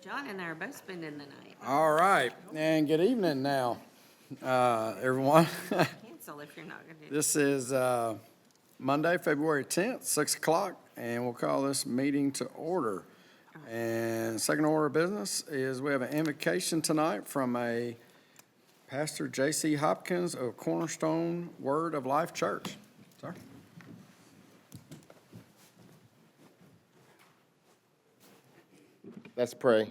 John and I are both spending the night. All right, and good evening now, everyone. Cancel if you're not going to do it. This is Monday, February 10th, 6 o'clock, and we'll call this meeting to order. And second order of business is we have an invocation tonight from a Pastor J.C. Hopkins of Cornerstone Word of Life Church. Sir? Let's pray.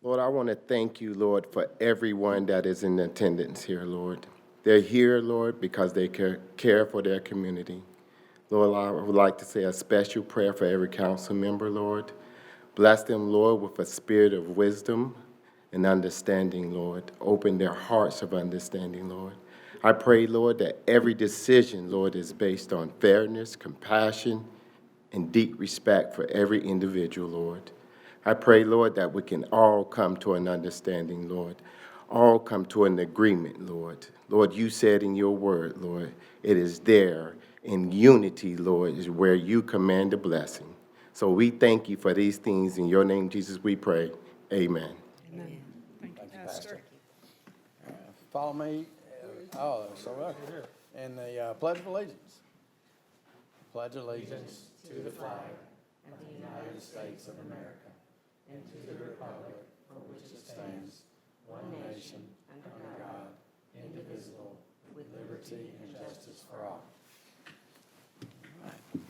Lord, I want to thank you, Lord, for everyone that is in attendance here, Lord. They're here, Lord, because they care for their community. Lord, I would like to say a special prayer for every council member, Lord. Bless them, Lord, with a spirit of wisdom and understanding, Lord. Open their hearts of understanding, Lord. I pray, Lord, that every decision, Lord, is based on fairness, compassion, and deep respect for every individual, Lord. I pray, Lord, that we can all come to an understanding, Lord, all come to an agreement, Lord. Lord, you said in your word, Lord, it is there in unity, Lord, is where you command a blessing. So we thank you for these things. In your name, Jesus, we pray. Amen. Thank you, Pastor. Follow me. Oh, so right here. In the Pledge of Allegiance. Pledge allegiance to the flag of the United States of America and to the republic for which it stands, one nation, under God, indivisible, with liberty and justice for all.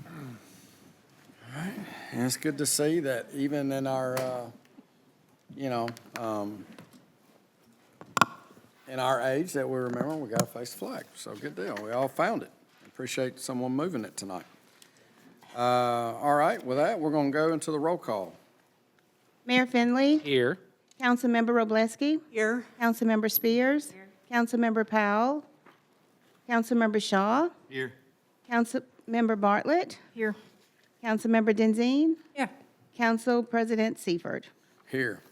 All right. And it's good to see that even in our, in our age that we remember, we got to face the flag. So good deal. We all found it. Appreciate someone moving it tonight. All right. With that, we're going to go into the roll call. Mayor Finley. Here. Councilmember Wroblewski. Here. Councilmember Spears. Here. Councilmember Powell. Councilmember Shaw. Here. Councilmember Bartlett. Here. Councilmember Denzine. Here. Council President Seifert. Here.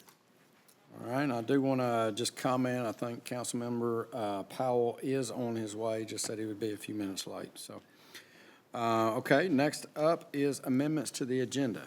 All right, and I do want to just comment, I think Councilmember Powell is on his way, just said he would be a few minutes late, so. Okay, next up is amendments to the agenda.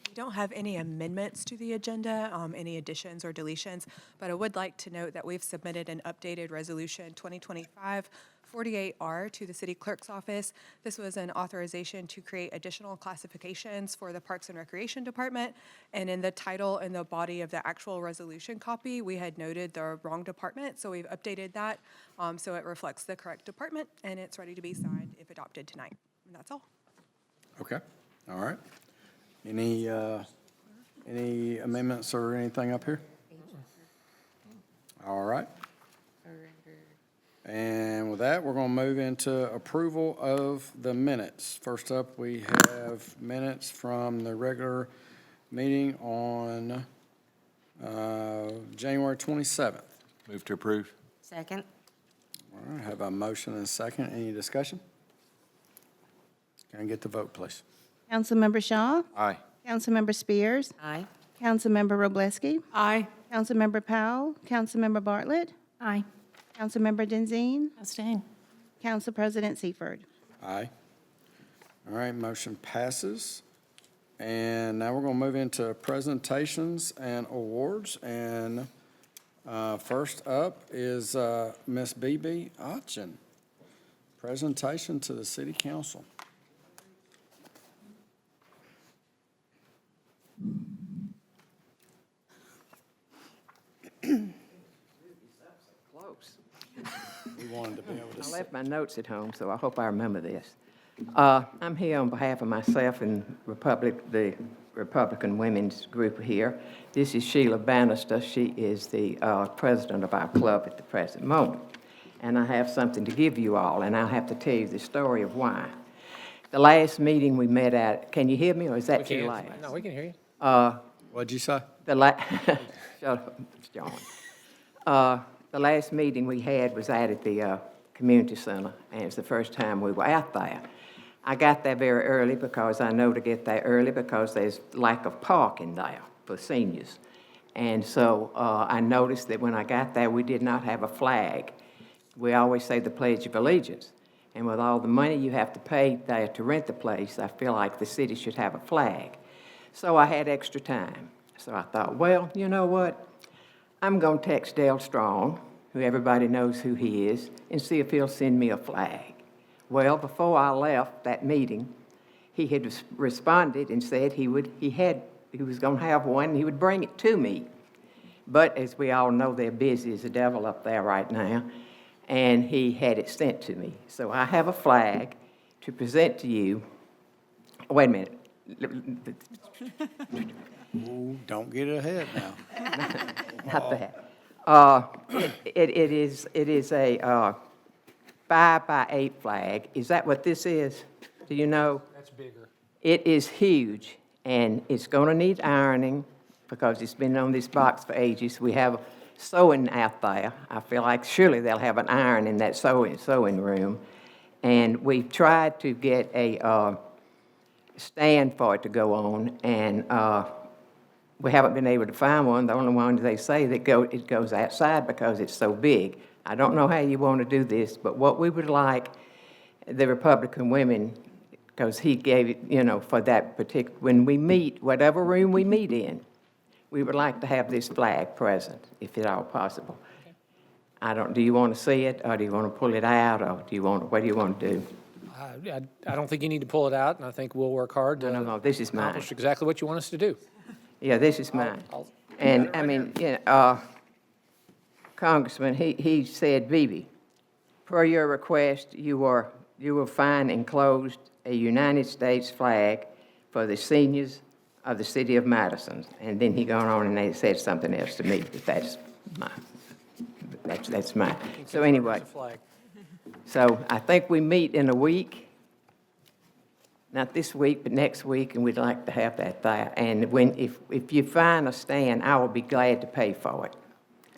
We don't have any amendments to the agenda, any additions or deletions, but I would like to note that we've submitted an updated resolution 2025-48R to the city clerk's office. This was an authorization to create additional classifications for the Parks and Recreation Department. And in the title and the body of the actual resolution copy, we had noted the wrong department, so we've updated that so it reflects the correct department, and it's ready to be signed if adopted tonight. And that's all. Okay, all right. Any amendments or anything up here? All right. And with that, we're going to move into approval of the minutes. First up, we have minutes from the regular meeting on January 27th. Move to approve. Second. All right, have a motion and a second. Any discussion? Can I get the vote, please? Councilmember Shaw. Aye. Councilmember Spears. Aye. Councilmember Wroblewski. Aye. Councilmember Powell. Councilmember Bartlett. Aye. Councilmember Denzine. Abstain. Council President Seifert. Aye. All right, motion passes. And now we're going to move into presentations and awards. And first up is Miss B.B. Otchen. Presentation to the City Council. Close. We wanted to be able to I see. left my notes at home, so I hope I remember this. I'm here on behalf of myself and the Republican Women's Group here. This is Sheila Bannister. She is the president of our club at the present moment. And I have something to give you all, and I'll have to tell you the story of why. The last meeting we met at, can you hear me, or is that too loud? No, we can hear you. What'd you say? Shut up, John. The last meeting we had was at the community center, and it's the first time we were out there. I got there very early because I know to get there early because there's lack of parking there for seniors. And so I noticed that when I got there, we did not have a flag. We always say the Pledge of Allegiance. And with all the money you have to pay there to rent the place, I feel like the city should have a flag. So I had extra time. So I thought, well, you know what? I'm going to text Dale Strong, who everybody knows who he is, and see if he'll send me a flag. Well, before I left that meeting, he had responded and said he was going to have one, and he would bring it to me. But as we all know, they're busy as the devil up there right now, and he had it sent to me. So I have a flag to present to you. Wait a minute. Ooh, don't get ahead now. Not that. It is a 5x8 flag. Is that what this is? Do you know? That's bigger. It is huge, and it's going to need ironing because it's been on this box for ages. We have sewing out there. I feel like surely they'll have an iron in that sewing room. And we've tried to get a stand for it to go on, and we haven't been able to find one. The only one they say that it goes outside because it's so big. I don't know how you want to do this, but what we would like the Republican women, because he gave it, for that particular, when we meet, whatever room we meet in, we would like to have this flag present, if at all possible. Do you want to see it, or do you want to pull it out, or what do you want to do? I don't think you need to pull it out, and I think we'll work hard to No, this is mine. accomplish exactly what you want us to do. Yeah, this is mine. I'll- And, I mean, Congressman, he said, Bibi, per your request, you will find enclosed a United States flag for the seniors of the city of Madison. And then he gone on and they said something else to me, but that's mine. That's mine. So anyway, It's a flag. so I think we meet in a week. Not this week, but next week, and we'd like to have that there. And if you find a stand, I will be glad to pay for it.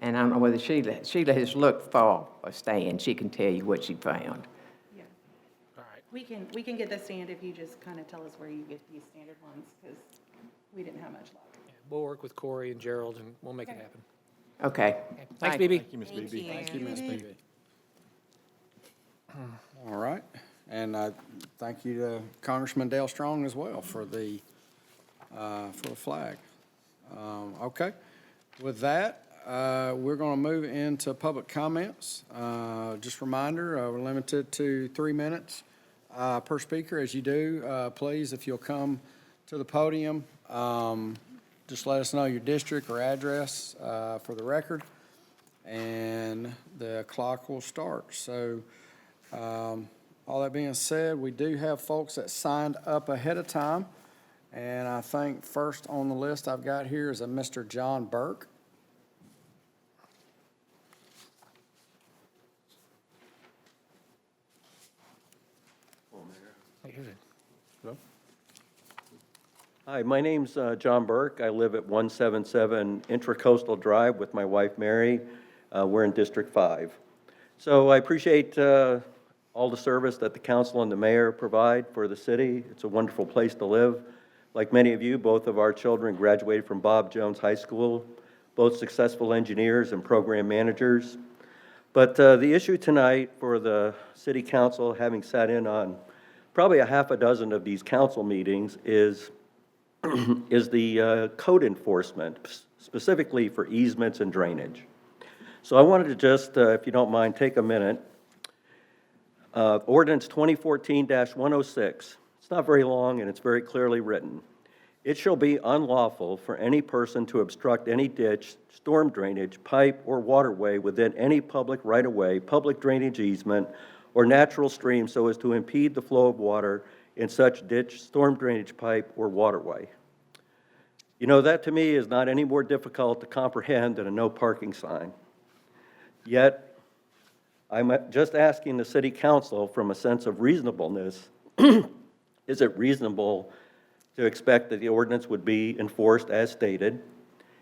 And I don't know whether Sheila has looked for a stand. She can tell you what she found. Yeah. All right. We can get the stand if you just kind of tell us where you get these standard ones, because we didn't have much luck. Yeah, we'll work with Corey and Gerald, and we'll make it happen. Okay. Thanks, Bibi. Thank you. Thank you, Ms. Beebe. All right, and thank you to Congressman Dale Strong as well for the flag. Okay, with that, we're going to move into public comments. Just a reminder, we're limited to 3 minutes per speaker. As you do, please, if you'll come to the podium, just let us know your district or address for the record, and the clock will start. So, all that being said, we do have folks that signed up ahead of time, and I think first on the list I've got here is a Mr. John Burke. Hey, here's it. Hi, my name's John Burke. I live at 177 Intracoastal Drive with my wife, Mary. We're in District 5. So I appreciate all the service that the council and the mayor provide for the city. It's a wonderful place to live. Like many of you, both of our children graduated from Bob Jones High School, both successful engineers and program managers. But the issue tonight for the city council, having sat in on probably a half a dozen of these council meetings, is the code enforcement, specifically for easements and drainage. So I wanted to just, if you don't mind, take a minute. Ordinance 2014-106. It's not very long and it's very clearly written. It shall be unlawful for any person to obstruct any ditch, storm drainage, pipe, or waterway within any public right-of-way, public drainage easement, or natural stream so as to impede the flow of water in such ditch, storm drainage pipe, or waterway. You know, that to me is not any more difficult to comprehend than a no parking sign. Yet, I'm just asking the city council from a sense of reasonableness, is it reasonable to expect that the ordinance would be enforced as stated?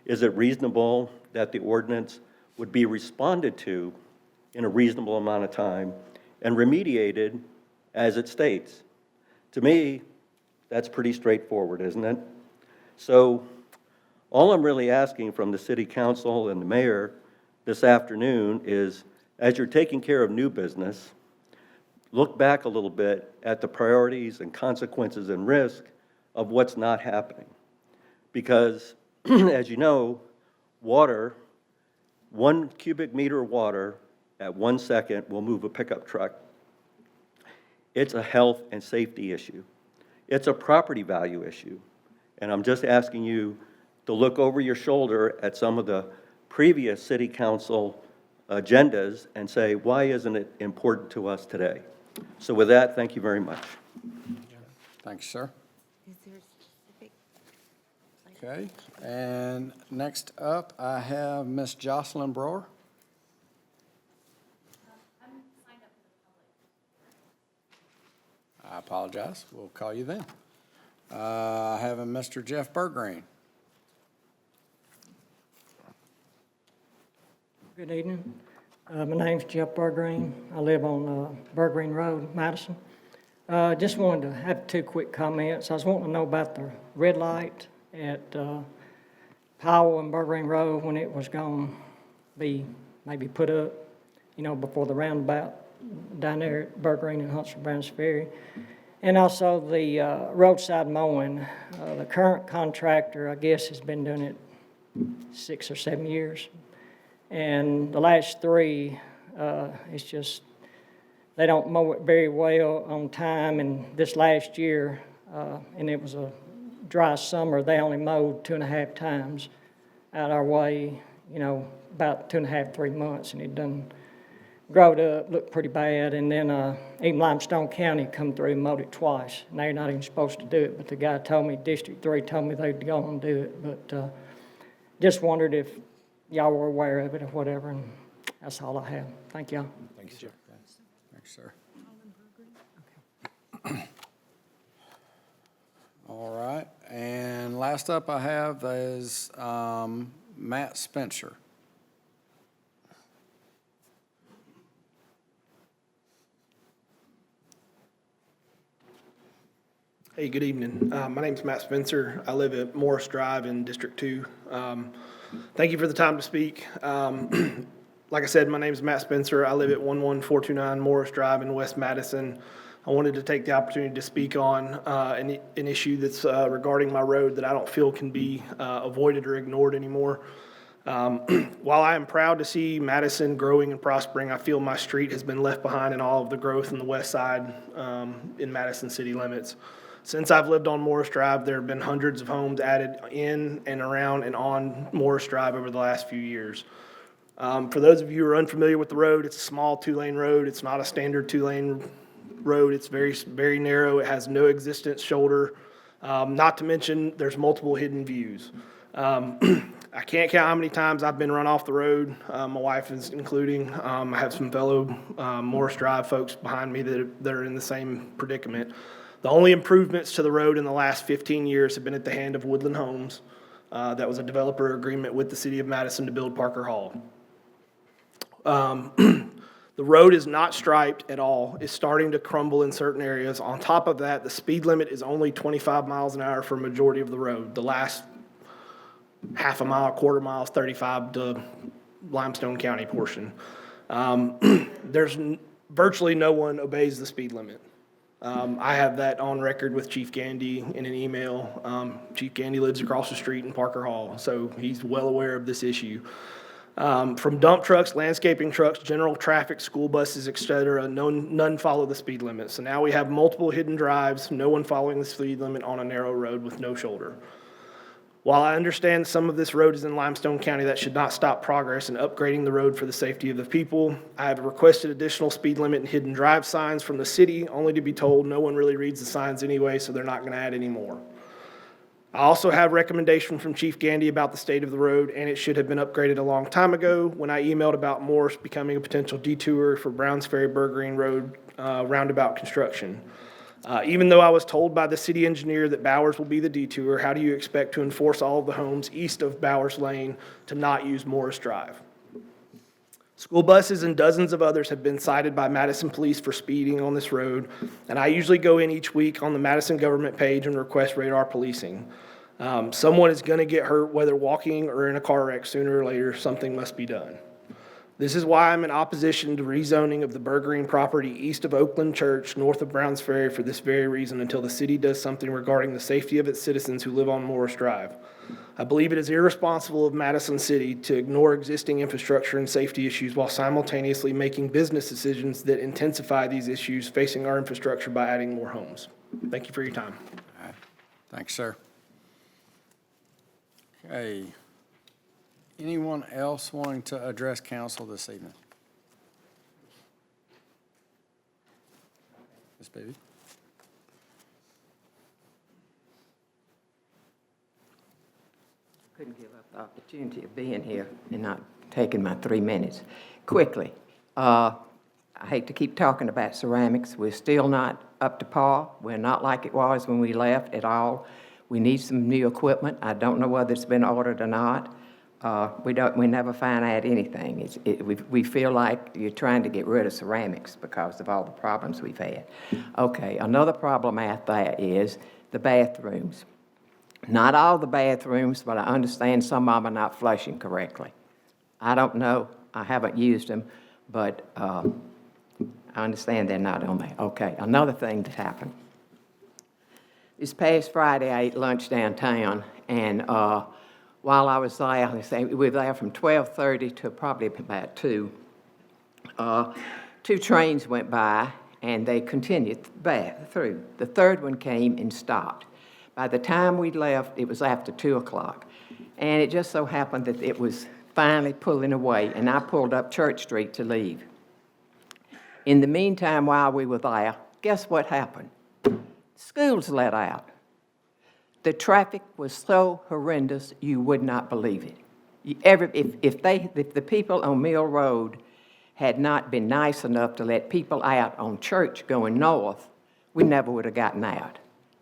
Is it reasonable that the ordinance would be responded to in a reasonable amount of time and remediated as it states? To me, that's pretty straightforward, isn't it? So all I'm really asking from the city council and the mayor this afternoon is, as you're taking care of new business, look back a little bit at the priorities and consequences and risk of what's not happening. Because, as you know, water, 1 cubic meter of water at 1 second will move a pickup truck. It's a health and safety issue. It's a property value issue. And I'm just asking you to look over your shoulder at some of the previous city council agendas and say, why isn't it important to us today? So with that, thank you very much. Thanks, sir. Is there a specific? Okay, and next up, I have Miss Jocelyn Brewer. I apologize, we'll call you then. I have a Mr. Jeff Bergreen. Good evening. My name's Jeff Bergreen. I live on Bergreen Road, Madison. Just wanted to have 2 quick comments. I was wanting to know about the red light at Powell and Bergreen Road, when it was going to be maybe put up, you know, before the roundabout down there at Bergreen and Huntsville Browns Ferry. And also the roadside mowing. The current contractor, I guess, has been doing it 6 or 7 years. And the last 3, it's just, they don't mow it very well on time. And this last year, and it was a dry summer, they only mowed 2.5 times out our way, you know, about 2.5, 3 months, and it done growed up, looked pretty bad. And then even Limestone County come through and mowed it twice. And they're not even supposed to do it, but the guy told me, District 3 told me they'd go and do it. But just wondered if y'all were aware of it or whatever, and that's all I have. Thank y'all. Thanks, sir. Thanks, sir. All right, and last up I have is Matt Spencer. Hey, good evening. My name's Matt Spencer. I live at Morris Drive in District 2. Thank you for the time to speak. Like I said, my name's Matt Spencer. I live at 11429 Morris Drive in West Madison. I wanted to take the opportunity to speak on an issue that's regarding my road that I don't feel can be avoided or ignored anymore. While I am proud to see Madison growing and prospering, I feel my street has been left behind in all of the growth in the west side in Madison city limits. Since I've lived on Morris Drive, there have been hundreds of homes added in and around and on Morris Drive over the last few years. For those of you who are unfamiliar with the road, it's a small 2-lane road. It's not a standard 2-lane road. It's very, very narrow. It has no existent shoulder. Not to mention, there's multiple hidden views. I can't count how many times I've been run off the road. My wife is including. I have some fellow Morris Drive folks behind me that are in the same predicament. The only improvements to the road in the last 15 years have been at the hand of Woodland Homes. That was a developer agreement with the city of Madison to build Parker Hall. The road is not striped at all. It's starting to crumble in certain areas. On top of that, the speed limit is only 25 miles an hour for a majority of the road. The last half a mile, quarter mile is 35 to Limestone County portion. There's virtually no one obeys the speed limit. I have that on record with Chief Gandy in an email. Chief Gandy lives across the street in Parker Hall, so he's well aware of this issue. From dump trucks, landscaping trucks, general traffic, school buses, et cetera, none follow the speed limit. So now we have multiple hidden drives, no one following the speed limit on a narrow road with no shoulder. While I understand some of this road is in Limestone County, that should not stop progress in upgrading the road for the safety of the people. I have requested additional speed limit and hidden drive signs from the city, only to be told no one really reads the signs anyway, so they're not going to add any more. I also have recommendation from Chief Gandy about the state of the road, and it should have been upgraded a long time ago when I emailed about Morris becoming a potential detour for Browns Ferry Bergreen Road roundabout construction. Even though I was told by the city engineer that Bowers will be the detour, how do you expect to enforce all of the homes east of Bowers Lane to not use Morris Drive? School buses and dozens of others have been cited by Madison Police for speeding on this road, and I usually go in each week on the Madison government page and request radar policing. Someone is going to get hurt, whether walking or in a car wreck sooner or later. Something must be done. This is why I'm in opposition to rezoning of the Bergreen property east of Oakland Church, north of Browns Ferry, for this very reason, until the city does something regarding the safety of its citizens who live on Morris Drive. I believe it is irresponsible of Madison City to ignore existing infrastructure and safety issues while simultaneously making business decisions that intensify these issues facing our infrastructure by adding more homes. Thank you for your time. All right. Thanks, sir. Okay. Anyone else wanting to address council this evening? Ms. Beebe? Couldn't give up the opportunity of being here and not taking my 3 minutes. Quickly, I hate to keep talking about ceramics. We're still not up to par. We're not like it was when we left at all. We need some new equipment. I don't know whether it's been ordered or not. We never find out anything. We feel like you're trying to get rid of ceramics because of all the problems we've had. Okay, another problem out there is the bathrooms. Not all the bathrooms, but I understand some of them are not flushing correctly. I don't know. I haven't used them, but I understand they're not on there. Okay, another thing that happened. This past Friday, I ate lunch downtown, and while I was there, we were there from 12:30 to probably about 2. 2 trains went by, and they continued back through. The third one came and stopped. By the time we left, it was after 2 o'clock, and it just so happened that it was finally pulling away, and I pulled up Church Street to leave. In the meantime, while we were there, guess what happened? Schools let out. The traffic was so horrendous, you would not believe it. If the people on Mill Road had not been nice enough to let people out on Church going north, we never would have gotten out.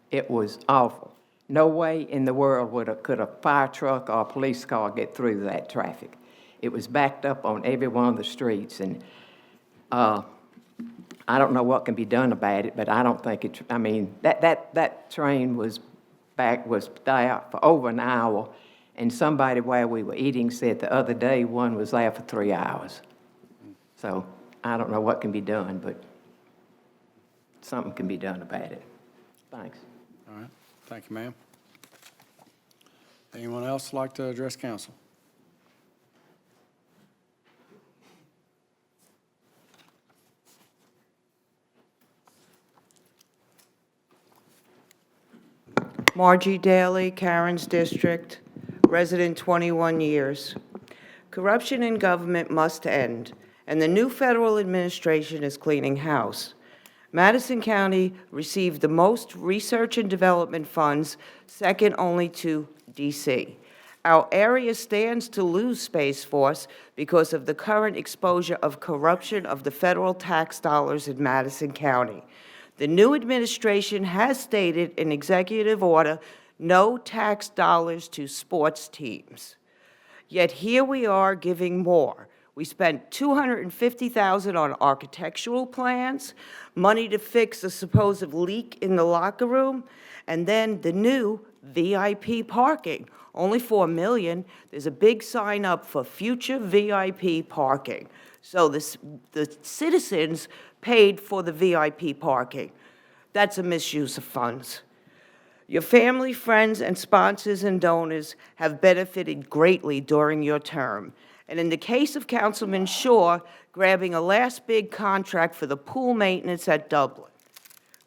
It was awful. No way in the world could a fire truck or a police car get through that traffic. It was backed up on every one of the streets, and I don't know what can be done about it, but I don't think it. I mean, that train was there for over an hour, and somebody where we were eating said the other day one was there for 3 hours. So I don't know what can be done, but something can be done about it. Thanks. All right. Thank you, ma'am. Anyone else like to address council? Margie Daly, Karen's District, resident 21 years. Corruption in government must end, and the new federal administration is cleaning house. Madison County received the most research and development funds, second only to D.C. Our area stands to lose Space Force because of the current exposure of corruption of the federal tax dollars in Madison County. The new administration has stated in executive order, no tax dollars to sports teams. Yet here we are giving more. We spent $250,000 on architectural plans, money to fix a supposed leak in the locker room, and then the new VIP parking, only $4 million. There's a big sign up for future VIP parking. So the citizens paid for the VIP parking. That's a misuse of funds. Your family, friends, and sponsors and donors have benefited greatly during your term. And in the case of Councilman Shaw, grabbing a last big contract for the pool maintenance at Dublin.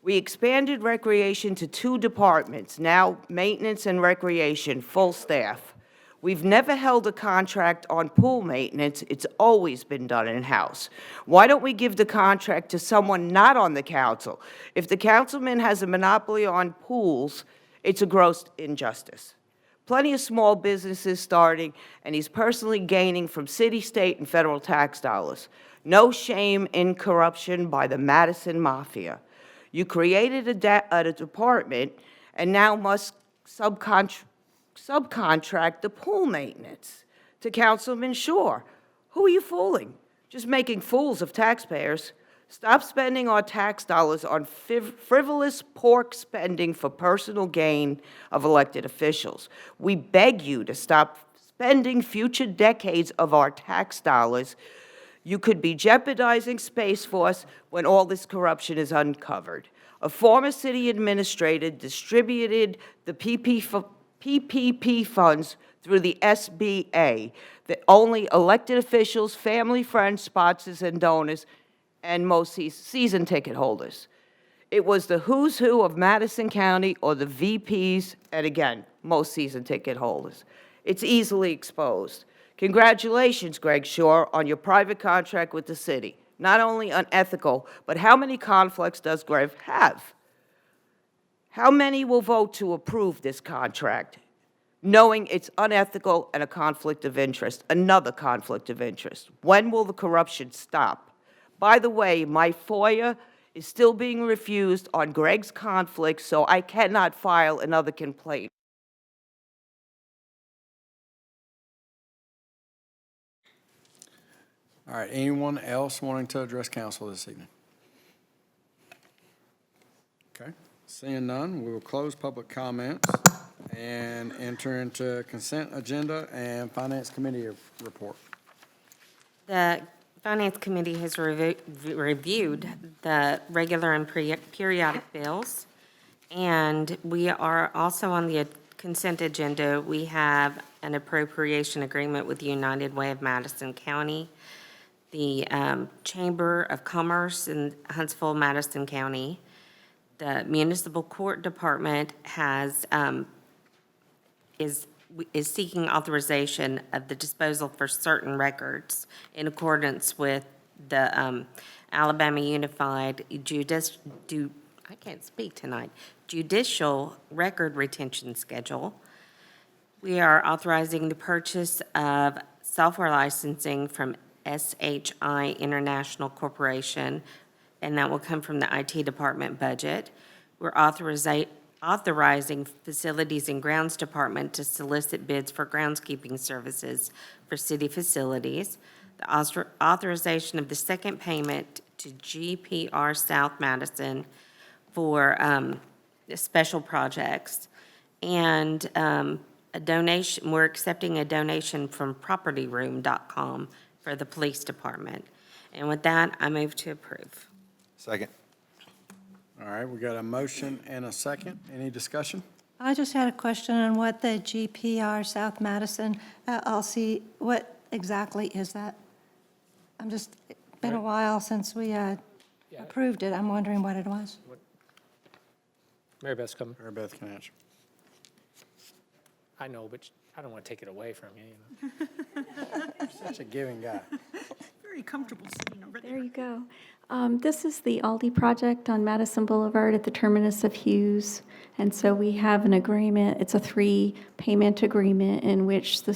We expanded recreation to 2 departments, now maintenance and recreation, full staff. We've never held a contract on pool maintenance. It's always been done in-house. Why don't we give the contract to someone not on the council? If the councilman has a monopoly on pools, it's a gross injustice. Plenty of small businesses starting, and he's personally gaining from city, state, and federal tax dollars. No shame in corruption by the Madison Mafia. You created a department and now must subcontract the pool maintenance to Councilman Shaw. Who are you fooling? Just making fools of taxpayers. Stop spending our tax dollars on frivolous pork spending for personal gain of elected officials. We beg you to stop spending future decades of our tax dollars You could be jeopardizing Space Force when all this corruption is uncovered. A former city administrator distributed the PPP funds through the SBA, that only elected officials, family, friends, sponsors, and donors, and most season ticket holders. It was the who's who of Madison County, or the VPs, and again, most season ticket holders. It's easily exposed. Congratulations, Greg Shore, on your private contract with the city. Not only unethical, but how many conflicts does Greg have? How many will vote to approve this contract, knowing it's unethical and a conflict of interest, another conflict of interest? When will the corruption stop? By the way, my FOIA is still being refused on Greg's conflict, so I cannot file another complaint. All right, anyone else wanting to address council this evening? Okay, seeing none, we will close public comments and enter into consent agenda and finance committee report. The Finance Committee has reviewed the regular and periodic bills, and we are also on the consent agenda. We have an appropriation agreement with the United Way of Madison County, the Chamber of Commerce in Huntsville, Madison County. The Municipal Court Department is seeking authorization of the disposal for certain records in accordance with the Alabama Unified Judicial Record Retention Schedule. We are authorizing the purchase of software licensing from SHI International Corporation, and that will come from the IT department budget. We're authorizing Facilities and Grounds Department to solicit bids for groundskeeping services for city facilities. The authorization of the second payment to GPR South Madison for special projects. And a donation, we're accepting a donation from propertyroom.com for the police department. And with that, I move to approve. Second. All right, we got a motion and a second. Any discussion? I just had a question on what the GPR South Madison LLC, what exactly is that? It's been a while since we approved it. I'm wondering what it was. Mary Beth's coming. Mary Beth can answer. I know, but I don't want to take it away from you. Such a giving guy. Very comfortable sitting over there. There you go. This is the Aldi project on Madison Boulevard at the terminus of Hughes. And so we have an agreement, it's a 3-payment agreement in which the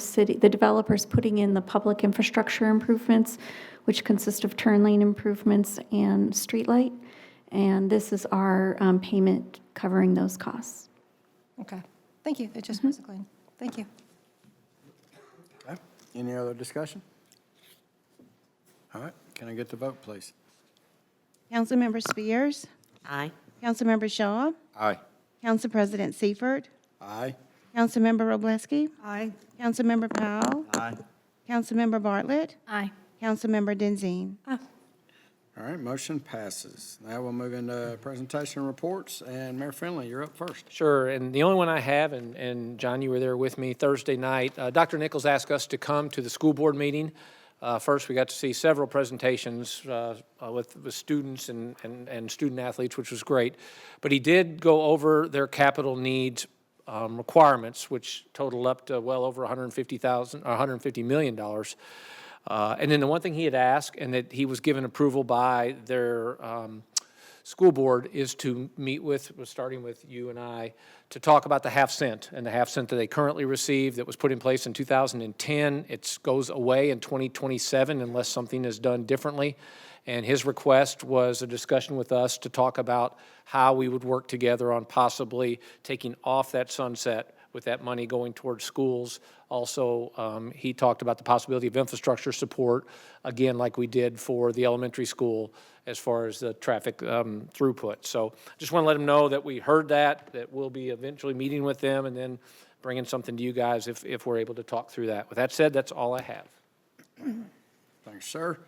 developer's putting in the public infrastructure improvements, which consist of turn lane improvements and streetlight. And this is our payment covering those costs. Okay, thank you. It just was clear. Thank you. Okay. Any other discussion? All right, can I get the vote, please? Councilmember Spears, Aye. Councilmember Shaw, Aye. Council President Seifert, Aye. Councilmember Wroblewski, Aye. Councilmember Powell, Aye. Councilmember Bartlett, Aye. Councilmember Denzine. All right, motion passes. Now we'll move into presentation reports, and Mayor Finley, you're up first. Sure, and the only one I have, and John, you were there with me Thursday night, Dr. Nichols asked us to come to the school board meeting. First, we got to see several presentations with students and student athletes, which was great. But he did go over their capital needs requirements, which total up to well over $150 million. And then the one thing he had asked, and that he was given approval by their school board, is to meet with, starting with you and I, to talk about the half cent, and the half cent that they currently receive that was put in place in 2010. It goes away in 2027 unless something is done differently. And his request was a discussion with us to talk about how we would work together on possibly taking off that sunset with that money going towards schools. Also, he talked about the possibility of infrastructure support, again, like we did for the elementary school as far as the traffic throughput. So just want to let him know that we heard that we'll be eventually meeting with them and then bringing something to you guys if we're able to talk through that. With that said, that's all I have. Thanks, sir.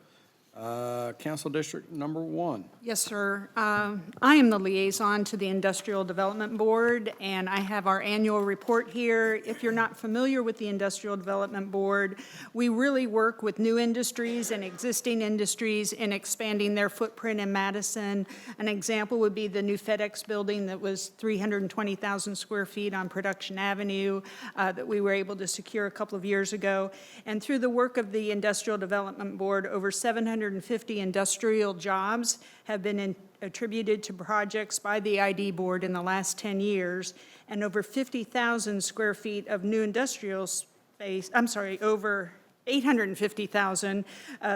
Council District number 1. Yes, sir. I am the liaison to the Industrial Development Board, and I have our annual report here. If you're not familiar with the Industrial Development Board, we really work with new industries and existing industries in expanding their footprint in Madison. An example would be the new FedEx building that was 320,000 square feet on Production Avenue that we were able to secure a couple of years ago. And through the work of the Industrial Development Board, over 750 industrial jobs have been attributed to projects by the ID Board in the last 10 years, and over 50,000 square feet of new industrial space, over 850,000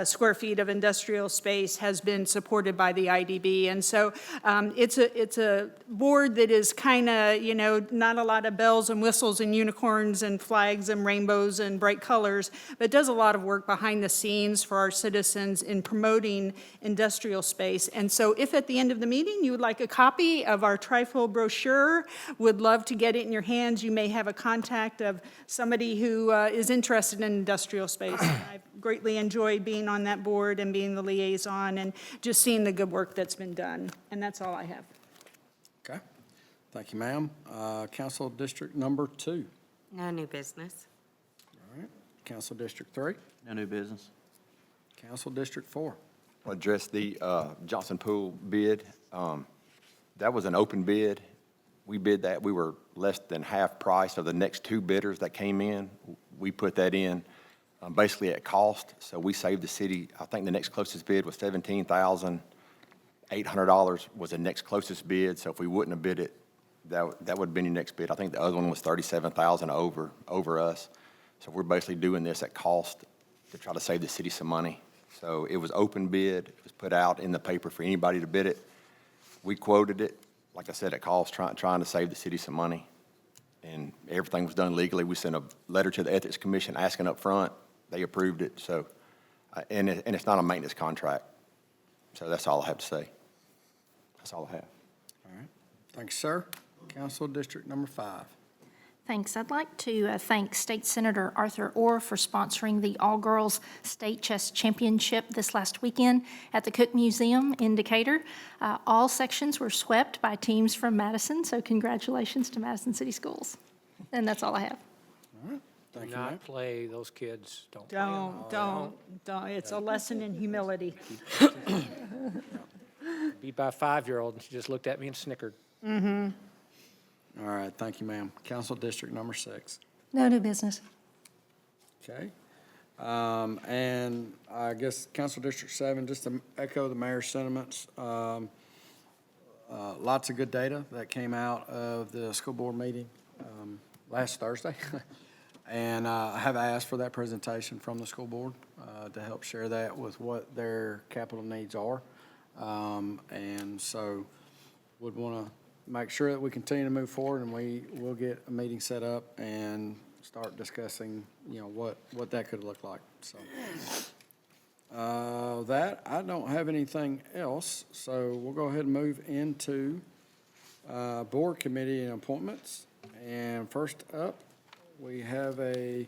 square feet of industrial space has been supported by the IDB. And so it's a board that is kind of, not a lot of bells and whistles and unicorns and flags and rainbows and bright colors, but does a lot of work behind the scenes for our citizens in promoting industrial space. And so if at the end of the meeting you would like a copy of our trifold brochure, would love to get it in your hands. You may have a contact of somebody who is interested in industrial space. I've greatly enjoyed being on that board and being the liaison and just seeing the good work that's been done. And that's all I have. Okay. Thank you, ma'am. Council District number 2. No new business. All right. Council District 3. No new business. Council District 4. I'll address the Johnson Pool bid. That was an open bid. We bid that. We were less than half price of the next 2 bidders that came in. We put that in basically at cost, so we saved the city. I think the next closest bid was $17,800 was the next closest bid, so if we wouldn't have bid it, that would have been your next bid. I think the other one was $37,000 over us. So we're basically doing this at cost to try to save the city some money. So it was open bid. It was put out in the paper for anybody to bid it. We quoted it, like I said, at cost, trying to save the city some money. And everything was done legally. We sent a letter to the Ethics Commission asking up front. They approved it, so, and it's not a maintenance contract. So that's all I have to say. That's all I have. All right. Thanks, sir. Council District number 5. Thanks. I'd like to thank State Senator Arthur Orr for sponsoring the All-Girls State Chess Championship this last weekend at the Cook Museum in Decatur. All sections were swept by teams from Madison, so congratulations to Madison City Schools. And that's all I have. All right. Thank Do you, ma'am. not play those kids. Don't play. Don't. It's a lesson in humility. Beat by a 5-year-old, and she just looked at me and snickered. Mm-hmm. All right. Thank you, ma'am. Council District number 6. No new business. Okay. And I guess Council District 7, just to echo the mayor's sentiments, lots of good data that came out of the school board meeting last Thursday. And I have asked for that presentation from the school board to help share that with what their capital needs are. And so would want to make sure that we continue to move forward, and we will get a meeting set up and start discussing, what that could look like. So that, I don't have anything else, so we'll go ahead and move into board committee and appointments. And first up, we have a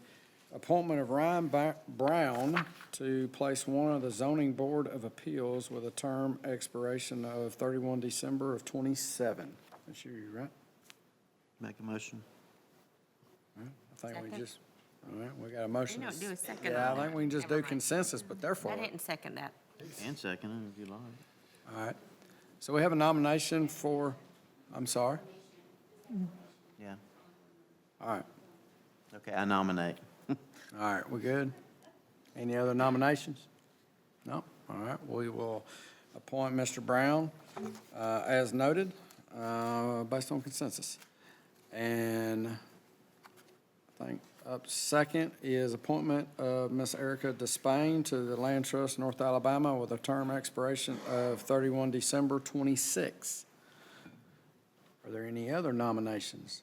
appointment of Ryan Brown to place one of the Zoning Board of Appeals with a term expiration of 31 December of 27. That's you, right? Make a motion. All right, I think we Second. just, all right, we got a motion. We don't do a second Yeah, I on think that. we can just do Never mind. consensus, but they're for I it. didn't second that. And second it if you like. All right. So we have a nomination for, I'm sorry? Yeah. All right. Okay, I nominate. All right, we good? Any other nominations? No? All right, we will appoint Mr. Brown as noted, based on consensus. And I think up second is appointment of Ms. Erica Despain to the Land Trust North Alabama with a term expiration of 31 December 26. Are there any other nominations?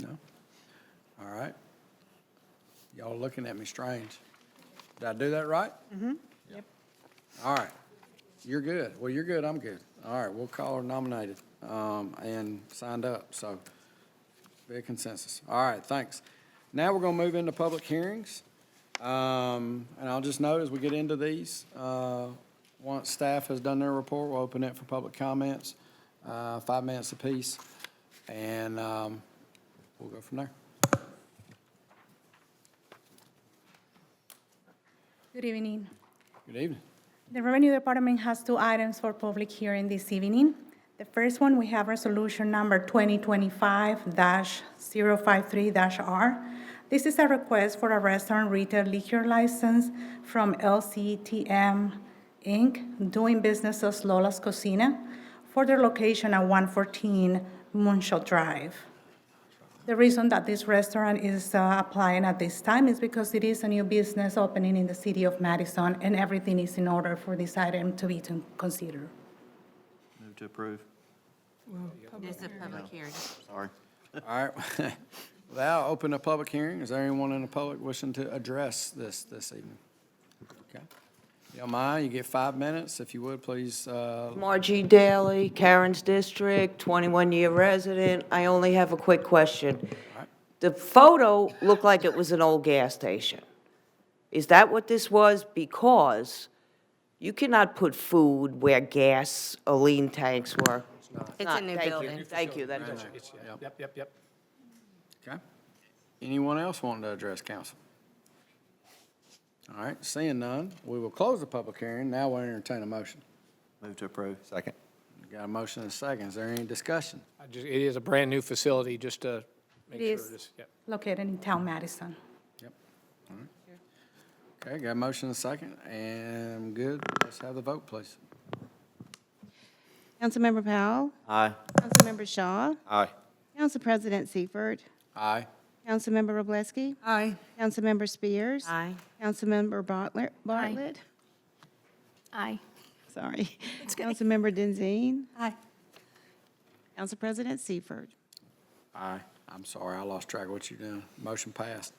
No? All right. Y'all looking at me strange. Did I do that right? Mm-hmm. Yep. All right. You're good. Well, you're good, I'm good. All right, we'll call her nominated and signed up, so be a consensus. All right, thanks. Now we're going to move into public hearings. And I'll just note as we get into these, once staff has done their report, we'll open it for public comments, 5 minutes apiece, and we'll go from there. Good evening. Good evening. The Revenue Department has 2 items for public hearing this evening. The first one, we have resolution number 2025-053-R. This is a request for a restaurant retail liquor license from LCTM Inc., doing business as Lola's Cocina, for their location at 114 Moonshot Drive. The reason that this restaurant is applying at this time is because it is a new business opening in the city of Madison, and everything is in order for this item to be considered. Move to approve. It's a public hearing. Sorry. All right. Well, I'll open the public hearing. Is there anyone in the public wishing to address this evening? Okay. If you don't mind, you get 5 minutes. If you would, please. Margie Daly, Karen's District, 21-year resident. I only have a quick question. right. The photo looked like it was an old gas station. Is that what this was? Because you cannot put food where gasoline tanks were. It's a new Thank you. building. Thank you, that's all. Yep. Okay. Anyone else wanting to address council? All right, seeing none, we will close the public hearing. Now we'll entertain a motion. Move to approve. Second. We got a motion and a second. Is there any discussion? It is a brand-new facility, just to make It sure is this, yep. located in town Madison. Yep. All right. Okay, got a motion and a second, and good. Let's have the vote, please. Councilmember Powell, Aye. Councilmember Shaw, Aye. Council President Seifert, Aye. Councilmember Wroblewski, Aye. Councilmember Spears, Aye. Councilmember Bartlett, Aye. sorry, Councilmember Denzine, Aye. Council President Seifert. Aye. I'm sorry, I lost track of what you're doing. Motion passed.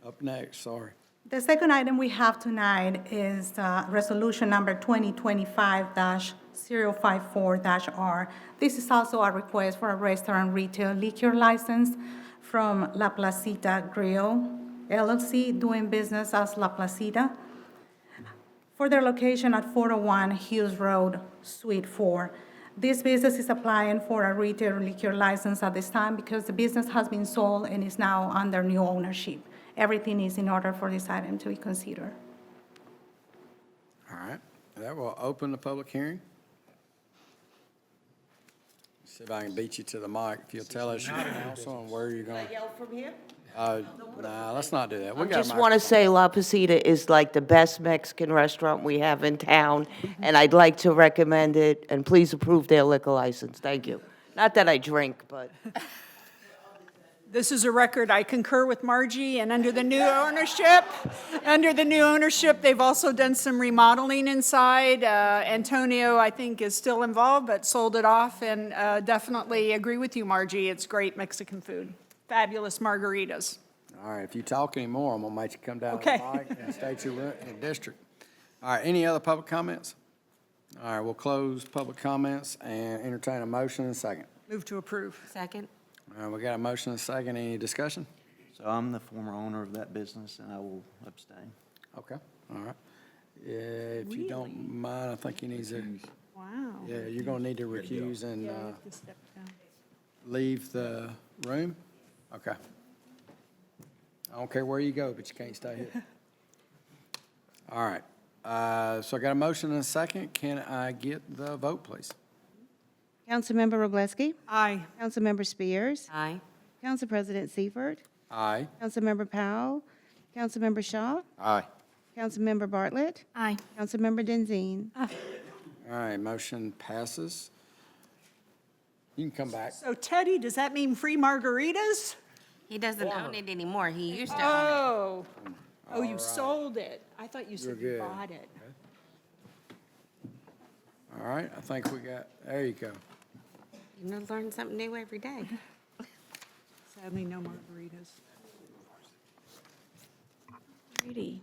Up next, sorry. The second item we have tonight is resolution number 2025-054-R. This is also a request for a restaurant retail liquor license from La Placita Grill LLC, doing business as La Placita, for their location at 401 Hughes Road, Suite 4. This business is applying for a retail liquor license at this time because the business has been sold and is now under new ownership. Everything is in order for this item to be considered. All right, that will open the public hearing. See if I can beat you to the mic. If you'll tell us your council and where you're going. Yell from here? Nah, let's not do that. We I got a just want to microphone. say La Pasita is like the best Mexican restaurant we have in town, and I'd like to recommend it, and please approve their liquor license. Thank you. Not that I drink, but This is a record. I concur with Margie, and under the new ownership, they've also done some remodeling inside. Antonio, I think, is still involved, but sold it off, and definitely agree with you, Margie. It's great Mexican food. Fabulous margaritas. All right, if you talk anymore, I'm gonna make you come down to Okay. the mic and state your district. All right, any other public comments? All right, we'll close public comments and entertain a motion and a second. Move to approve. Second? All right, we got a motion and a second. Any discussion? So I'm the former owner of that business, and I will abstain. Okay, all right. If you don't mind, I think you need to, Wow. yeah, you're gonna need to recuse and leave the room? Okay. I don't care where you go, but you can't stay here. All right, so I got a motion and a second. Can I get the vote, please? Councilmember Wroblewski, Aye. Councilmember Spears, Aye. Council President Seifert, Aye. Councilmember Powell, Councilmember Shaw, Aye. Councilmember Bartlett, Aye. Councilmember Denzine. All right, motion passes. You can come back. So Teddy, does that mean free margaritas? He doesn't own it anymore. He used to own Oh. Oh, you sold it. I thought you said You're you good. bought it. All right, I think we got, there you go. it. You learn something new every day. Sadly, no margaritas. Alrighty.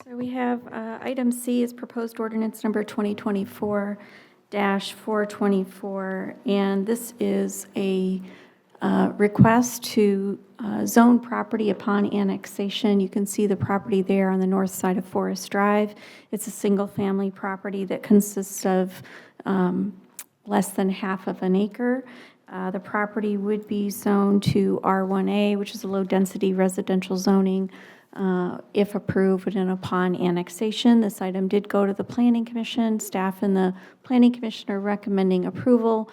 So we have item C is proposed ordinance number 2024-424, and this is a request to zone property upon annexation. You can see the property there on the north side of Forest Drive. It's a single-family property that consists of less than half of an acre. The property would be zoned to R1A, which is a low-density residential zoning, if approved and upon annexation. This item did go to the Planning Commission. Staff and the Planning Commission are recommending approval.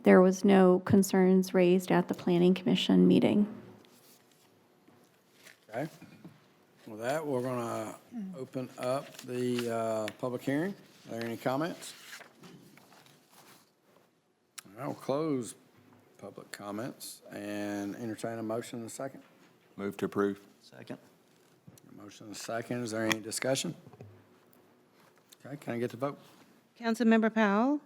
There was no concerns raised at the Planning Commission meeting. Okay. With that, we're going to open up the public hearing. Are there any comments? I'll close public comments and entertain a motion in a second. Move to approve. Second. Motion in a second. Is there any discussion? Okay, can I get the vote? Councilmember Powell?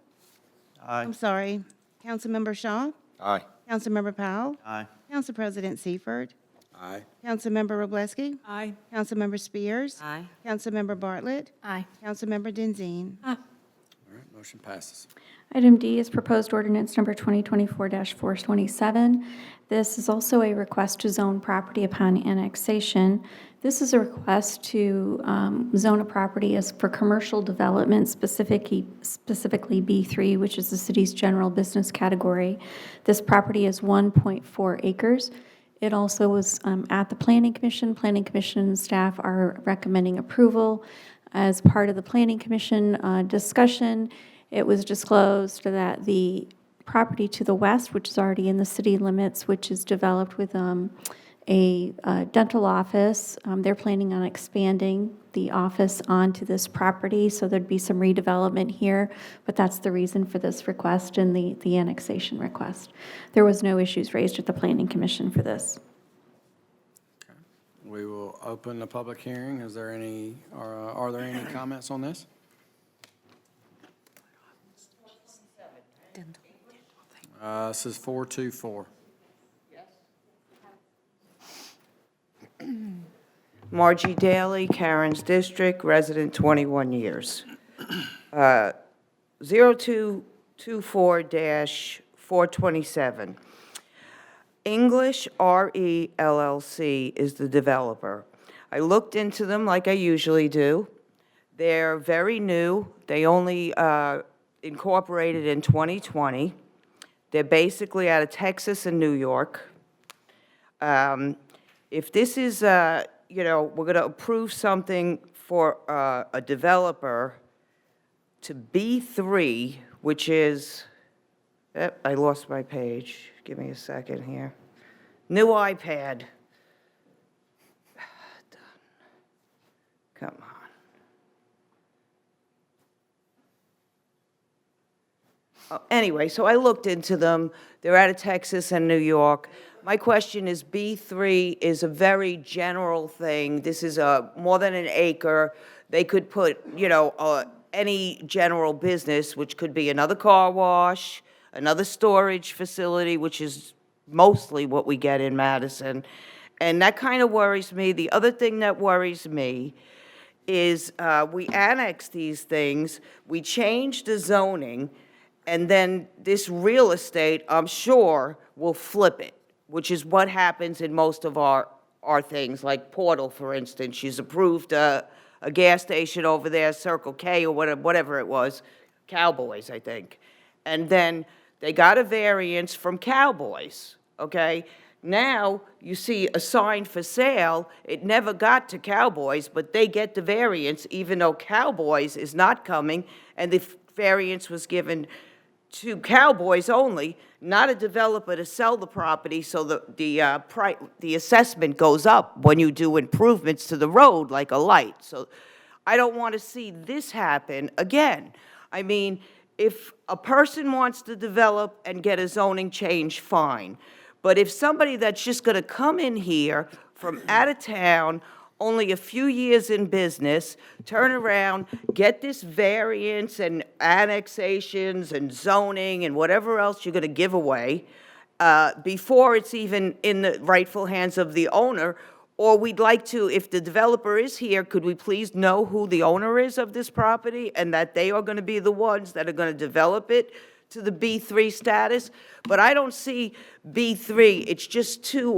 Aye. I'm sorry. Councilmember Shaw? Aye. Councilmember Powell? Aye. Council President Seifert? Aye. Councilmember Wroblewski? Aye. Councilmember Spears? Aye. Councilmember Bartlett? Aye. Councilmember Denzine? All right, motion passes. Item D is proposed ordinance number 2024-427. This is also a request to zone property upon annexation. This is a request to zone a property as for commercial development, specifically B3, which is the city's general business category. This property is 1.4 acres. It also was at the Planning Commission. Planning Commission staff are recommending approval. As part of the Planning Commission discussion, it was disclosed that the property to the west, which is already in the city limits, which is developed with a dental office, they're planning on expanding the office onto this property, so there'd be some redevelopment here, but that's the reason for this request and the annexation request. There was no issues raised at the Planning Commission for this. We will open the public hearing. Is there any, are there any comments on this? This is 424. Margie Daly, Karen's District, resident 21 years. 0224-427. English RE LLC is the developer. I looked into them like I usually do. They're very new. They only incorporated in 2020. They're basically out of Texas and New York. If this is, we're going to approve something for a developer to B3, which is, I lost my page. Give me a second here. New iPad. Come on. Anyway, so I looked into them. They're out of Texas and New York. My question is, B3 is a very general thing. This is more than an acre. They could put, any general business, which could be another car wash, another storage facility, which is mostly what we get in Madison. And that kind of worries me. The other thing that worries me is we annex these things, we change the zoning, and then this real estate, I'm sure, will flip it, which is what happens in most of our things, like Portal, for instance. She's approved a gas station over there, Circle K or whatever it was, Cowboys, I think. And then they got a variance from Cowboys, okay? Now, you see a sign for sale. It never got to Cowboys, but they get the variance, even though Cowboys is not coming, and the variance was given to Cowboys only, not a developer to sell the property, so the assessment goes up when you do improvements to the road, like a light. So I don't want to see this happen again. I mean, if a person wants to develop and get a zoning change, fine. But if somebody that's just going to come in here from out of town, only a few years in business, turn around, get this variance and annexations and zoning and whatever else you're going to give away before it's even in the rightful hands of the owner, or we'd like to, if the developer is here, could we please know who the owner is of this property and that they are going to be the ones that are going to develop it to the B3 status, but I don't see B3. It's just too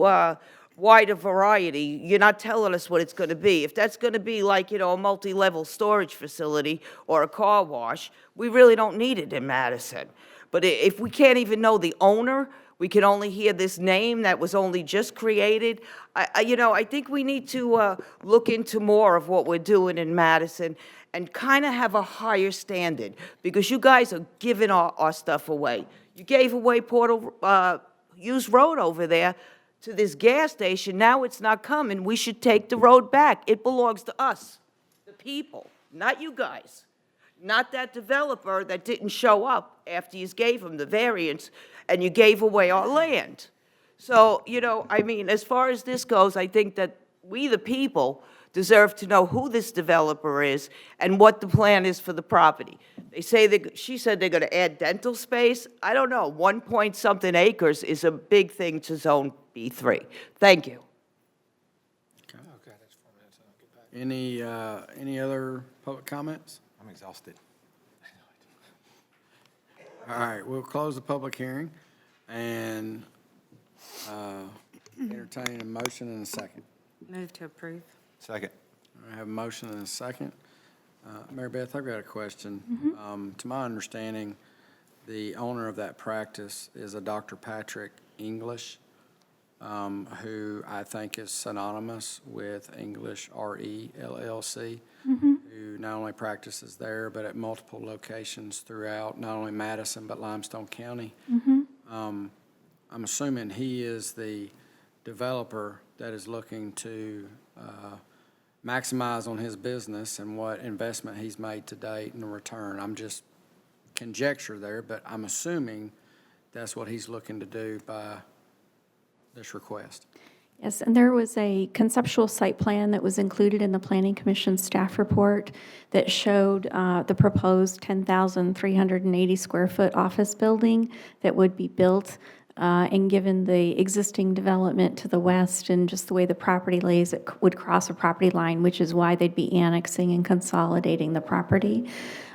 wide a variety. You're not telling us what it's going to be. If that's going to be like, a multi-level storage facility or a car wash, we really don't need it in Madison. But if we can't even know the owner, we can only hear this name that was only just created. I think we need to look into more of what we're doing in Madison and kind of have a higher standard, because you guys are giving our stuff away. You gave away Hughes Road over there to this gas station. Now it's not coming. We should take the road back. It belongs to us, the people, not you guys. Not that developer that didn't show up after you gave him the variance and you gave away our land. So, as far as this goes, I think that we, the people, deserve to know who this developer is and what the plan is for the property. She said they're going to add dental space. I don't know. 1-point-something acres is a big thing to zone B3. Thank you. Okay, that's 4 minutes, and I'll get back. Any other public comments? I'm exhausted. All right, we'll close the public hearing and entertain a motion and a second. Move to approve. Second. I have a motion and a second. Mary Beth, I've got a question. To my understanding, the owner of that practice is a Dr. Patrick English, who I think is synonymous with English RE LLC, who not only practices there, but at multiple locations throughout, not only Madison, but Limestone County. I'm assuming he is the developer that is looking to maximize on his business and what investment he's made to date and the return. I'm just conjecture there, but I'm assuming that's what he's looking to do by this request. Yes, and there was a conceptual site plan that was included in the Planning Commission staff report that showed the proposed 10,380 square foot office building that would be built, and given the existing development to the west and just the way the property lays, it would cross a property line, which is why they'd be annexing and consolidating the property.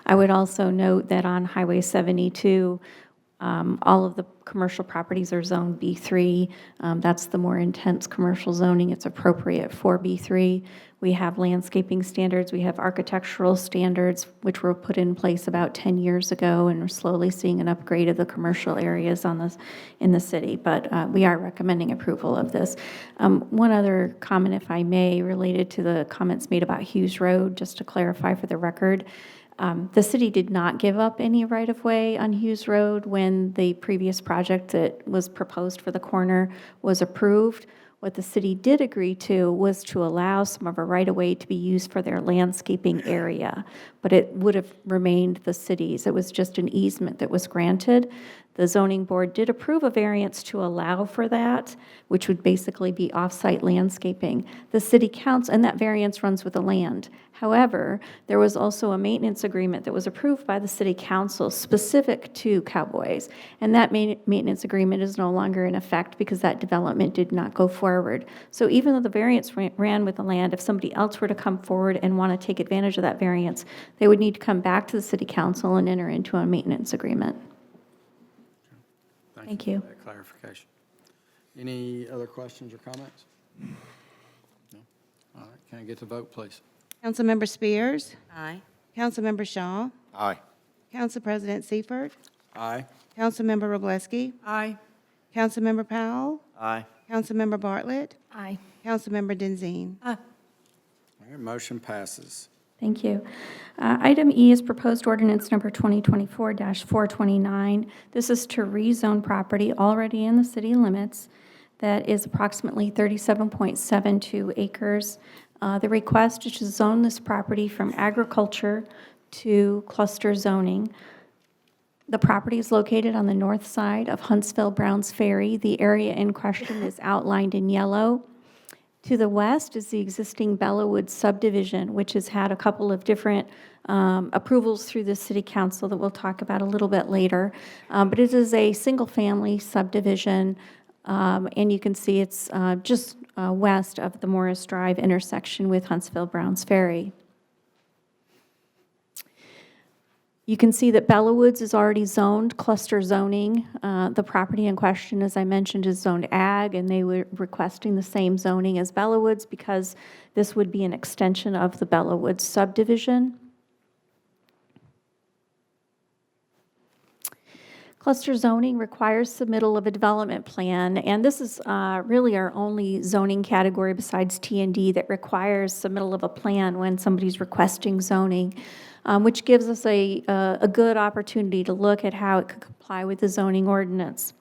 I would also note that on Highway 72, all of the commercial properties are zoned B3. That's the more intense commercial zoning. It's appropriate for B3. We have landscaping standards. We have architectural standards, which were put in place about 10 years ago, and we're slowly seeing an upgrade of the commercial areas in the city. But we are recommending approval of this. One other comment, if I may, related to the comments made about Hughes Road, just to clarify for the record. The city did not give up any right-of-way on Hughes Road when the previous project that was proposed for the corner was approved. What the city did agree to was to allow some of our right-of-way to be used for their landscaping area, but it would have remained the city's. It was just an easement that was granted. The zoning board did approve a variance to allow for that, which would basically be off-site landscaping. The city council, and that variance runs with the land. However, there was also a maintenance agreement that was approved by the city council specific to Cowboys, and that maintenance agreement is no longer in effect because that development did not go forward. So even though the variance ran with the land, if somebody else were to come forward and want to take advantage of that variance, they would need to come back to the city council and enter into a maintenance agreement. Thank you. For that clarification. Any other questions or comments? No? All right, can I get the vote, please? Councilmember Spears, Aye. Councilmember Shaw, Aye. Council President Seifert, Aye. Councilmember Wroblewski, Aye. Councilmember Powell, Aye. Councilmember Bartlett, Aye. Councilmember Denzine. All right, motion passes. Thank you. Item E is proposed ordinance number 2024-429. This is to rezone property already in the city limits that is approximately 37.72 acres. The request is to zone this property from agriculture to cluster zoning. The property is located on the north side of Huntsville-Browns Ferry. The area in question is outlined in yellow. To the west is the existing Bellawood subdivision, which has had a couple of different approvals through the city council that we'll talk about a little bit later. But it is a single-family subdivision, and you can see it's just west of the Morris Drive intersection with Huntsville-Browns Ferry. You can see that Bellawoods is already zoned cluster zoning. The property in question, as I mentioned, is zoned ag, and they were requesting the same zoning as Bellawoods because this would be an extension of the Bellawoods subdivision. Cluster zoning requires submittal of a development plan, and this is really our only zoning category besides T&D that requires submittal of a plan when somebody's requesting zoning, which gives us a good opportunity to look at how it could comply with the zoning ordinance.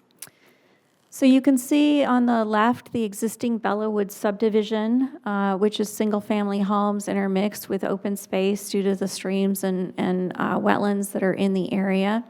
So you can see on the left the existing Bellawoods subdivision, which is single-family homes intermixed with open space due to the streams and wetlands that are in the area.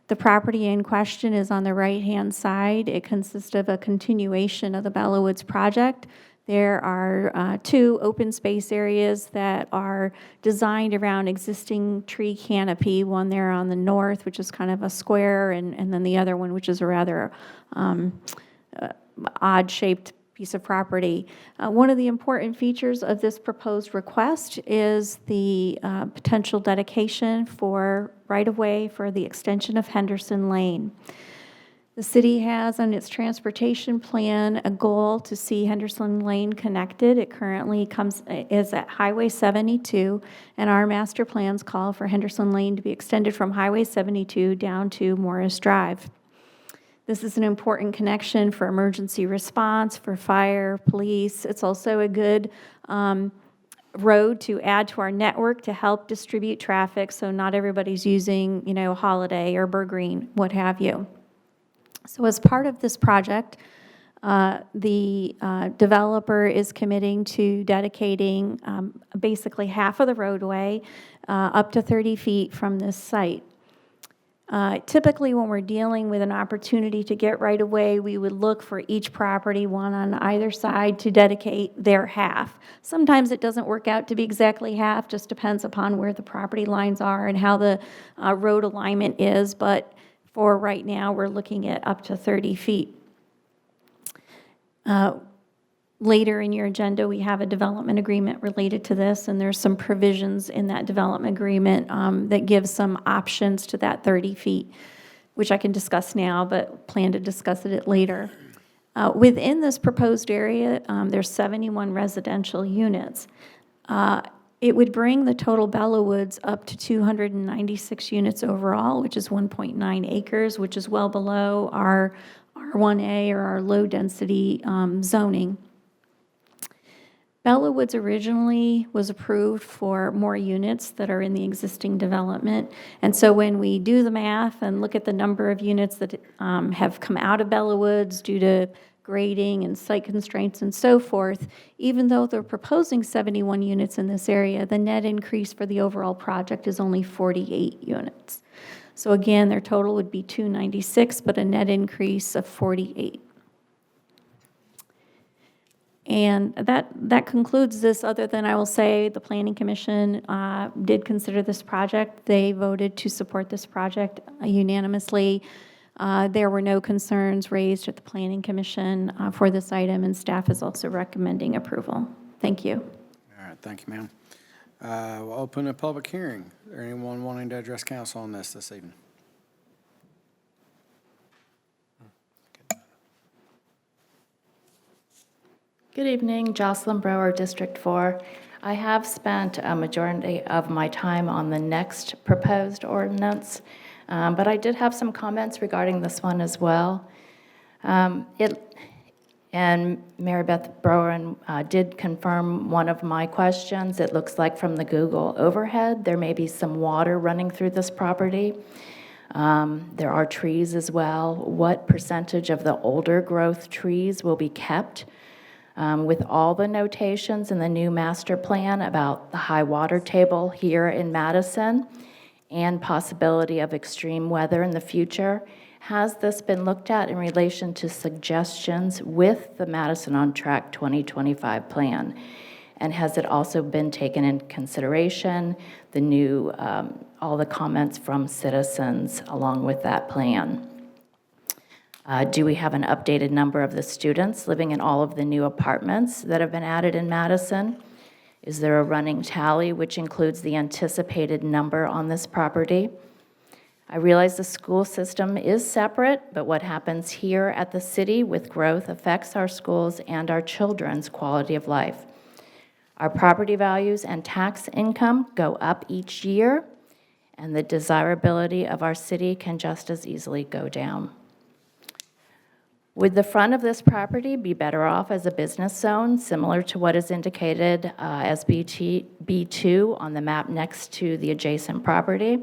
The property in question is on the right-hand side. It consists of a continuation of the Bellawoods project. There are 2 open space areas that are designed around existing tree canopy, one there on the north, which is kind of a square, and then the other one, which is a rather odd-shaped piece of property. One of the important features of this proposed request is the potential dedication for right-of-way for the extension of Henderson Lane. The city has on its transportation plan a goal to see Henderson Lane connected. It currently is at Highway 72, and our master plans call for Henderson Lane to be extended from Highway 72 down to Morris Drive. This is an important connection for emergency response, for fire, police. It's also a good road to add to our network to help distribute traffic so not everybody's using, Holiday or Burgreen, what have you. So as part of this project, the developer is committing to dedicating basically half of the roadway up to 30 feet from this site. Typically, when we're dealing with an opportunity to get right away, we would look for each property, one on either side, to dedicate their half. Sometimes it doesn't work out to be exactly half, just depends upon where the property lines are and how the road alignment is, but for right now, we're looking at up to 30 feet. Later in your agenda, we have a development agreement related to this, and there's some provisions in that development agreement that give some options to that 30 feet, which I can discuss now, but plan to discuss it later. Within this proposed area, there's 71 residential units. It would bring the total Bellawoods up to 296 units overall, which is 1.9 acres, which is well below our R1A or our low-density zoning. Bellawoods originally was approved for more units that are in the existing development. And so when we do the math and look at the number of units that have come out of Bellawoods due to grading and site constraints and so forth, even though they're proposing 71 units in this area, the net increase for the overall project is only 48 units. So again, their total would be 296, but a net increase of 48. And that concludes this, other than I will say the Planning Commission did consider this project. They voted to support this project unanimously. There were no concerns raised at the Planning Commission for this item, and staff is also recommending approval. Thank you. All right, thank you, ma'am. We'll open a public hearing. Is there anyone wanting to address council on this evening? Good evening, Jocelyn Brower, District 4. I have spent a majority of my time on the next proposed ordinance, but I did have some comments regarding this one as well. And Mary Beth Brower did confirm one of my questions. It looks like from the Google overhead, there may be some water running through this property. There are trees as well. What percentage of the older growth trees will be kept? With all the notations in the new master plan about the high water table here in Madison and possibility of extreme weather in the future, has this been looked at in relation to suggestions with the Madison on Track 2025 plan? And has it also been taken into consideration, the new, all the comments from citizens along with that plan? Do we have an updated number of the students living in all of the new apartments that have been added in Madison? Is there a running tally which includes the anticipated number on this property? I realize the school system is separate, but what happens here at the city with growth affects our schools and our children's quality of life. Our property values and tax income go up each year, and the desirability of our city can just as easily go down. Would the front of this property be better off as a business zone, similar to what is indicated as B2 on the map next to the adjacent property?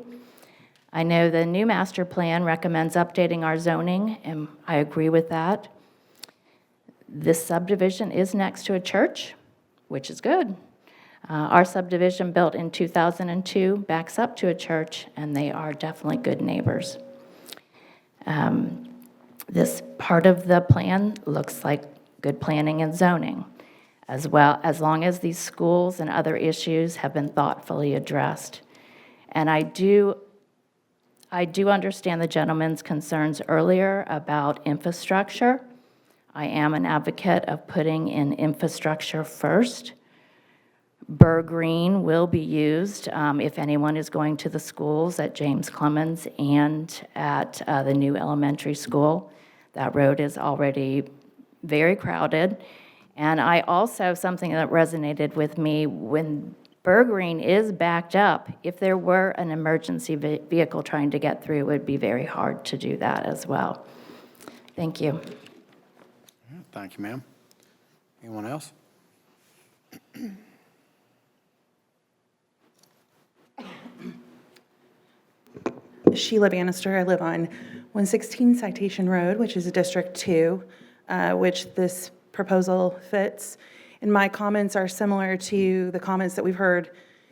I know the new master plan recommends updating our zoning, and I agree with that. This subdivision is next to a church, which is good. Our subdivision, built in 2002, backs up to a church, and they are definitely good neighbors. This part of the plan looks like good planning and zoning, as well, as long as these schools and other issues have been thoughtfully addressed. And I do understand the gentleman's concerns earlier about infrastructure. I am an advocate of putting in infrastructure first. Burr Green will be used if anyone is going to the schools at James Clemens and at the new elementary school. That road is already very crowded. And I also, something that resonated with me, when Burr Green is backed up, if there were an emergency vehicle trying to get through, it would be very hard to do that as well. Thank you. Thank you, ma'am. Anyone else? Sheila Bannister. I live on 116 Citation Road, which is a District 2, which this proposal fits. And my comments are similar to the comments that we've heard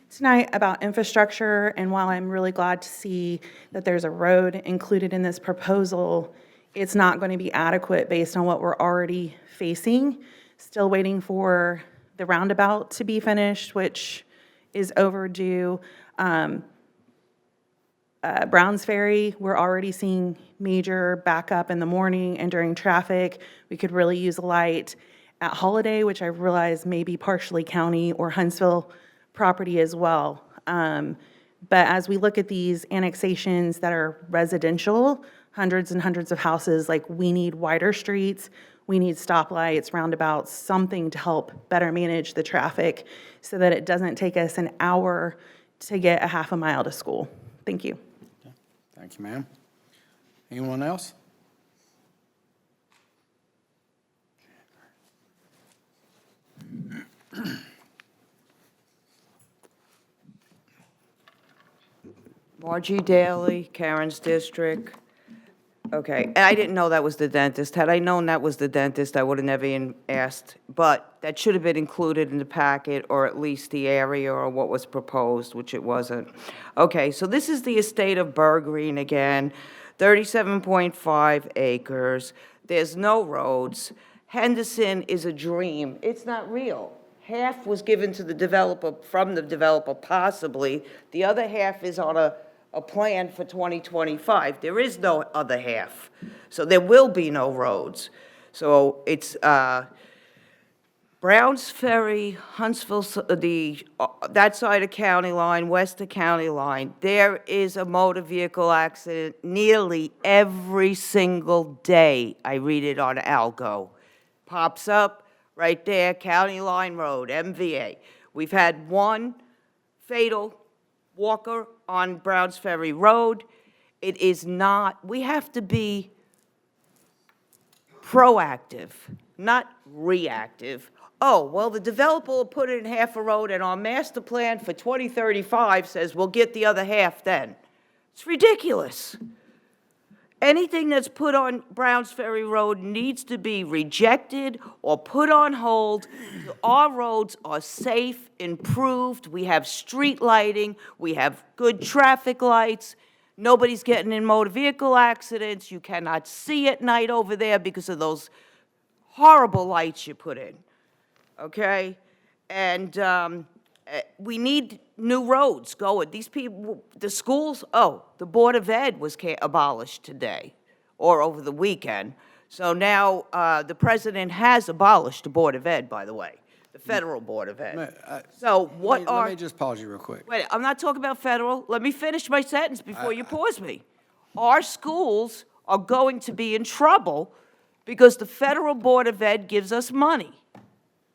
tonight about infrastructure. And while I'm really glad to see that there's a road included in this proposal, it's not going to be adequate based on what we're already facing. Still waiting for the roundabout to be finished, which is overdue. Browns Ferry, we're already seeing major backup in the morning and during traffic. We could really use a light at Holiday, which I realize may be partially county or Huntsville property as well. But as we look at these annexations that are residential, hundreds and hundreds of houses, like we need wider streets, we need stoplights, roundabouts, something to help better manage the traffic so that it doesn't take us an hour to get a half a mile to school. Thank you. Thank you, ma'am. Anyone else? Margie Daly, Karen's district. Okay, and I didn't know that was the dentist. Had I known that was the dentist, I would have never even asked. But that should have been included in the packet, or at least the area or what was proposed, which it wasn't. Okay, so this is the estate of Burr Green again, 37.5 acres. There's no roads. Henderson is a dream. It's not real. Half was given to the developer, from the developer possibly. The other half is on a plan for 2025. There is no other half. So there will be no roads. So it's Browns Ferry, Huntsville, that side of county line, west of county line. There is a motor vehicle accident nearly every single day. I read it on Algo. Pops up right there, County Line Road, MVA. We've had one fatal walker on Browns Ferry Road. It is not, we have to be proactive, not reactive. Oh, well, the developer will put in half a road, and our master plan for 2035 says we'll get the other half then. It's ridiculous. Anything that's put on Browns Ferry Road needs to be rejected or put on hold. Our roads are safe, improved. We have street lighting. We have good traffic lights. Nobody's getting in motor vehicle accidents. You cannot see at night over there because of those horrible lights you put in, okay? And we need new roads going. These people, the schools, the Board of Ed was abolished today or over the weekend. So now the president has abolished the Board of Ed, by the way. the Federal Board of Ed. Ma- So what Let are, me just pause you real quick. wait, I'm not talking about federal. Let me finish my sentence before you pause me. Our schools are going to be in trouble because the Federal Board of Ed gives us money.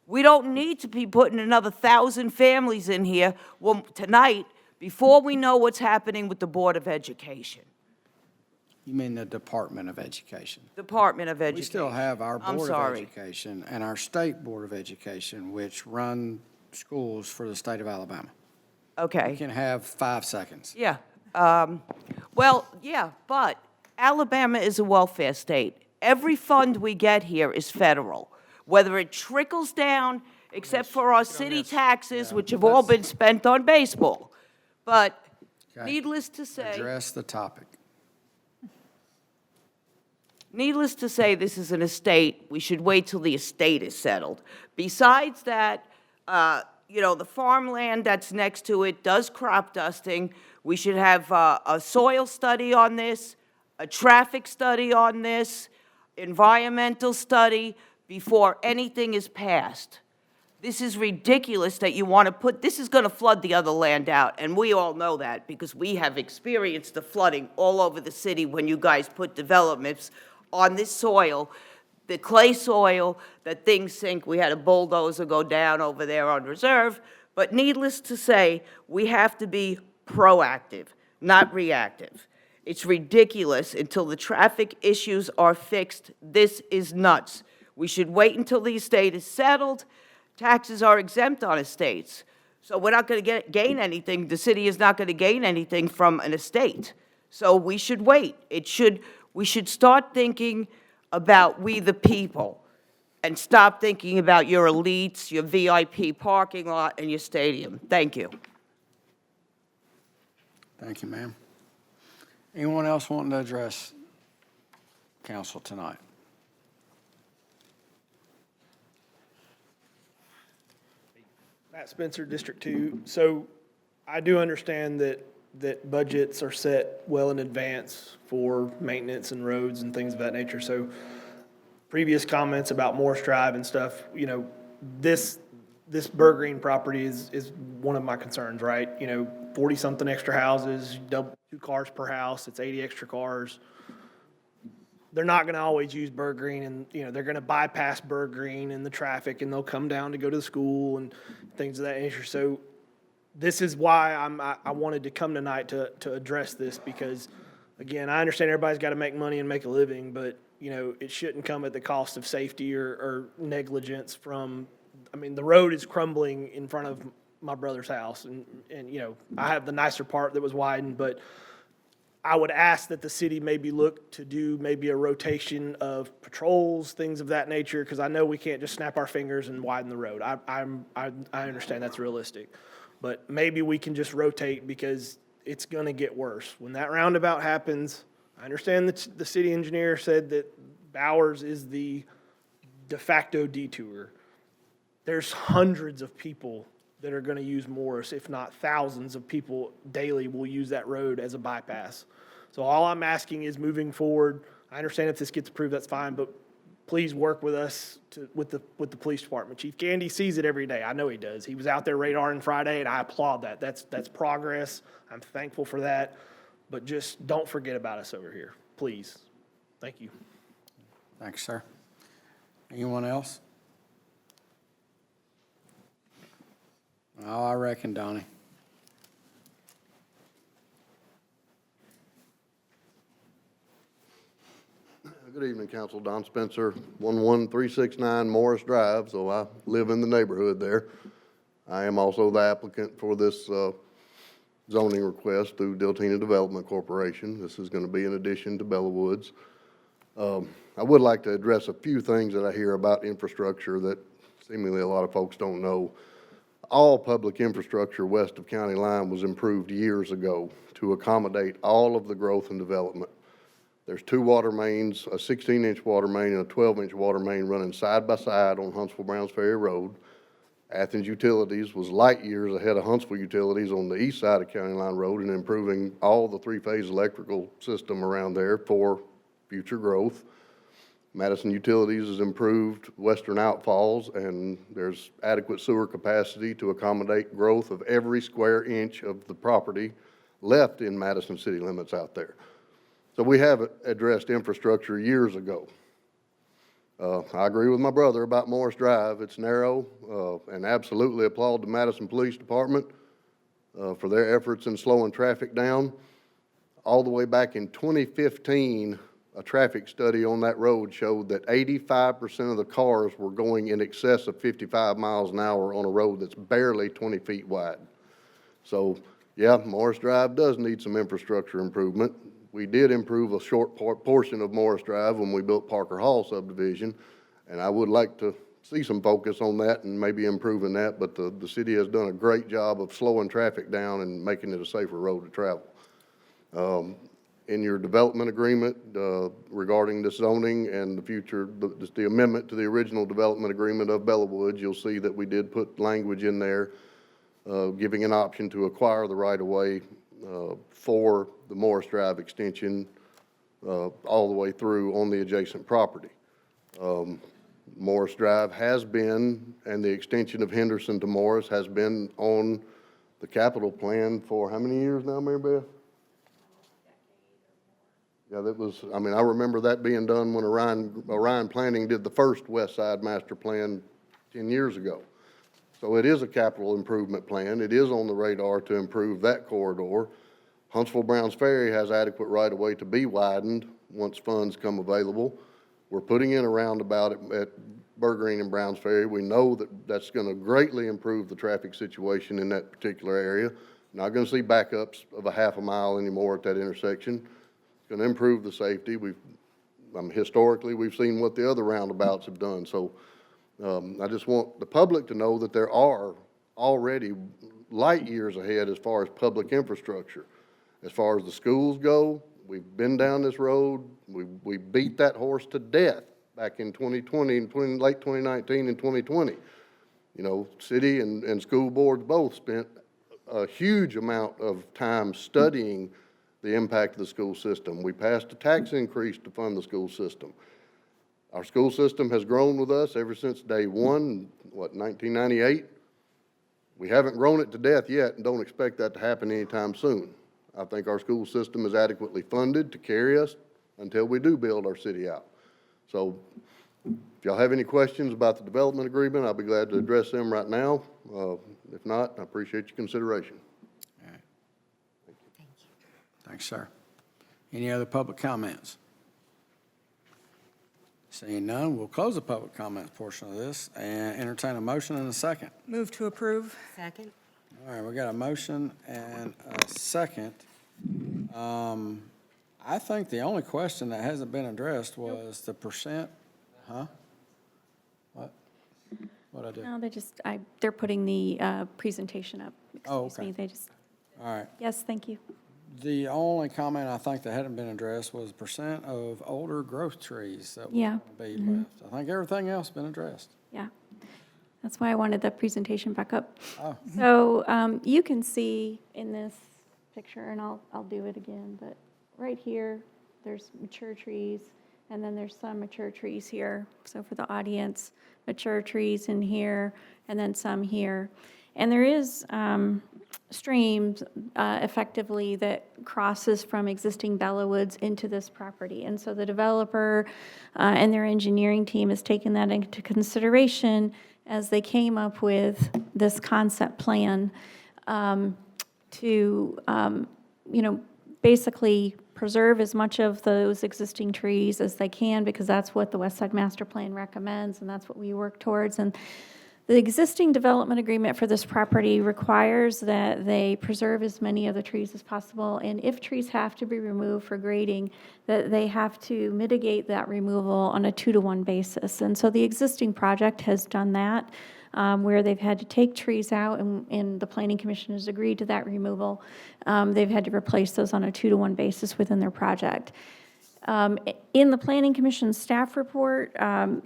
We don't need to be putting another 1,000 families in here tonight before we know what's happening with the Board of Education. You mean the Department of Education? Department of Education. We still have our I'm Board of sorry. Education and our State Board of Education, which run schools for the state of Alabama. Okay. You can have 5 seconds. Yeah. Well, yeah, but Alabama is a welfare state. Every fund we get here is federal, whether it trickles down, except for our city taxes, which have all been spent on baseball. But Okay. needless to say, Address the topic. needless to say, this is an estate. We should wait till the estate is settled. Besides that, the farmland that's next to it does crop dusting. We should have a soil study on this, a traffic study on this, environmental study before anything is passed. This is ridiculous that you want to put, this is going to flood the other land out, and we all know that because we have experienced the flooding all over the city when you guys put developments on this soil, the clay soil, that things sink. We had a bulldozer go down over there on Reserve, but needless to say, we have to be proactive, not reactive. It's ridiculous until the traffic issues are fixed. This is nuts. We should wait until the estate is settled. Taxes are exempt on estates. So we're not going to gain anything. The city is not going to gain anything from an estate. So we should wait. We should start thinking about we the people and stop thinking about your elites, your VIP parking lot, and your stadium. Thank you. Thank you, ma'am. Anyone else wanting to address council tonight? Matt Spencer, District 2. So I do understand that budgets are set well in advance for maintenance and roads and things of that nature. So previous comments about Morris Drive and stuff, this Burgreen property is one of my concerns, right? 40-something extra houses, 2 cars per house, it's 80 extra cars. They're not going to always use Burgreen, and, they're going to bypass Burgreen and the traffic, and they'll come down to go to the school and things of that nature. So this is why I wanted to come tonight to address this, because, again, I understand everybody's got to make money and make a living, but, it shouldn't come at the cost of safety or negligence from, the road is crumbling in front of my brother's house, and I have the nicer part that was widened, but I would ask that the city maybe look to do maybe a rotation of patrols, things of that nature, because I know we can't just snap our fingers and widen the road. I understand that's realistic, but maybe we can just rotate because it's going to get worse. When that roundabout happens, I understand that the city engineer said that Bowers is the de facto detour. There's hundreds of people that are going to use Morris, if not thousands of people daily will use that road as a bypass. So all I'm asking is moving forward, I understand if this gets approved, that's fine, but please work with us with the police department. Chief Gandy sees it every day. I know he does. He was out there radaring Friday, and I applaud that. That's progress. I'm thankful for that. But just don't forget about us over here, please. Thank you. Thanks, sir. Anyone else? Oh, I reckon, Donnie. Good evening, Council. Don Spencer, 11369 Morris Drive, so I live in the neighborhood there. I am also the applicant for this zoning request through Diltina Development Corporation. This is going to be in addition to Bella Woods. I would like to address a few things that I hear about infrastructure that seemingly a lot of folks don't know. All public infrastructure west of county line was improved years ago to accommodate all of the growth and development. There's 2 water mains, a 16-inch water main and a 12-inch water main running side by side on Huntsville-Browns Ferry Road. Athens Utilities was light years ahead of Huntsville Utilities on the east side of County Line Road in improving all the 3-phase electrical system around there for future growth. Madison Utilities has improved western outfalls, and there's adequate sewer capacity to accommodate growth of every square inch of the property left in Madison city limits out there. So we have addressed infrastructure years ago. I agree with my brother about Morris Drive. It's narrow, and absolutely applaud the Madison Police Department for their efforts in slowing traffic down. All the way back in 2015, a traffic study on that road showed that 85% of the cars were going in excess of 55 miles an hour on a road that's barely 20 feet wide. So, yeah, Morris Drive does need some infrastructure improvement. We did improve a short portion of Morris Drive when we built Parker Hall subdivision, and I would like to see some focus on that and maybe improving that, but the city has done a great job of slowing traffic down and making it a safer road to travel. In your development agreement regarding the zoning and the future, the amendment to the original development agreement of Bellwood, you'll see that we did put language in there giving an option to acquire the right-of-way for the Morris Drive extension all the way through on the adjacent property. Morris Drive has been, and the extension of Henderson to Morris has been on the capital plan for how many years now, Mary Beth? Yeah, that was, I mean, I remember that being done when Orion Planning did the first West Side Master Plan 10 years ago. So it is a capital improvement plan. It is on the radar to improve that corridor. Huntsville-Browns Ferry has adequate right-of-way to be widened once funds come available. We're putting in a roundabout at Burgreen and Browns Ferry. We know that that's going to greatly improve the traffic situation in that particular area. Not going to see backups of a half a mile anymore at that intersection. Going to improve the safety. Historically, we've seen what the other roundabouts have done. So I just want the public to know that there are already light years ahead as far as public infrastructure. As far as the schools go, we've been down this road. We beat that horse to death back in 2020 and late 2019 and 2020. You know, city and school boards both spent a huge amount of time studying the impact of the school system. We passed a tax increase to fund the school system. Our school system has grown with us ever since day one, 1998? We haven't grown it to death yet and don't expect that to happen anytime soon. I think our school system is adequately funded to carry us until we do build our city out. So if y'all have any questions about the development agreement, I'll be glad to address them right now. If not, I appreciate your consideration. Thanks, sir. Any other public comments? Seeing none, we'll close the public comments portion of this and entertain a motion and a second. Move to approve. Second. All right, we got a motion and a second. I think the only question that hasn't been addressed was the percent, huh? What? What'd I do? No, they're putting the presentation up. Oh, Excuse me, okay. they just, All right. yes, thank you. The only comment I think that hadn't been addressed was percent of older growth trees that Yeah. will be left. I think everything else has been addressed. Yeah. That's why I wanted the presentation back up. Oh. So you can see in this picture, and I'll do it again, but right here, there's mature trees, and then there's some mature trees here. So for the audience, mature trees in here, and then some here. And there is streams effectively that crosses from existing Bellwoods into this property. And so the developer and their engineering team has taken that into consideration as they came up with this concept plan to, basically preserve as much of those existing trees as they can, because that's what the West Side Master Plan recommends, and that's what we work towards. And the existing development agreement for this property requires that they preserve as many of the trees as possible, and if trees have to be removed for grading, that they have to mitigate that removal on a 2-to-1 basis. And so the existing project has done that, where they've had to take trees out, and the Planning Commission has agreed to that removal. They've had to replace those on a 2-to-1 basis within their project. In the Planning Commission staff report,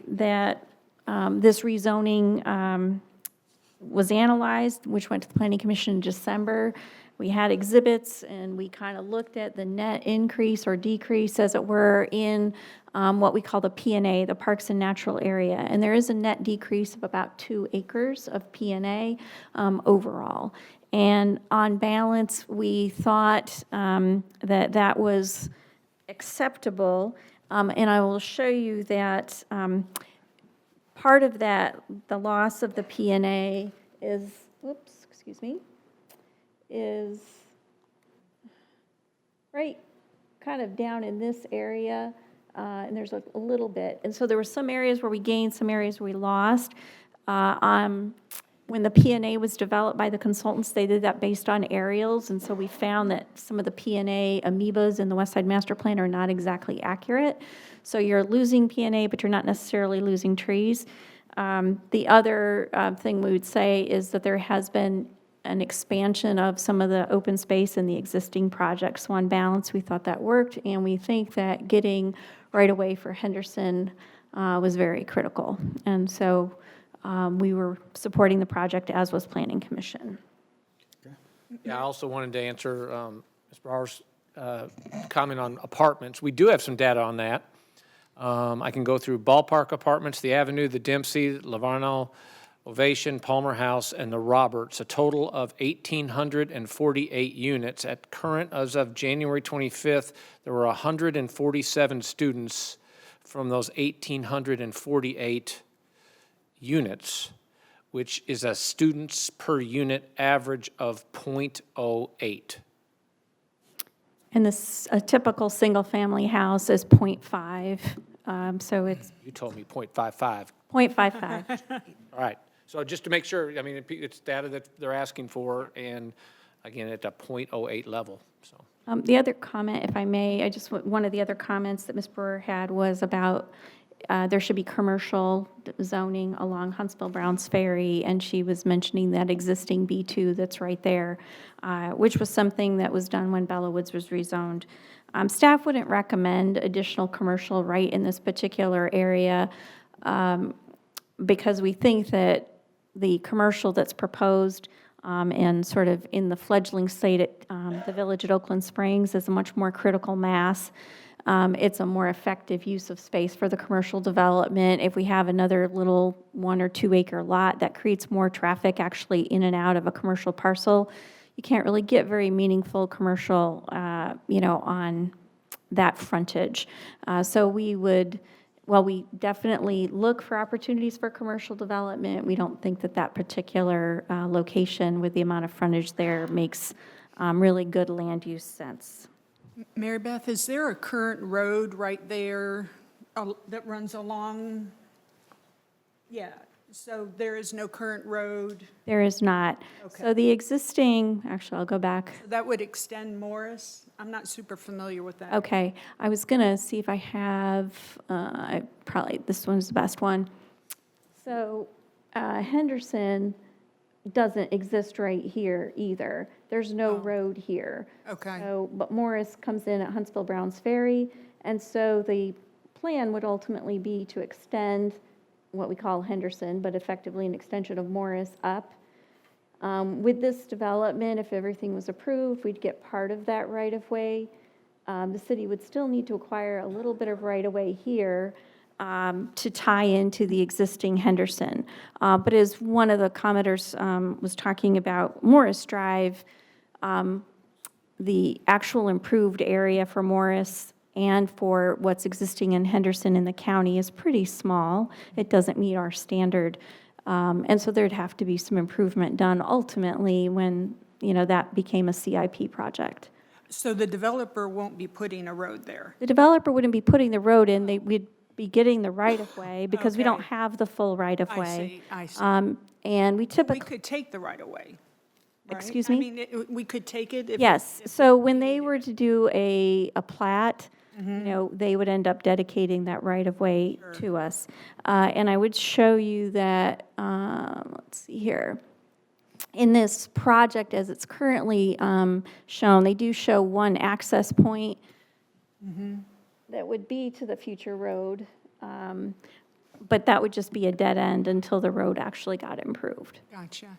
this rezoning was analyzed, which went to the Planning Commission in December. We had exhibits, and we kind of looked at the net increase or decrease, as it were, in what we call the P&A, the Parks and Natural Area. And there is a net decrease of about 2 acres of P&A overall. And on balance, we thought that that was acceptable. And I will show you that part of that, the loss of the P&A is, whoops, excuse me, is right kind of down in this area. And there's a little bit. And so there were some areas where we gained, some areas where we lost. When the P&A was developed by the consultants, they did that based on aerials, and so we found that some of the P&A amoebas in the West Side Master Plan are not exactly accurate. So you're losing P&A, but you're not necessarily losing trees. The other thing we would say is that there has been an expansion of some of the open space in the existing projects. So on balance, we thought that worked, and we think that getting right away for Henderson was very critical. And so we were supporting the project, as was Planning Commission. Yeah, I also wanted to answer Ms. Brower's comment on apartments. We do have some data on that. I can go through Ballpark Apartments, the Avenue, the Dempsey, Lavarno, Ovation, Palmer House, and the Roberts, a total of 1,848 units. At current, as of January 25th, there were 147 students from those 1,848 units, which is a students per unit average of 0.08. And a typical single-family house is 0.5, so it's You told me 0.55. 0.55. All right. So just to make sure, I mean, it's data that they're asking for, and again, at a 0.08 level, so. The other comment, if I may, one of the other comments that Ms. Brewer had was about there should be commercial zoning along Huntsville-Browns Ferry, and she was mentioning that existing B2 that's right there, which was something that was done when Bella Woods was rezoned. Staff wouldn't recommend additional commercial right in this particular area because we think that the commercial that's proposed and sort of in the fledgling state at the village at Oakland Springs is a much more critical mass. It's a more effective use of space for the commercial development. If we have another little 1 or 2 acre lot that creates more traffic actually in and out of a commercial parcel, you can't really get very meaningful commercial, on that frontage. So we would, while we definitely look for opportunities for commercial development, we don't think that that particular location with the amount of frontage there makes really good land use sense. Mary Beth, is there a current road right there that runs along? Yeah, so there is no current road? There is not. Okay. So the existing, actually, I'll go back. That would extend Morris? I'm not super familiar with that. Okay, I was gonna see if I have, probably this one's the best one. So Henderson doesn't exist right here either. There's no road here. Okay. So, but Morris comes in at Huntsville-Browns Ferry, and so the plan would ultimately be to extend what we call Henderson, but effectively an extension of Morris up. With this development, if everything was approved, we'd get part of that right-of-way. The city would still need to acquire a little bit of right-of-way here to tie into the existing Henderson. But as one of the commenters was talking about Morris Drive, the actual improved area for Morris and for what's existing in Henderson in the county is pretty small. It doesn't meet our standard. And so there'd have to be some improvement done ultimately when, that became a CIP project. So the developer won't be putting a road there? The developer wouldn't be putting the road in, we'd be getting the right-of-way because we don't Okay. have the full right-of-way. I see. And we typically... We could take the right-of-way, right? Excuse me? I mean, we could take it if... Yes, so when they were to do a plat, they would end up dedicating that right-of-way to us. And I would show you that, let's see here. In this project, as it's currently shown, they do show one access point that would be to the future road, but that would just be a dead end until the road actually got improved. Gotcha.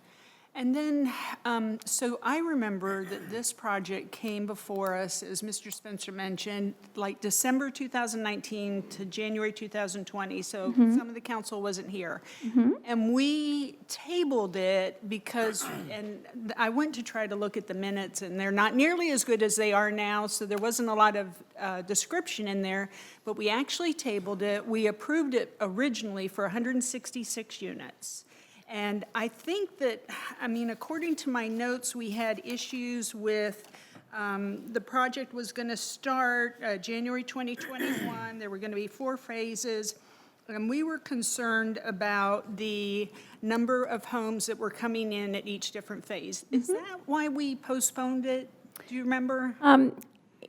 And then, so I remember that this project came before us, as Mr. Spencer mentioned, like December 2019 to January 2020, so some of the council wasn't here. And we tabled it because, and I went to try to look at the minutes, and they're not nearly as good as they are now, so there wasn't a lot of description in there, but we actually tabled it. We approved it originally for 166 units. And I think that, I mean, according to my notes, we had issues with, the project was going to start January 2021. There were going to be 4 phases. And we were concerned about the number of homes that were coming in at each different phase. Is that why we postponed it? Do you remember?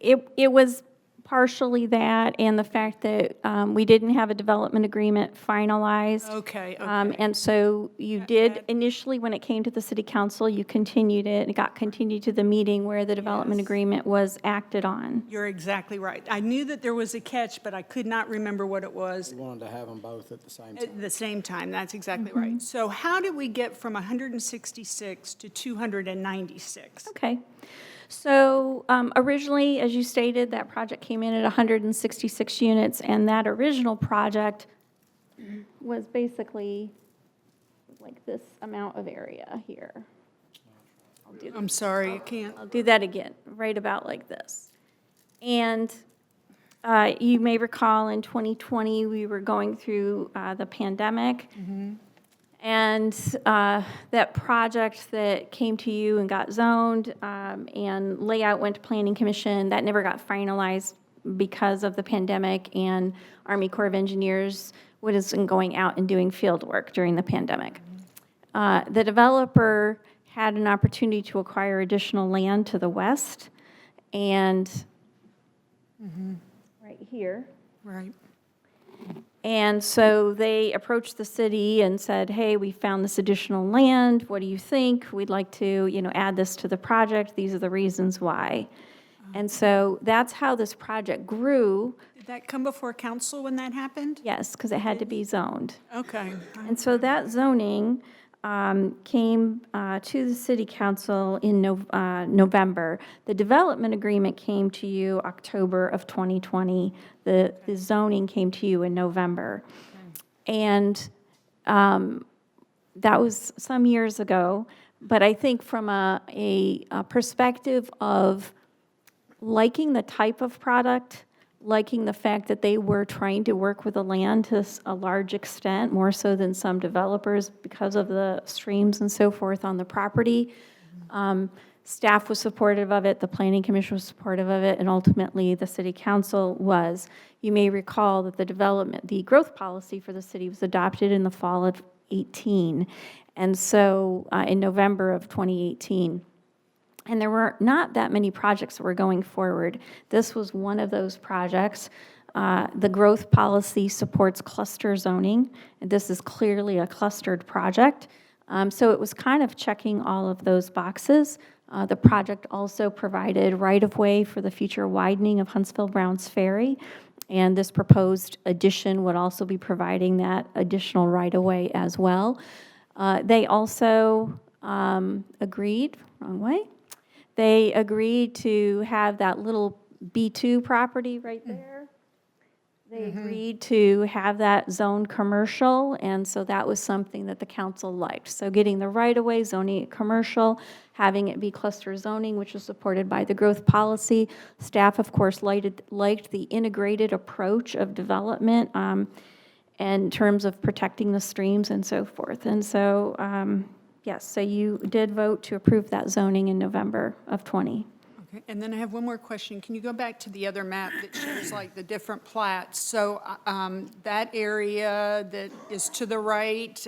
It was partially that and the fact that we didn't have a development agreement finalized. Okay. And so you did initially, when it came to the city council, you continued it. It got continued to the meeting where the development agreement was acted on. You're exactly right. I knew that there was a catch, but I could not remember what it was. We wanted to have them both at the same time. At the same time, that's exactly right. So how did we get from 166 to 296? Okay. So originally, as you stated, that project came in at 166 units, and that original project was basically like this amount of area here. I'm sorry, you can't. I'll do that again, right about like this. And you may recall in 2020, we were going through the pandemic. And that project that came to you and got zoned and layout went to Planning Commission, that never got finalized because of the pandemic, and Army Corps of Engineers wasn't going out and doing field work during the pandemic. The developer had an opportunity to acquire additional land to the west, and right here. Right. And so they approached the city and said, hey, we found this additional land. What do you think? We'd like to, add this to the project. These are the reasons why. And so that's how this project grew. Did that come before council when that happened? Yes, because it had to be zoned. Okay. And so that zoning came to the city council in November. The development agreement came to you October of 2020. The zoning came to you in November. And that was some years ago. But I think from a perspective of liking the type of product, liking the fact that they were trying to work with the land to a large extent, more so than some developers because of the streams and so forth on the property. Staff was supportive of it, the Planning Commission was supportive of it, and ultimately the City Council was. You may recall that the growth policy for the city was adopted in the fall of 18, and so in November of 2018. And there were not that many projects that were going forward. This was one of those projects. The growth policy supports cluster zoning, and this is clearly a clustered project. So it was kind of checking all of those boxes. The project also provided right-of-way for the future widening of Huntsville-Browns Ferry, and this proposed addition would also be providing that additional right-of-way as well. They also agreed, wrong way. They agreed to have that little B2 property right there. They agreed to have that zoned commercial, and so that was something that the council liked. So getting the right-of-way, zoning it commercial, having it be cluster zoning, which was supported by the growth policy. Staff, of course, liked the integrated approach of development in terms of protecting the streams and so forth. And so, yes, so you did vote to approve that zoning in November of 20. Okay, and then I have one more question. Can you go back to the other map that shows like the different plats? So that area that is to the right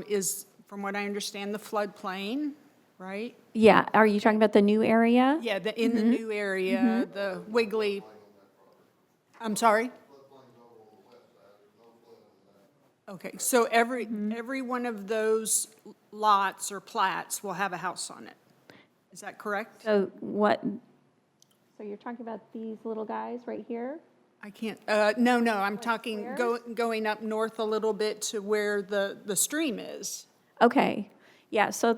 is, from what I understand, the floodplain, right? Yeah, are you talking about the new area? Yeah, in the new area, the wiggly, I'm sorry? Okay, so every one of those lots or plats will have a house on it. Is that correct? So so you're talking about these little guys right here? I can't, no, I'm talking going up north a little bit to where the stream is. Okay, yeah, so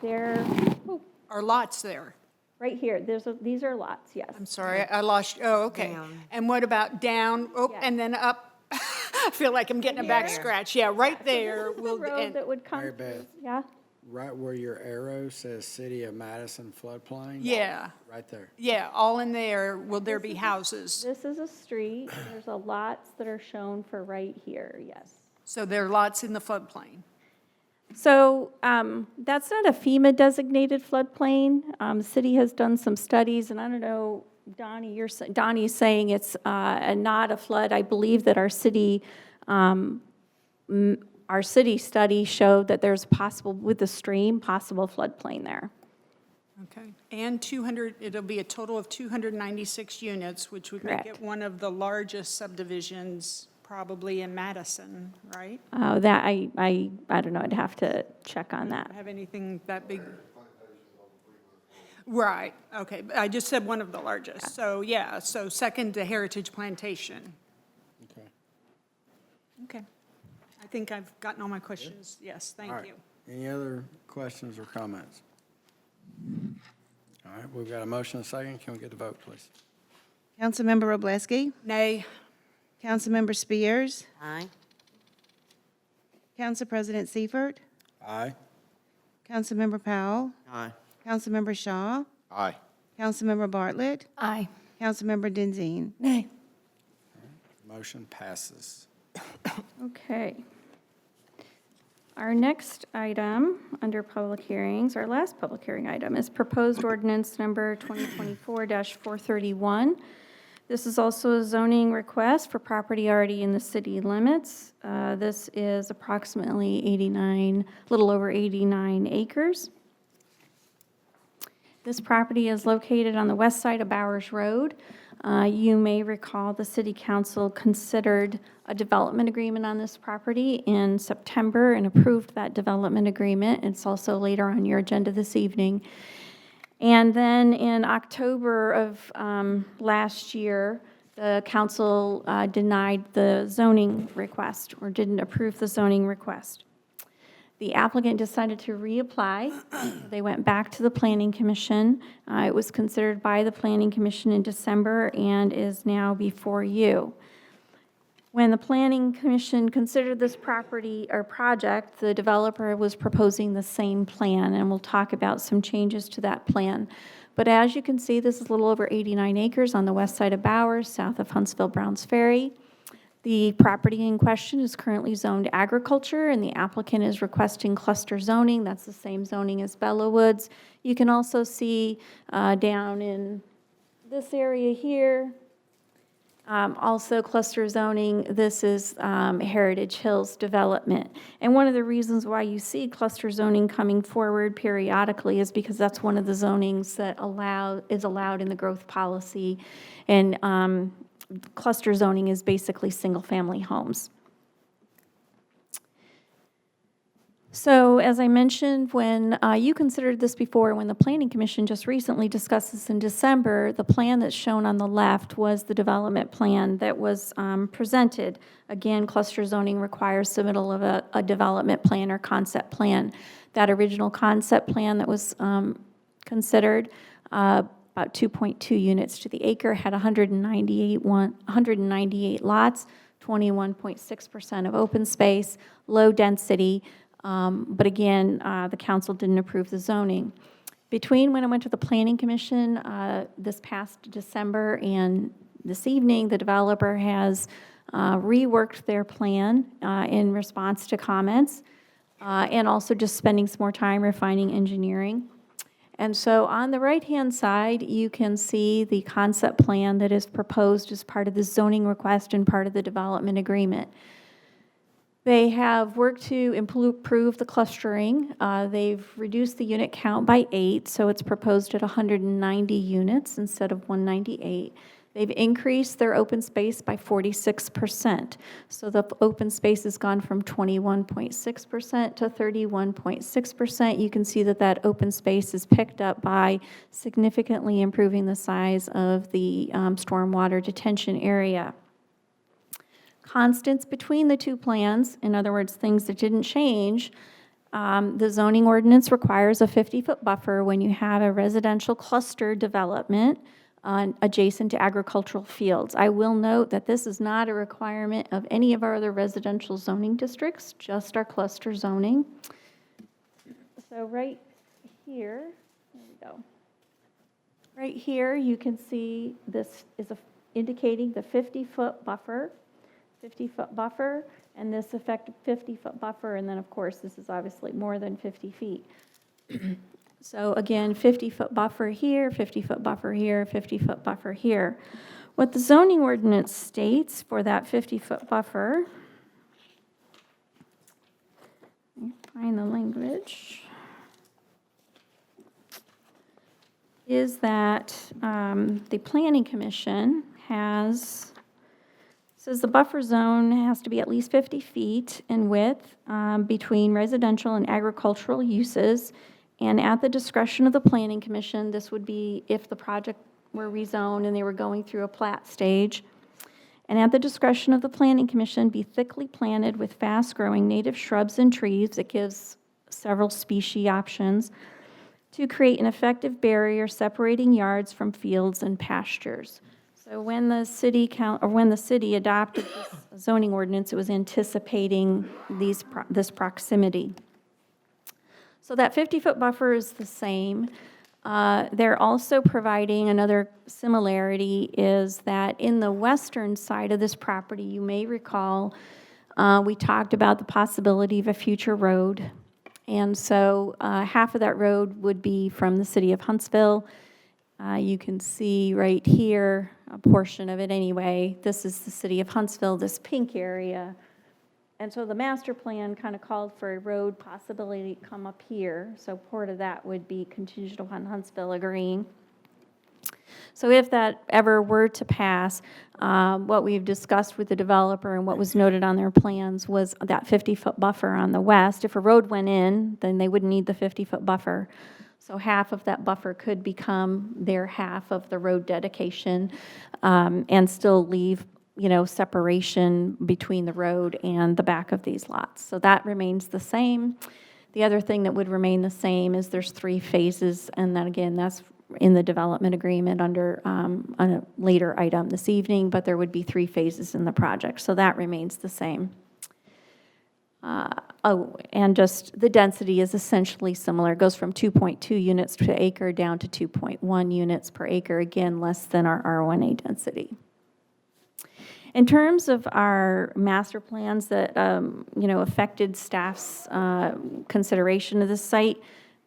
There, oh, Are lots there? right here, these are lots, yes. I'm sorry, I lost, oh, okay. Down. And what about down, oh, Yeah. and then up? I feel like I'm getting a back Here. scratch. Yeah, right there. This is the will road and- that would come Mary through, Beth. yeah? Right where your arrow says City of Madison floodplain? Yeah, Right there. yeah, all in there. Will there be houses? This is a street, there's a lots that are shown for right here, yes. So there are lots in the floodplain. So that's not a FEMA-designated floodplain. The city has done some studies, and I don't know, Donnie's saying it's not a flood. I believe that our city study showed that there's possible, with the stream, possible floodplain there. Okay. And 200, it'll be a total of 296 units, which would make Correct. it one of the largest subdivisions probably in Madison, right? That, I don't know, I'd have to check on that. Have anything that big? Right, okay, but I just said one of the largest. So, yeah, so second to Heritage Plantation. Okay. Okay. I think I've gotten all my questions. Yes, All thank right. you. Any other questions or comments? All right, we've got a motion and a second. Can we get the vote, please? Councilmember Wroblewski, Nay. Councilmember Spears, Aye. Council President Seifert, Aye. Councilmember Powell, Aye. Councilmember Shaw, Aye. Councilmember Bartlett, Aye. Councilmember Denzine. Nay. Motion passes. Okay. Our next item under public hearings, our last public hearing item, is proposed ordinance number 2024-431. This is also a zoning request for property already in the city limits. This is approximately a little over 89 acres. This property is located on the west side of Bowowers Rd. You may recall the city council considered a development agreement on this property in September and approved that development agreement. It's also later on your agenda this evening. And then in October of last year, the council denied the zoning request or didn't approve the zoning request. The applicant decided to reapply. They went back to the Planning Commission. It was considered by the Planning Commission in December and is now before you. When the Planning Commission considered this property or project, the developer was proposing the same plan, and we'll talk about some changes to that plan. But as you can see, this is a little over 89 acres on the west side of Bowers, south of Huntsville-Browns Ferry. The property in question is currently zoned agriculture, and the applicant is requesting cluster zoning. That's the same zoning as Bella Woods. You can also see down in this area here, also cluster zoning. This is Heritage Hills development. And one of the reasons why you see cluster zoning coming forward periodically is because that's one of the zonings that is allowed in the growth policy. And cluster zoning is basically single-family homes. So as I mentioned, when you considered this before, when the Planning Commission just recently discussed this in December, the plan that's shown on the left was the development plan that was presented. Again, cluster zoning requires submittal of a development plan or concept plan. That original concept plan that was considered, about 2.2 units to the acre, had 198 lots, 21.6% of open space, low density. But again, the council didn't approve the zoning. Between when it went to the Planning Commission this past December and this evening, the developer has reworked their plan in response to comments and also just spending some more time refining engineering. And so on the right-hand side, you can see the concept plan that is proposed as part of the zoning request and part of the development agreement. They have worked to improve the clustering. They've reduced the unit count by 8, so it's proposed at 190 units instead of 198. They've increased their open space by 46%. So the open space has gone from 21.6% to 31.6%. You can see that that open space is picked up by significantly improving the size of the stormwater detention area. Constants between the two plans, in other words, things that didn't change, The zoning ordinance requires a 50-foot buffer when you have a residential cluster development adjacent to agricultural fields. I will note that this is not a requirement of any of our other residential zoning districts, just our cluster zoning. So right here, there we go. Right here, you can see this is indicating the 50-foot buffer, 50-foot buffer, and this effective 50-foot buffer, and then, of course, this is obviously more than 50 feet. So again, 50-foot buffer here, 50-foot buffer here, 50-foot buffer here. What the zoning ordinance states for that 50-foot buffer, let me find the language, is that the Planning Commission says the buffer zone has to be at least 50 feet in width between residential and agricultural uses, and at the discretion of the Planning Commission, this would be if the project were rezoned and they were going through a plat stage, and at the discretion of the Planning Commission, be thickly planted with fast-growing native shrubs and trees. It gives several species options to create an effective barrier separating yards from fields and pastures. So when the city adopted this zoning ordinance, it was anticipating this proximity. So that 50-foot buffer is the same. They're also providing another similarity is that in the western side of this property, you may recall, we talked about the possibility of a future road. And so half of that road would be from the city of Huntsville. You can see right here, a portion of it anyway. This is the city of Huntsville, this pink area. And so the master plan kind of called for a road possibility to come up here. So part of that would be contingent upon Huntsville agreeing. So if that ever were to pass, what we've discussed with the developer and what was noted on their plans was that 50-foot buffer on the west. If a road went in, then they wouldn't need the 50-foot buffer. So half of that buffer could become their half of the road dedication and still leave, separation between the road and the back of these lots. So that remains the same. The other thing that would remain the same is there's 3 phases, and then again, that's in the development agreement under on a later item this evening, but there would be 3 phases in the project, so that remains the same. And just the density is essentially similar. It goes from 2.2 units per acre down to 2.1 units per acre, again, less than our R1A density. In terms of our master plans that, affected staff's consideration of this site,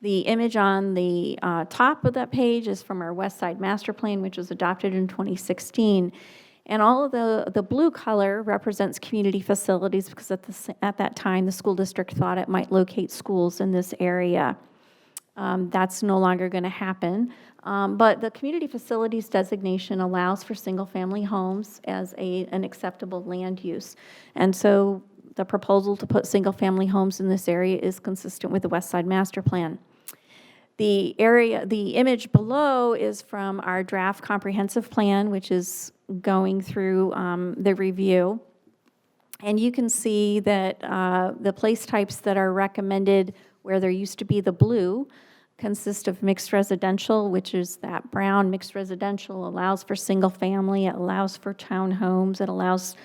the image on the top of that page is from our West Side Master Plan, which was adopted in 2016. And all of the blue color represents community facilities because at that time, the school district thought it might locate schools in this area. That's no longer going to happen. But the community facilities designation allows for single-family homes as an acceptable land use. And so the proposal to put single-family homes in this area is consistent with the West Side Master Plan. The image below is from our draft comprehensive plan, which is going through the review. And you can see that the place types that are recommended where there used to be the blue consist of mixed residential, which is that brown mixed residential, allows for single family, it allows for townhomes, it allows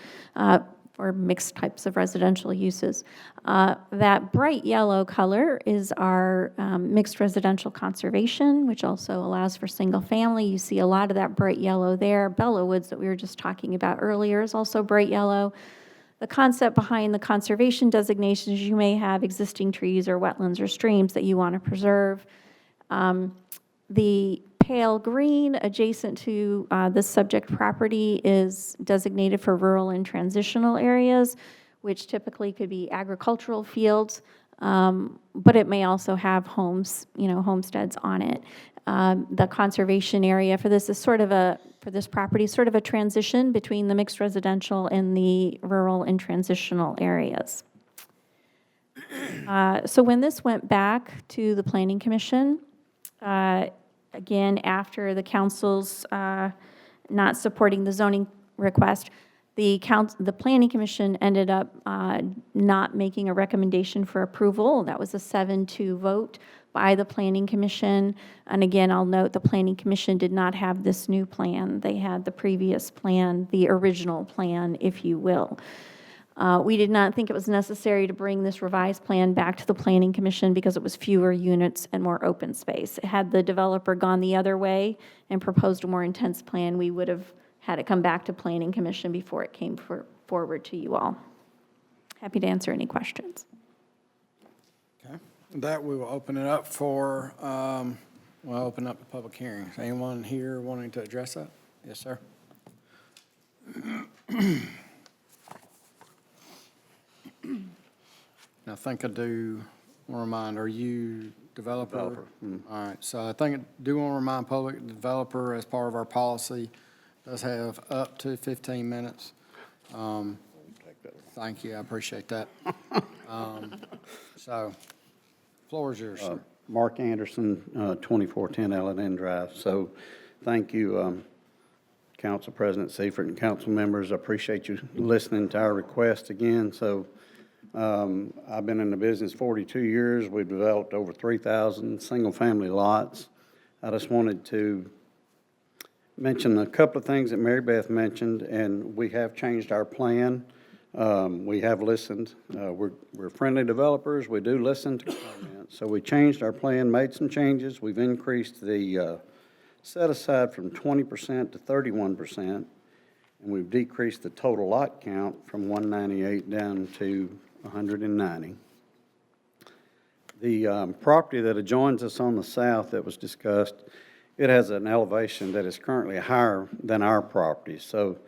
for mixed types of residential uses. That bright yellow color is our mixed residential conservation, which also allows for single family. You see a lot of that bright yellow there. Bellow Woods that we were just talking about earlier is also bright yellow. The concept behind the conservation designations, you may have existing trees or wetlands or streams that you want to preserve. The pale green adjacent to this subject property is designated for rural and transitional areas, which typically could be agricultural fields, but it may also have homes, homesteads on it. The conservation area for this is for this property, sort of a transition between the mixed residential and the rural and transitional areas. So when this went back to the Planning Commission, again, after the council's not supporting the zoning request, The Planning Commission ended up not making a recommendation for approval. That was a 7-2 vote by the Planning Commission. And again, I'll note the Planning Commission did not have this new plan. They had the previous plan, the original plan, if you will. We did not think it was necessary to bring this revised plan back to the Planning Commission because it was fewer units and more open space. Had the developer gone the other way and proposed a more intense plan, we would have had it come back to Planning Commission before it came forward to you all. Happy to answer any questions. Okay. That we will open it up for, we'll open up the public hearing. Is anyone here wanting to address that? Yes, sir. I think I do want to remind, are you developer? Developer. All right, so I think I do want to remind public, the developer, as part of our policy, does have up to 15 minutes. Thank you, I appreciate that. So, floor is yours, sir. Mark Anderson, 2410 L&N Drive. So, thank you, Council President Seifert and council members. I appreciate you listening to our request again. So, I've been in the business 42 years. We've developed over 3,000 single-family lots. I just wanted to mention a couple of things that Mary Beth mentioned, and we have changed our plan. We have listened. We're friendly developers. We do listen to comments. So we changed our plan, made some changes. We've increased the set-aside from 20% to 31%, and we've decreased the total lot count from 198 down to 190. The property that adjoins us on the south that was discussed, it has an elevation that is currently higher than our property. So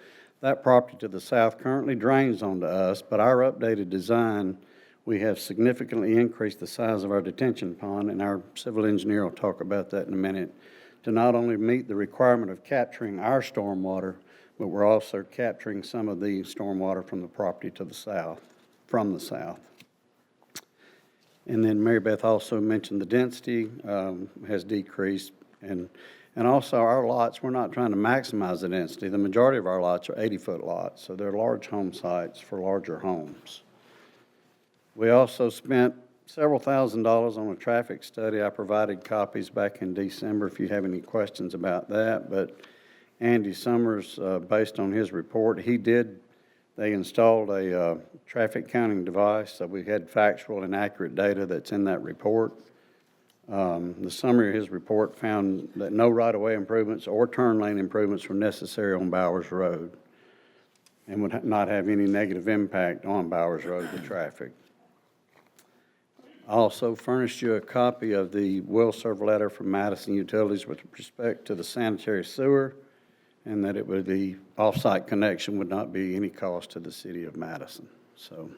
that property to the south currently drains onto us, but our updated design, we have significantly increased the size of our detention pond, and our civil engineer will talk about that in a minute, to not only meet the requirement of capturing our stormwater, but we're also capturing some of the stormwater from the property to the south, from the south. And then Mary Beth also mentioned the density has decreased, and also our lots, we're not trying to maximize the density. The majority of our lots are 80-foot lots, so they're large home sites for larger homes. We also spent several $1,000s on a traffic study. I provided copies back in December if you have any questions about that, but Andy Summers, based on his report, they installed a traffic counting device, so we had factual and accurate data that's in that report. The summary of his report found that no right-of-way improvements or turn lane improvements were necessary on Bowowers Rd and would not have any negative impact on Bowowers Road, the traffic. I also furnished you a copy of the will-serve letter from Madison Utilities with respect to the sanitary sewer, and that the off-site connection would not be any cost to the city of Madison. So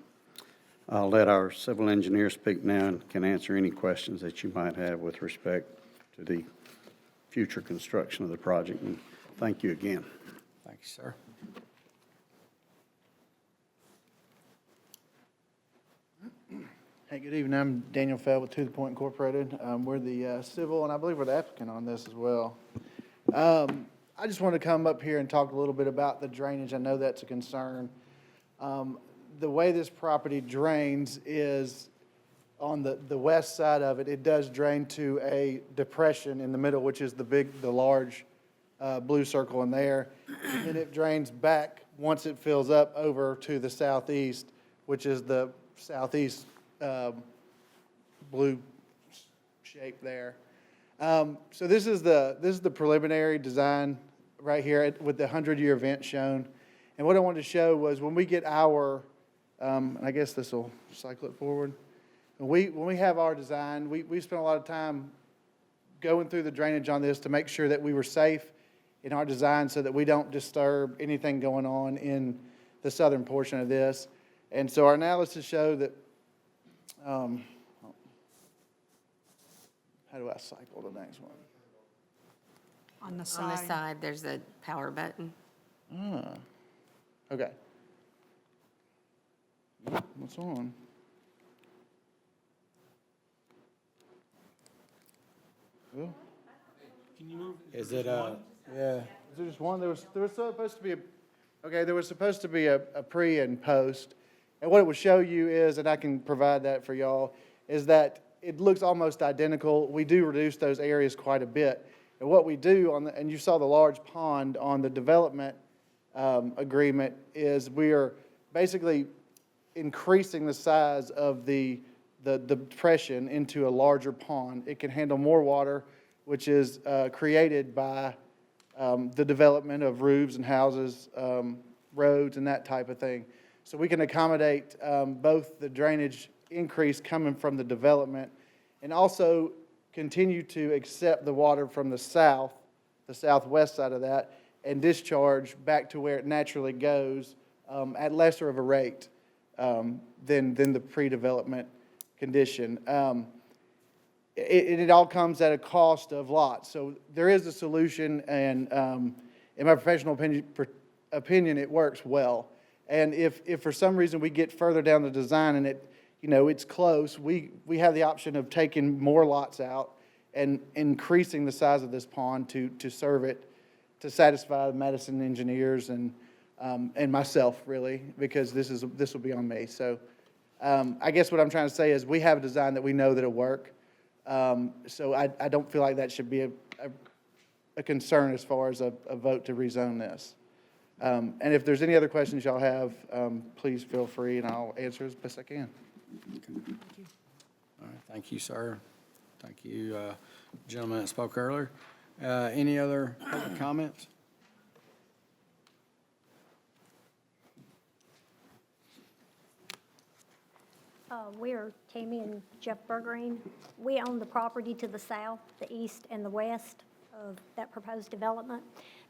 I'll let our civil engineer speak now and can answer any questions that you might have with respect to the future construction of the project. And thank you again. Thank you, sir. Hey, good evening. I'm Daniel Feld with To The Point Incorporated. We're the civil, and I believe we're the applicant on this as well. I just wanted to come up here and talk a little bit about the drainage. I know that's a concern. The way this property drains is on the west side of it, it does drain to a depression in the middle, which is the large blue circle in there. And then it drains back once it fills up over to the southeast, which is the southeast blue shape there. So this is the preliminary design right here with the 100-year event shown. And what I wanted to show was when we get our, I guess this will cycle it forward. When we have our design, we spent a lot of time going through the drainage on this to make sure that we were safe in our design so that we don't disturb anything going on in the southern portion of this. And so our analysis showed that, how do I cycle the next one? On the side. On the side, there's a power button. Okay. What's on? Well, Can you move? Is it, yeah. Is there just one? There was supposed to be Okay, there was supposed to be a pre and post, and what it would show you is, and I can provide that for y'all, is that it looks almost identical. We do reduce those areas quite a bit. And what we do on the, and you saw the large pond on the development agreement, is we are basically increasing the size of the depression into a larger pond. It can handle more water, which is created by the development of roofs and houses, roads, and that type of thing. So we can accommodate both the drainage increase coming from the development and also continue to accept the water from the south, the southwest side of that, and discharge back to where it naturally goes at lesser of a rate than the pre-development condition. It all comes at a cost of lots. So there is a solution, and in my professional opinion, it works well. And if for some reason we get further down the design and it's close, we have the option of taking more lots out and increasing the size of this pond to serve it, to satisfy the Madison engineers and myself, really, because this will be on me. So I guess what I'm trying to say is we have a design that we know that'll work. So I don't feel like that should be a concern as far as a vote to rezone this. And if there's any other questions y'all have, please feel free, and I'll answer as best I can. All right, thank you, sir. Thank you, gentleman that spoke earlier. Any other public comments? We're Tammy and Jeff Bergreen. We own the property to the south, the east, and the west of that proposed development.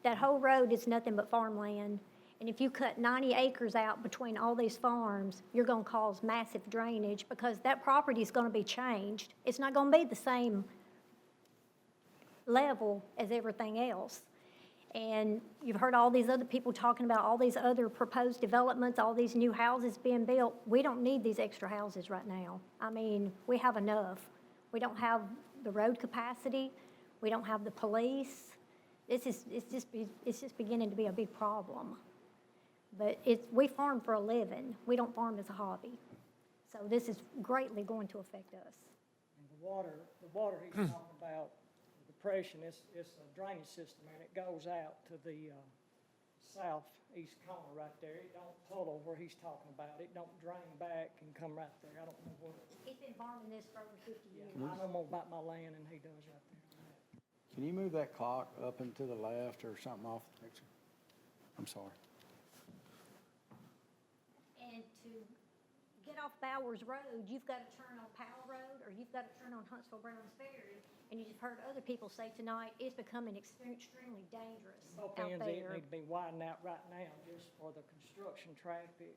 That whole road is nothing but farmland. And if you cut 90 acres out between all these farms, you're going to cause massive drainage because that property is going to be changed. It's not going to be the same level as everything else. And you've heard all these other people talking about all these other proposed developments, all these new houses being built. We don't need these extra houses right now. I mean, we have enough. We don't have the road capacity. We don't have the police. It's just beginning to be a big problem. But we farm for a living. We don't farm as a hobby. So this is greatly going to affect us. The water he's talking about, the depression, it's a drainage system, and it goes out to the southeast corner right there. It don't puddle where he's talking about. It don't drain back and come right there. I don't know where. He's been farming this for over 50 years. I know more about my land than he does right there. Can you move that clock up and to the left or something off the picture? I'm sorry. And to get off Bowowers Road, you've got to turn on Powell Road, or you've got to turn on Huntsville-Browns Ferry. And you've heard other people say tonight, it's becoming extremely dangerous Both out ends there. need to be widened out right now just for the construction traffic.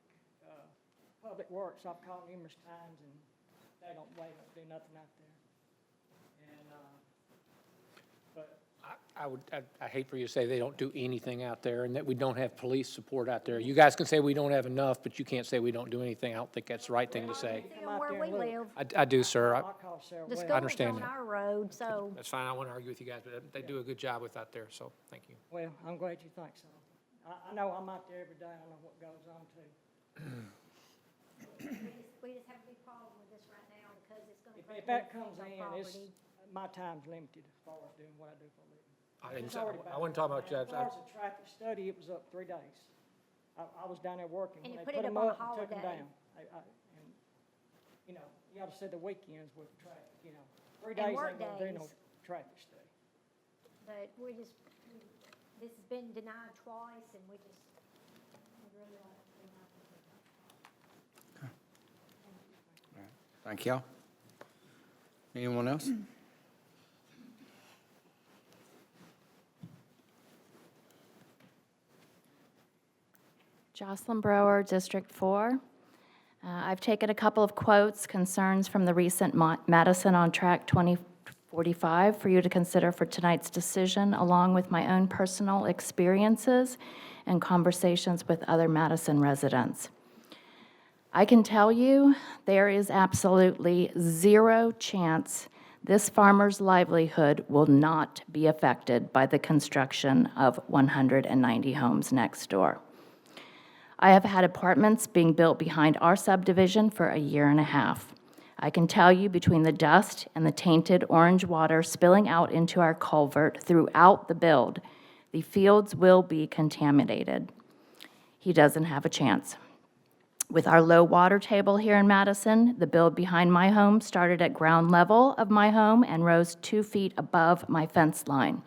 Public Works, I've called numerous times, and they don't do nothing out there. And, but I hate for you to say they don't do anything out there and that we don't have police support out there. You guys can say we don't have enough, but you can't say we don't do anything. I don't think that's the right thing to say. See them where we live. I do, sir. The I school's understand on that. our road, so. That's fine. I want to argue with you guys, but they do a good job with out there, so thank you. well, I'm glad you think so. I know I'm out there every day. I know what goes on too. We just have a big problem with this right now because it's going to. If that comes in, my time's limited as far as doing what I do for a living. I wasn't talking about you. As far as the traffic study, it was up 3 days. I was down there working. And when you they put it them up on a and took them holiday. down. And, you ought to see the weekends with traffic, 3 And days work ain't gonna do no days. traffic study. But this has been denied twice, and we'd really like to deny it. Thank y'all. Anyone else? Jocelyn Brower, District 4. I've taken a couple of quotes, concerns from the recent Madison on Track 2045 for you to consider for tonight's decision, along with my own personal experiences and conversations with other Madison residents. I can tell you there is absolutely zero chance this farmer's livelihood will not be affected by the construction of 190 homes next door. I have had apartments being built behind our subdivision for a year and a half. I can tell you between the dust and the tainted orange water spilling out into our culvert throughout the build, the fields will be contaminated. He doesn't have a chance. With our low water table here in Madison, the build behind my home started at ground level of my home and rose 2 feet above my fence line.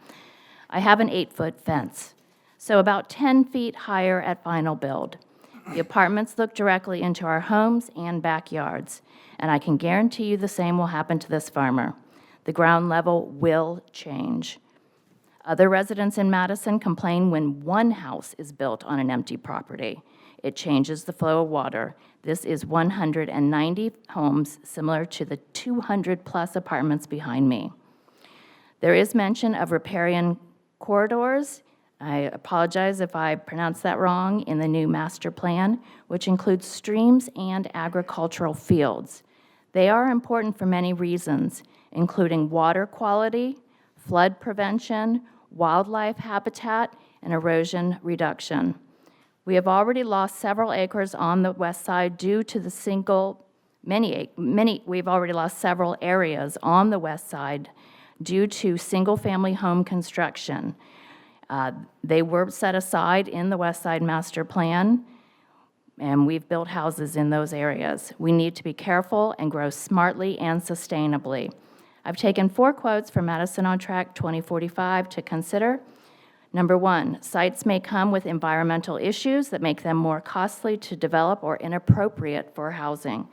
I have an 8-foot fence, so about 10 feet higher at final build. The apartments look directly into our homes and backyards, and I can guarantee you the same will happen to this farmer. The ground level will change. Other residents in Madison complain when one house is built on an empty property. It changes the flow of water. This is 190 homes, similar to the 200-plus apartments behind me. There is mention of riparian corridors. I apologize if I pronounced that wrong, in the new master plan, which includes streams and agricultural fields. They are important for many reasons, including water quality, flood prevention, wildlife habitat, and erosion reduction. We have already lost several acres on the west side due to the we've already lost several areas on the west side due to single-family home construction. They were set aside in the West Side Master Plan, and we've built houses in those areas. We need to be careful and grow smartly and sustainably. I've taken 4 quotes from Madison on Track 2045 to consider. Number 1, sites may come with environmental issues that make them more costly to develop or inappropriate for housing.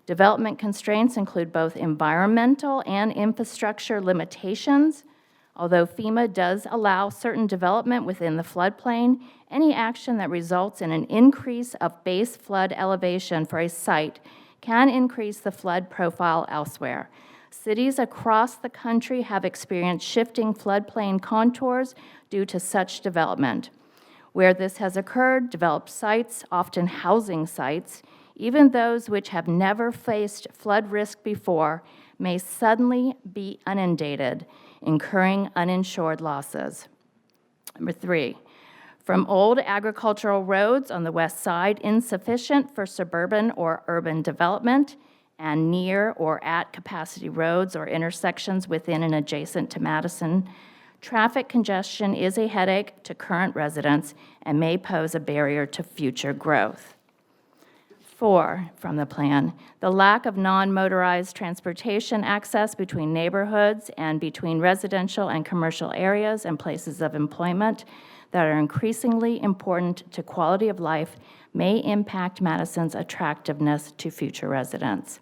Development constraints include both environmental and infrastructure limitations. Although FEMA does allow certain development within the floodplain, any action that results in an increase of base flood elevation for a site can increase the flood profile elsewhere. Cities across the country have experienced shifting floodplain contours due to such development. Where this has occurred, developed sites, often housing sites, even those which have never faced flood risk before, may suddenly be inundated, incurring uninsured losses. Number 3, from old agricultural roads on the west side, insufficient for suburban or urban development, and near or at capacity roads or intersections within and adjacent to Madison, traffic congestion is a headache to current residents and may pose a barrier to future growth. 4, from the plan, the lack of non-motorized transportation access between neighborhoods and between residential and commercial areas and places of employment that are increasingly important to quality of life may impact Madison's attractiveness to future residents.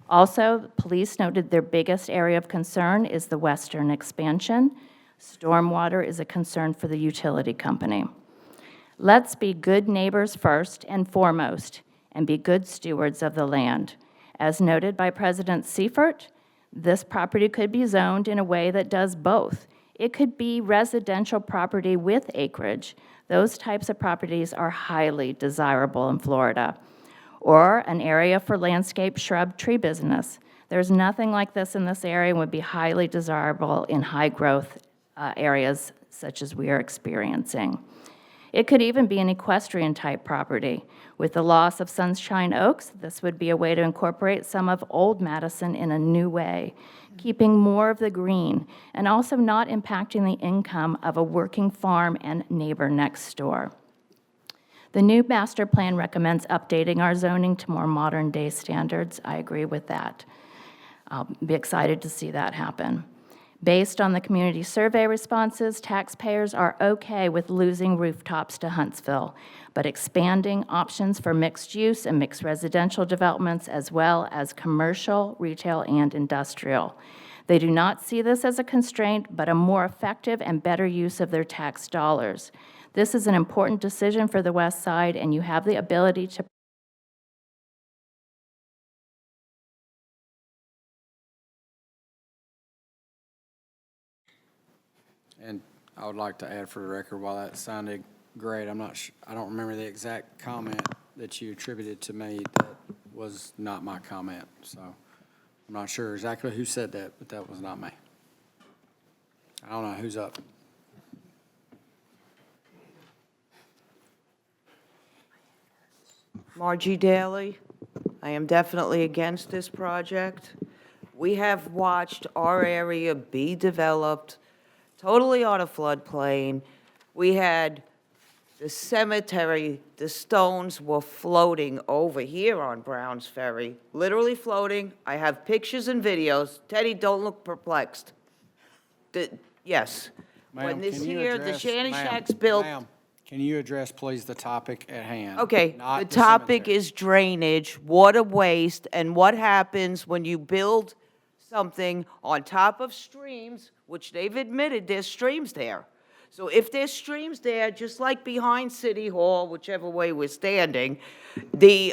Also, police noted their biggest area of concern is the western expansion. Stormwater is a concern for the utility company. Let's be good neighbors first and foremost, and be good stewards of the land. As noted by President Seifert, this property could be zoned in a way that does both. It could be residential property with acreage. Those types of properties are highly desirable in Florida. Or an area for landscape shrub tree business. There's nothing like this in this area and would be highly desirable in high-growth areas such as we are experiencing. It could even be an equestrian-type property. With the loss of Sunshine Oaks, this would be a way to incorporate some of Old Madison in a new way, keeping more of the green and also not impacting the income of a working farm and neighbor next door. The new master plan recommends updating our zoning to more modern-day standards. I agree with that. I'll be excited to see that happen. Based on the community survey responses, taxpayers are okay with losing rooftops to Huntsville, but expanding options for mixed use and mixed residential developments as well as commercial, retail, and industrial. They do not see this as a constraint, but a more effective and better use of their tax dollars. This is an important decision for the West Side, and you have the ability to And I would like to add for the record, while that sounded great, I don't remember the exact comment that you attributed to me. That was not my comment, so I'm not sure exactly who said that, but that was not me. I don't know who's up. Margie Daly. I am definitely against this project. We have watched our area be developed totally on a floodplain. We had the cemetery, the stones were floating over here on Browns Ferry, literally floating. I have pictures and videos. Teddy, don't look perplexed. Yes. When Ma'am, this can you here, the address- Shanty ma'am, Shack's built. ma'am, can you address, please, the topic at hand? Okay, not the topic cemetery? is drainage, water waste, and what happens when you build something on top of streams, which they've admitted there's streams there. So if there's streams there, just like behind City Hall, whichever way we're standing, the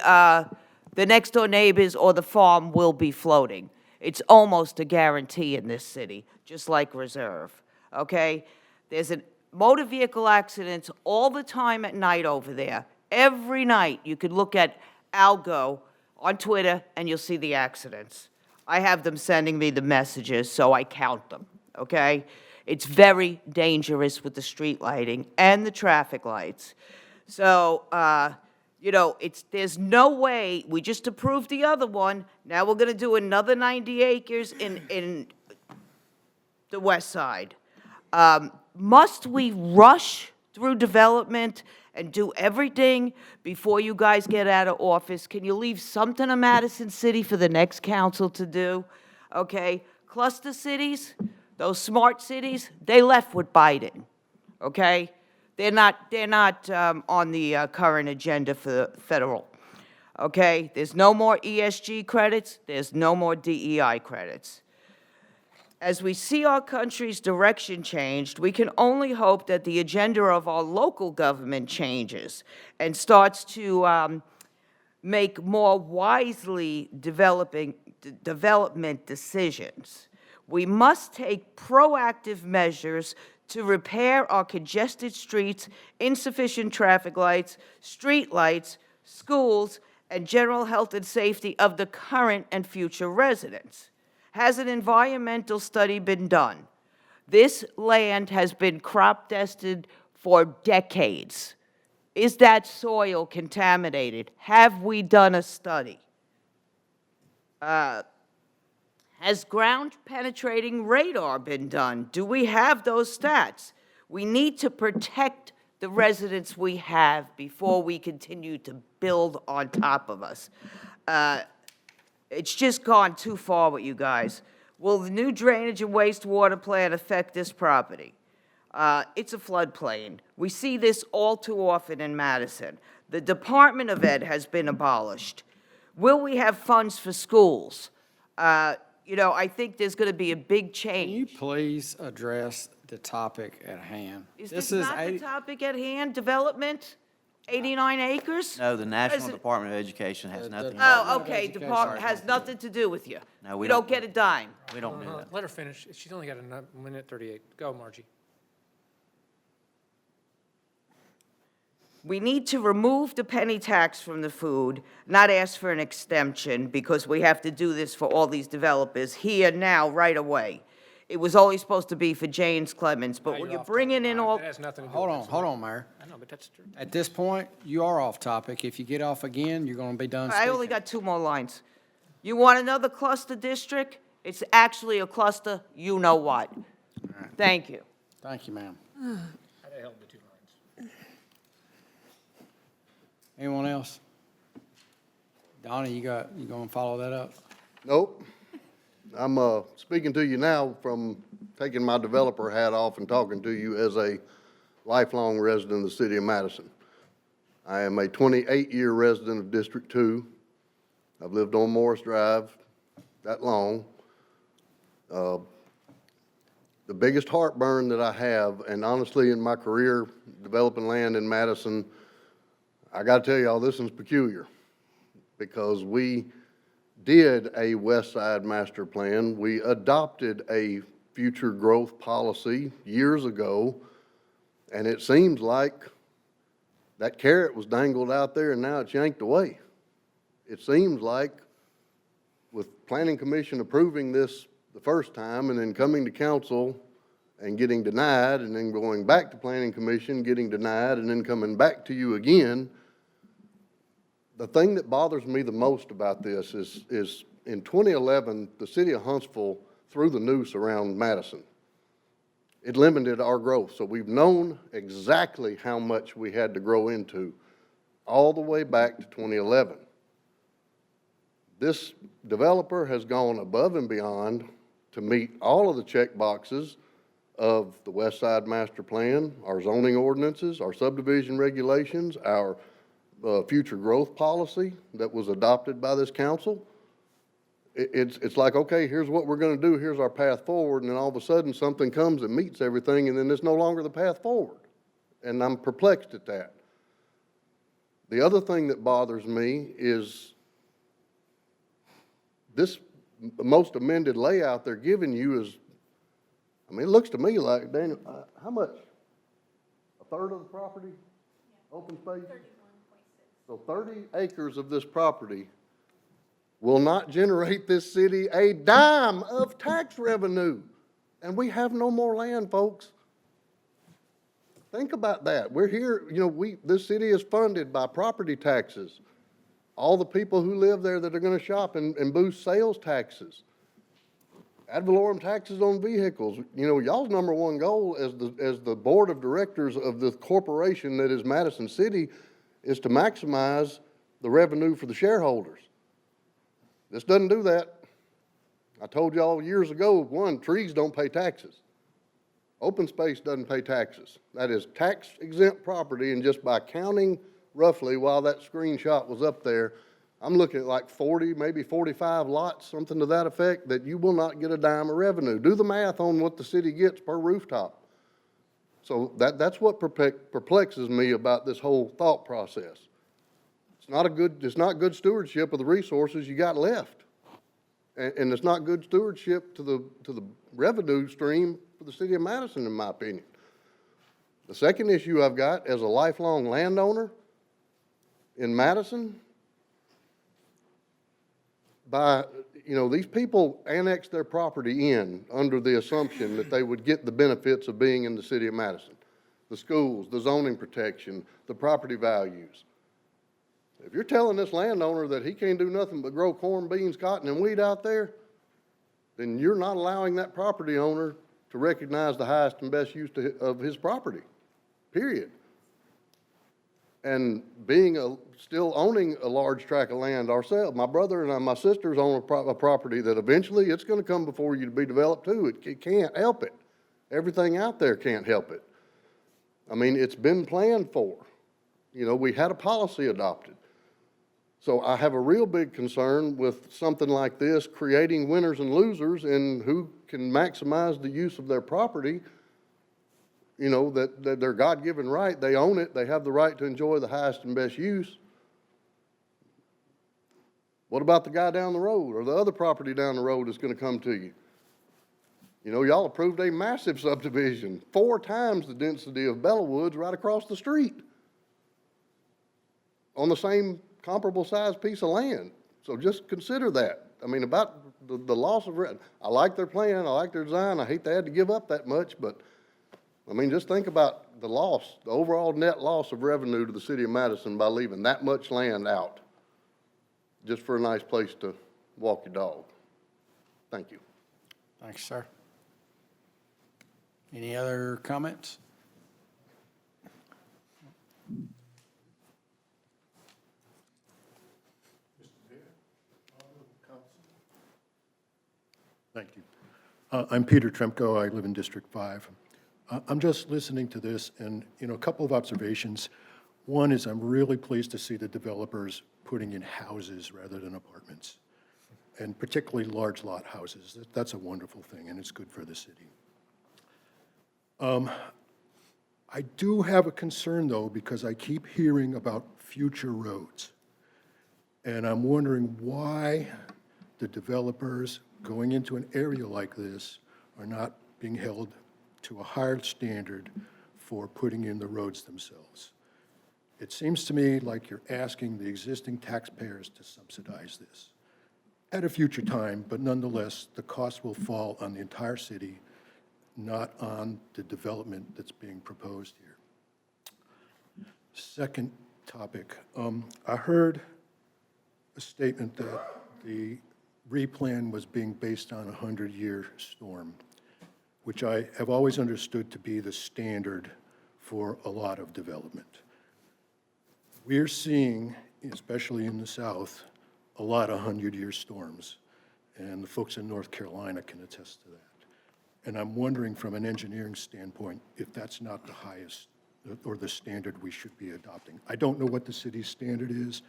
next door neighbors or the farm will be floating. It's almost a guarantee in this city, just like Reserve, okay? There's a motor vehicle accidents all the time at night over there. Every night, you could look at Algo on Twitter, and you'll see the accidents. I have them sending me the messages, so I count them, okay? It's very dangerous with the street lighting and the traffic lights. So, there's no way, we just approved the other one, now we're gonna do another 90 acres in the west side. Must we rush through development and do everything before you guys get out of office? Can you leave something to Madison City for the next council to do? Okay, cluster cities, those smart cities, they left with Biden, okay? They're not on the current agenda for the federal, okay? There's no more ESG credits, there's no more DEI credits. As we see our country's direction changed, we can only hope that the agenda of our local government changes and starts to make more wisely development decisions. We must take proactive measures to repair our congested streets, insufficient traffic lights, street lights, schools, and general health and safety of the current and future residents. Has an environmental study been done? This land has been crop dusted for decades. Is that soil contaminated? Have we done a study? Has ground penetrating radar been done? Do we have those stats? We need to protect the residents we have before we continue to build on top of us. It's just gone too far with you guys. Will the new drainage and wastewater plan affect this property? It's a floodplain. We see this all too often in Madison. The Department of Ed has been abolished. Will we have funds for schools? I think there's going to be a big change. Can you please address the topic at hand? Is this not the topic at hand, development? 89 acres? No, the National Is it- Department of Education has nothing. to do Oh, with it. okay, department has nothing to do with you. No, we You don't don't. get a dime. We don't do that. Let her finish. She's only got a minute 38. Go, Margie. We need to remove the penny tax from the food, not ask for an extension, because we have to do this for all these developers here, now, right away. It was always supposed to be for James Clemens, but when you're bringing in all, That has nothing to do Hold with on, this. hold on, Mayor. I know, but that's true. At this point, you are off topic. If you get off again, you're gonna be done I speaking. only got 2 more lines. You want another cluster district? It's actually a cluster, you know what. Thank you. Thank you, ma'am. That held the 2 lines. Anyone else? Donnie, you gonna follow that up? Nope. I'm speaking to you now from taking my developer hat off and talking to you as a lifelong resident of the city of Madison. I am a 28-year resident of District 2. I've lived on Morris Drive that long. The biggest heartburn that I have, and honestly in my career developing land in Madison, I got to tell y'all, this one's peculiar because we did a West Side master plan. We adopted a future growth policy years ago, and it seems like that carrot was dangled out there and now it's yanked away. It seems like with Planning Commission approving this the first time and then coming to council and getting denied and then going back to Planning Commission, getting denied, and then coming back to you again, the thing that bothers me the most about this is in 2011, the city of Huntsville threw the noose around Madison. It limited our growth. So we've known exactly how much we had to grow into all the way back to 2011. This developer has gone above and beyond to meet all of the check boxes of the West Side Master Plan, our zoning ordinances, our subdivision regulations, our future growth policy that was adopted by this council. It's like, okay, here's what we're going to do, here's our path forward, and then all of a sudden something comes that meets everything, and then it's no longer the path forward. And I'm perplexed at that. The other thing that bothers me is this most amended layout they're giving you is, I mean, it looks to me like, Daniel, how much? A third of the property? Open space? 31.6. So 30 acres of this property will not generate this city a dime of tax revenue. And we have no more land, folks. Think about that. We're here, you know, this city is funded by property taxes. All the people who live there that are going to shop and boost sales taxes. Ad valorem taxes on vehicles. You know, y'all's number one goal as the board of directors of the corporation that is Madison City is to maximize the revenue for the shareholders. This doesn't do that. I told y'all years ago, one, trees don't pay taxes. Open space doesn't pay taxes. That is tax exempt property, and just by counting roughly while that screenshot was up there, I'm looking at like 40, maybe 45 lots, something to that effect, that you will not get a dime of revenue. Do the math on what the city gets per rooftop. So that's what perplexes me about this whole thought process. It's not good stewardship of the resources you got left. And it's not good stewardship to the revenue stream for the city of Madison, in my opinion. The second issue I've got as a lifelong landowner in Madison, these people annexed their property in under the assumption that they would get the benefits of being in the city of Madison. The schools, the zoning protection, the property values. If you're telling this landowner that he can't do nothing but grow corn, beans, cotton, and wheat out there, then you're not allowing that property owner to recognize the highest and best use of his property, period. And still owning a large tract of land ourselves, my brother and my sisters own a property that eventually it's going to come before you to be developed too. It can't help it. Everything out there can't help it. I mean, it's been planned for. You know, we had a policy adopted. So I have a real big concern with something like this, creating winners and losers in who can maximize the use of their property. You know, that their God-given right, they own it, they have the right to enjoy the highest and best use. What about the guy down the road or the other property down the road that's going to come to you? You know, y'all approved a massive subdivision, 4 times the density of Bellawoods right across the street on the same comparable sized piece of land. So just consider that. I mean, about the loss of, I like their plan, I like their design, I hate they had to give up that much, but I mean, just think about the loss, the overall net loss of revenue to the city of Madison by leaving that much land out just for a nice place to walk your dog. Thank you. Thanks, sir. Any other comments? Thank you. I'm Peter Tremko. I live in District 5. I'm just listening to this, and, you know, a couple of observations. One is I'm really pleased to see the developers putting in houses rather than apartments, and particularly large lot houses. That's a wonderful thing, and it's good for the city. I do have a concern, though, because I keep hearing about future roads. And I'm wondering why the developers going into an area like this are not being held to a higher standard for putting in the roads themselves. It seems to me like you're asking the existing taxpayers to subsidize this at a future time, but nonetheless, the cost will fall on the entire city, not on the development that's being proposed here. Second topic, I heard a statement that the replan was being based on a 100-year storm, which I have always understood to be the standard for a lot of development. We're seeing, especially in the South, a lot of 100-year storms, and the folks in North Carolina can attest to that. And I'm wondering from an engineering standpoint if that's not the highest or the standard we should be adopting. I don't know what the city's standard is,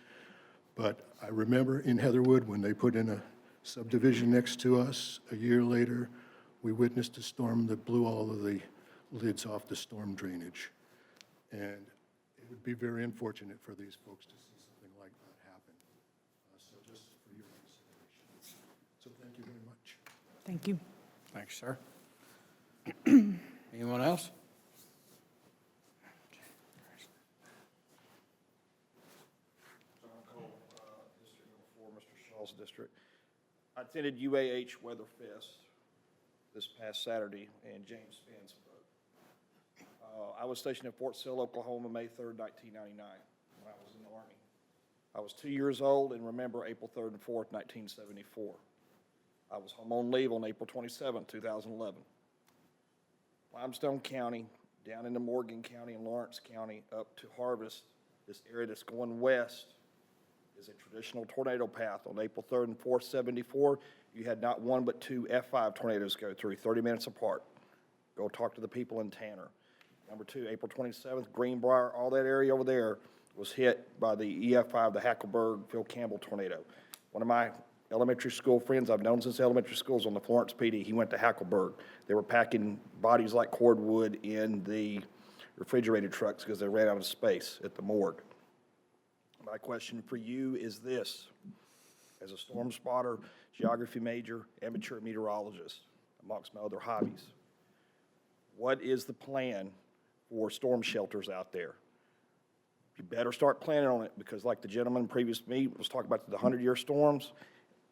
but I remember in Heatherwood when they put in a subdivision next to us, a year later, we witnessed a storm that blew all of the lids off the storm drainage. And it would be very unfortunate for these folks to see something like that happen. So just for your consideration. So thank you very much. Thank you. Thanks, sir. Anyone else? District number 4, Mr. Shaw's district. I attended UAH Weather Fest this past Saturday, and James Clemens spoke. I was stationed at Fort Sill, Oklahoma, May 3rd, 1999, when I was in the Army. I was 2 years old and remember April 3rd and 4th, 1974. I was home on leave on April 27th, 2011. Limestone County, down into Morgan County and Lawrence County, up to Harvest, this area that's going west, is a traditional tornado path. On April 3rd and 4th, 74, you had not one but two F5 tornadoes go through, 30 minutes apart. Go talk to the people in Tanner. Number 2, April 27th, Greenbrier, all that area over there was hit by the EF5, the Hackleburg, Phil Campbell tornado. One of my elementary school friends I've known since elementary school is on the Florence PD. He went to Hackleburg. They were packing bodies like cordwood in the refrigerated trucks because they ran out of space at the morgue. My question for you is this: as a storm spotter, geography major, amateur meteorologist, amongst my other hobbies, what is the plan for storm shelters out there? You better start planning on it, because like the gentleman previous to me was talking about the 100-year storms,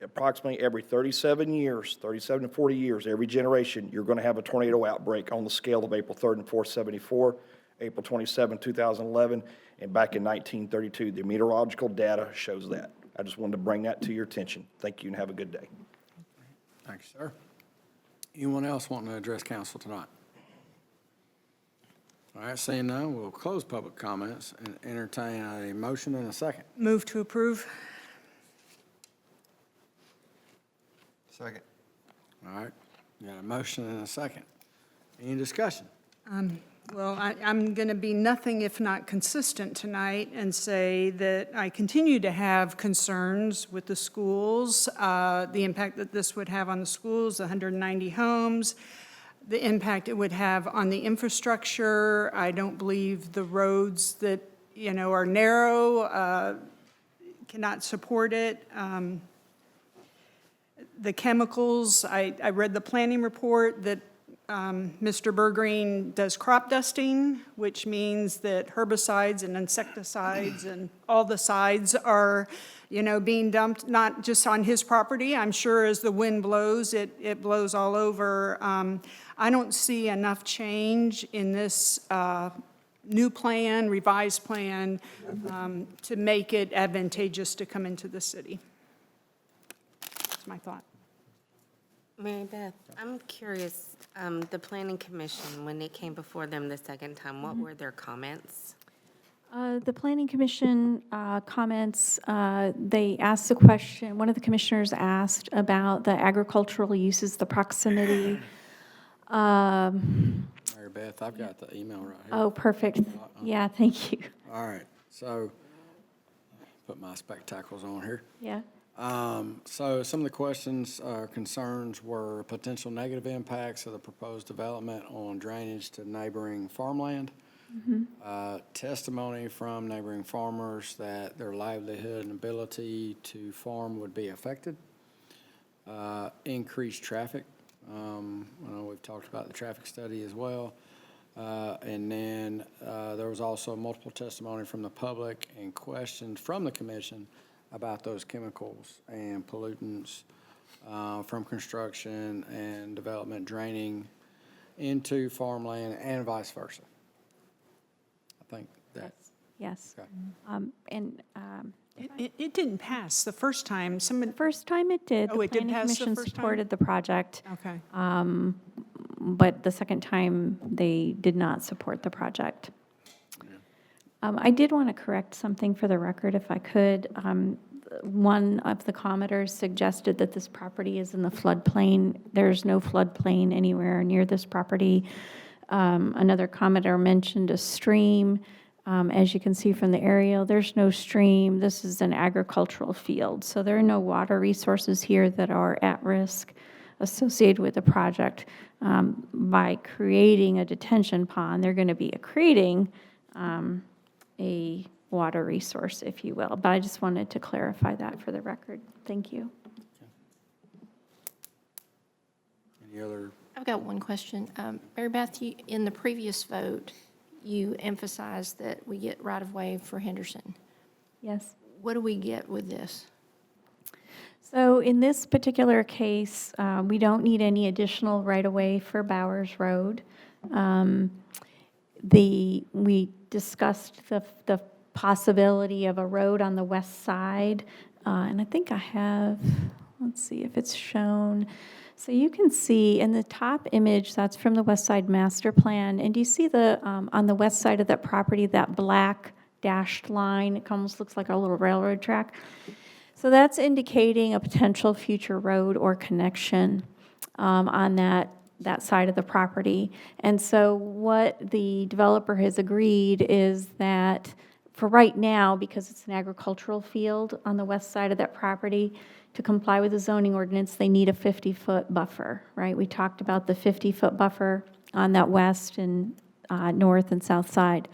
approximately every 37 years, 37 to 40 years, every generation, you're going to have a tornado outbreak on the scale of April 3rd and 4th, 74, April 27, 2011, and back in 1932. The meteorological data shows that. I just wanted to bring that to your attention. Thank you and have a good day. Thanks, sir. Anyone else wanting to address council tonight? All right, seeing none, we'll close public comments and entertain a motion and a second. Move to approve. Second. All right, got a motion and a second. Any discussion? Well, I'm going to be nothing if not consistent tonight and say that I continue to have concerns with the schools, the impact that this would have on the schools, 190 homes, the impact it would have on the infrastructure. I don't believe the roads that, are narrow cannot support it. The chemicals, I read the planning report that Mr. Bergreen does crop dusting, which means that herbicides and insecticides and all the sides are, being dumped, not just on his property. I'm sure as the wind blows, it blows all over. I don't see enough change in this new plan, revised plan, to make it advantageous to come into the city. That's my thought. Mary Beth, I'm curious, the Planning Commission, when it came before them the second time, what were their comments? The Planning Commission comments, they asked the question, one of the commissioners asked about the agricultural uses, the proximity. Mary Beth, I've got the email right here. Oh, perfect. Yeah, thank you. All right, so put my spectacles on here. Yeah. So some of the questions or concerns were potential negative impacts of the proposed development on drainage to neighboring farmland. Testimony from neighboring farmers that their livelihood and ability to farm would be affected. Increased traffic. I know we've talked about the traffic study as well. And then there was also multiple testimony from the public and questions from the commission about those chemicals and pollutants from construction and development draining into farmland and vice versa. I think that. Yes. Okay. And It didn't pass the first time. The first time it did. Oh, it did pass the The Planning Commission first time? supported the project. Okay. But the second time, they did not support the project. I did want to correct something for the record, if I could. One of the commenters suggested that this property is in the floodplain. There's no floodplain anywhere near this property. Another commenter mentioned a stream. As you can see from the aerial, there's no stream. This is an agricultural field, so there are no water resources here that are at risk associated with the project. By creating a detention pond, they're going to be creating a water resource, if you will. But I just wanted to clarify that for the record. Thank you. Any other? I've got one question. Mary Beth, in the previous vote, you emphasized that we get right-of-way for Henderson. Yes. What do we get with this? So in this particular case, we don't need any additional right-of-way for Bowowers Road. We discussed the possibility of a road on the west side, and I think I have, let's see if it's shown. So you can see in the top image, that's from the West Side Master Plan, and do you see the, on the west side of that property, that black dashed line? It almost looks like a little railroad track. So that's indicating a potential future road or connection on that side of the property. And so what the developer has agreed is that for right now, because it's an agricultural field on the west side of that property, to comply with the zoning ordinance, they need a 50-foot buffer, right? We talked about the 50-foot buffer on that west and north and south side.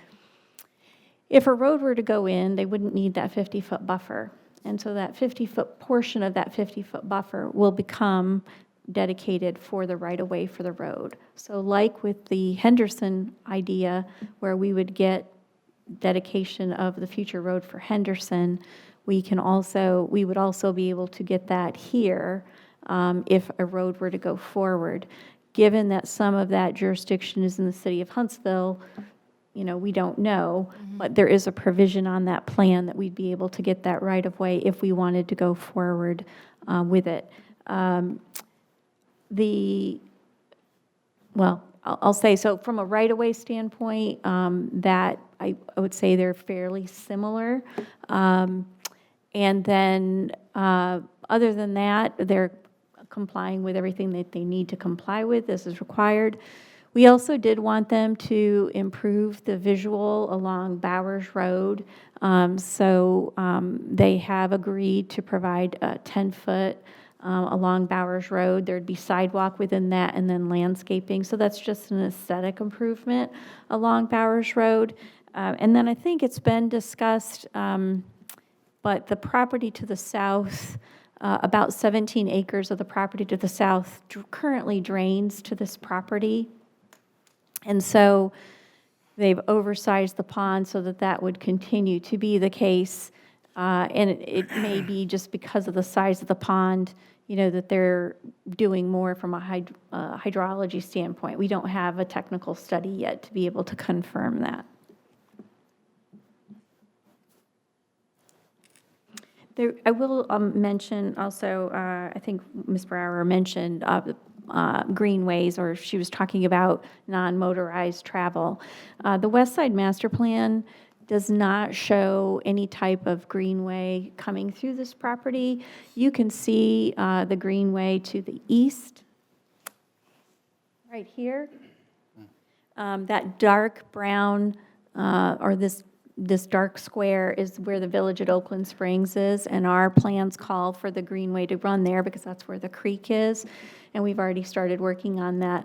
If a road were to go in, they wouldn't need that 50-foot buffer. And so that 50-foot portion of that 50-foot buffer will become dedicated for the right-of-way for the road. So like with the Henderson idea, where we would get dedication of the future road for Henderson, we would also be able to get that here if a road were to go forward. Given that some of that jurisdiction is in the city of Huntsville, we don't know, but there is a provision on that plan that we'd be able to get that right of way if we wanted to go forward with it. I'll say, so from a right-of-way standpoint, that I would say they're fairly similar. And then, other than that, they're complying with everything that they need to comply with. This is required. We also did want them to improve the visual along Bowowers Road. They have agreed to provide a 10-foot along Bowowers Road. There'd be sidewalk within that and then landscaping. So that's just an aesthetic improvement along Bowowers Road. And then I think it's been discussed, but the property to the south, about 17 acres of the property to the south currently drains to this property. And so they've oversized the pond so that that would continue to be the case. And it may be just because of the size of the pond, that they're doing more from a hydrology standpoint. We don't have a technical study yet to be able to confirm that. I will mention also, I think Ms. Brower mentioned greenways, or she was talking about non-motorized travel. The West Side Master Plan does not show any type of greenway coming through this property. You can see the greenway to the east, right here. That dark brown, or this dark square is where the Village at Oakland Springs is, and our plans call for the greenway to run there because that's where the creek is. And we've already started working on that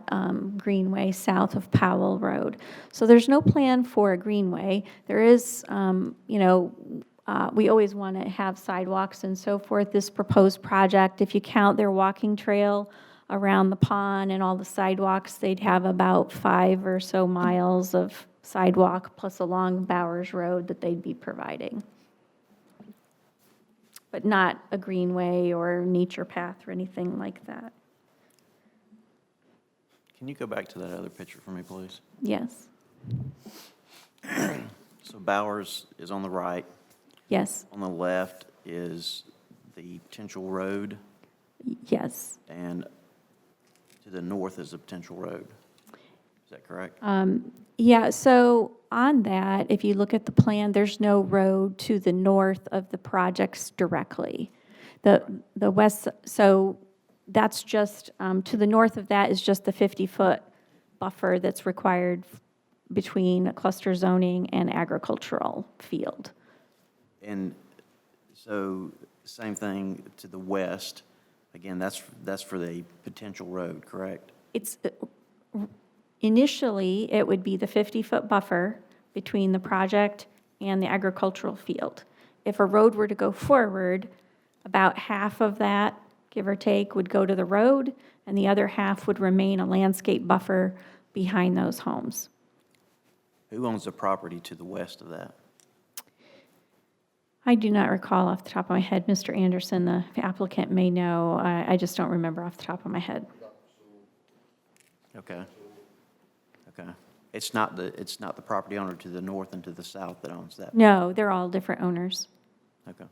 greenway south of Powell Road. So there's no plan for a greenway. There is, we always want to have sidewalks and so forth. This proposed project, if you count their walking trail around the pond and all the sidewalks, they'd have about 5 or so miles of sidewalk plus along Bowowers Road that they'd be providing. But not a greenway or nature path or anything like that. Can you go back to that other picture for me, please? Yes. So Bowowers is on the right. Yes, On the left is the potential road, yes. and to the north is a potential road. Is that correct? Yeah, so on that, if you look at the plan, there's no road to the north of the projects directly. The west, so that's just, to the north of that is just the 50-foot buffer that's required between cluster zoning and agricultural field. And so, same thing to the west. Again, that's for the potential road, correct? It's, initially, it would be the 50-foot buffer between the project and the agricultural field. If a road were to go forward, about half of that, give or take, would go to the road, and the other half would remain a landscape buffer behind those homes. Who owns the property to the west of that? I do not recall off the top of my head. Mr. Anderson, the applicant, may know. I just don't remember off the top of my head. Okay. Okay. It's not the property owner to the north and to the south that owns that? No, they're all different owners. Okay.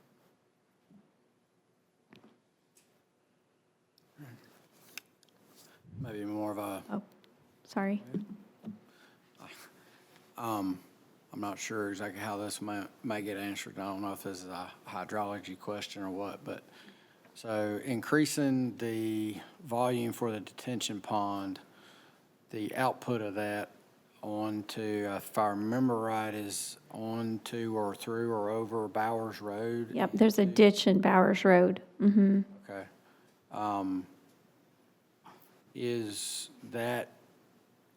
Maybe more of a, Oh, sorry. I'm not sure exactly how this may get answered. I don't know if this is a hydrology question or what, but, so increasing the volume for the detention pond, the output of that onto, if I remember right, is onto or through or over Bowowers Road? Yep, there's a ditch in Bowowers Road. Mm-hmm. Okay. Is that,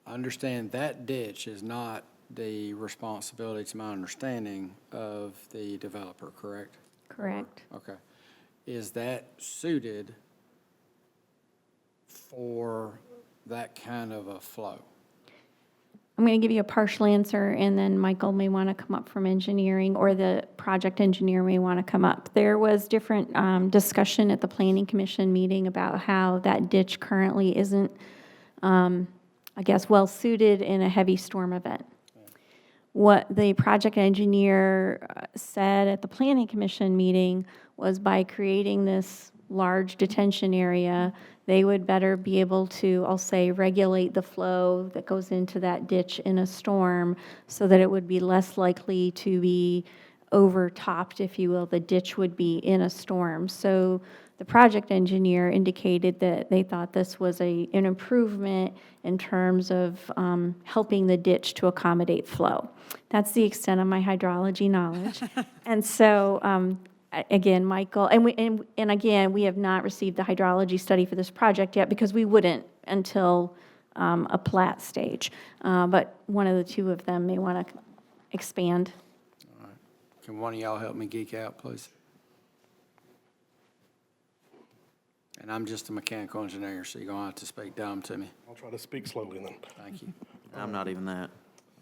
I understand that ditch is not the responsibility, to my understanding, of the developer, correct? Correct. Okay. Is that suited for that kind of a flow? I'm going to give you a partial answer, and then Michael may want to come up from engineering, or the project engineer may want to come up. There was different discussion at the Planning Commission meeting about how that ditch currently isn't, I guess, well-suited in a heavy storm event. What the project engineer said at the Planning Commission meeting was by creating this large detention area, they would better be able to, I'll say, regulate the flow that goes into that ditch in a storm so that it would be less likely to be overtopped, if you will. The ditch would be in a storm. So the project engineer indicated that they thought this was an improvement in terms of helping the ditch to accommodate flow. That's the extent of my hydrology knowledge. And so, again, Michael, and again, we have not received the hydrology study for this project yet because we wouldn't until a plat stage. But one of the two of them may want to expand. All right. Can one of y'all help me geek out, please? And I'm just a mechanical engineer, so you're going to have to speak dumb to me. I'll try to speak slowly then. Thank you. I'm not even that,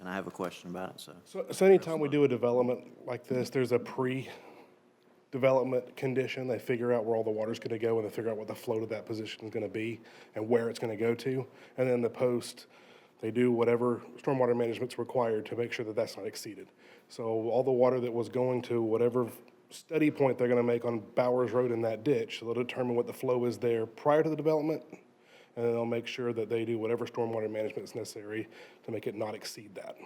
and I have a question about it, so. So anytime we do a development like this, there's a pre-development condition. They figure out where all the water's going to go, and they figure out what the flow to that position is going to be and where it's going to go to. And then the post, they do whatever stormwater management's required to make sure that that's not exceeded. So all the water that was going to whatever study point they're going to make on Bowowers Road in that ditch, they'll determine what the flow is there prior to the development, and then they'll make sure that they do whatever stormwater management is necessary to make it not exceed that.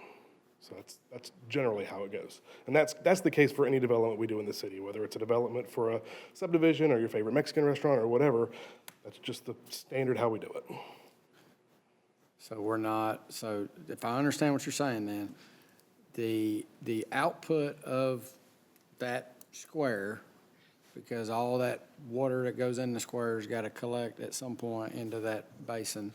So that's generally how it goes. And that's the case for any development we do in the city, whether it's a development for a subdivision or your favorite Mexican restaurant or whatever. That's just the standard how we do it. So we're not, so if I understand what you're saying then, the output of that square, because all that water that goes in the square has got to collect at some point into that basin,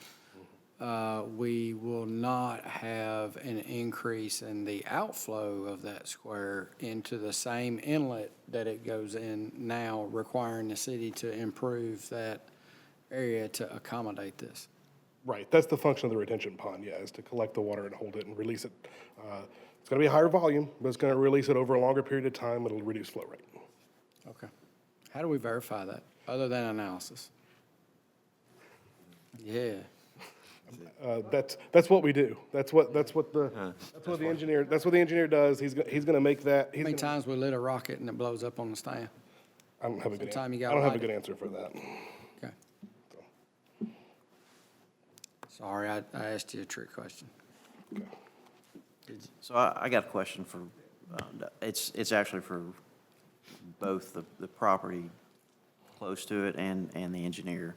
we will not have an increase in the outflow of that square into the same inlet that it goes in now, requiring the city to improve that area to accommodate this. Right, that's the function of the retention pond, yeah, is to collect the water and hold it and release it. It's going to be a higher volume, but it's going to release it over a longer period of time. It'll reduce flow rate. Okay. How do we verify that, other than analysis? Yeah. That's what we do. That's what the engineer does. He's gonna make that. How many times we lit a rocket and it blows up on the stand? I don't have a good, Sometime you I gotta don't have a light good it. answer for that. Okay. Sorry, I asked you a trick question. So I got a question for, it's actually for both the property close to it and the engineer.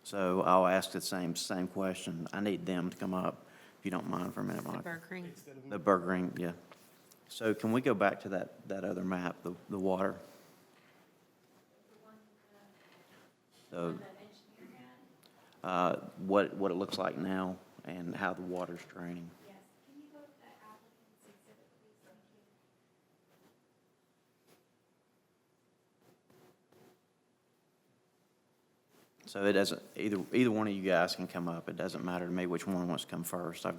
So I'll ask the same question. I need them to come up, if you don't mind for a minute, Mike. Burgering. The burgering, yeah. So can we go back to that other map, the water? So, what it looks like now and how the water's draining. So it doesn't, either one of you guys can come up. It doesn't matter to me which one wants to come first. I've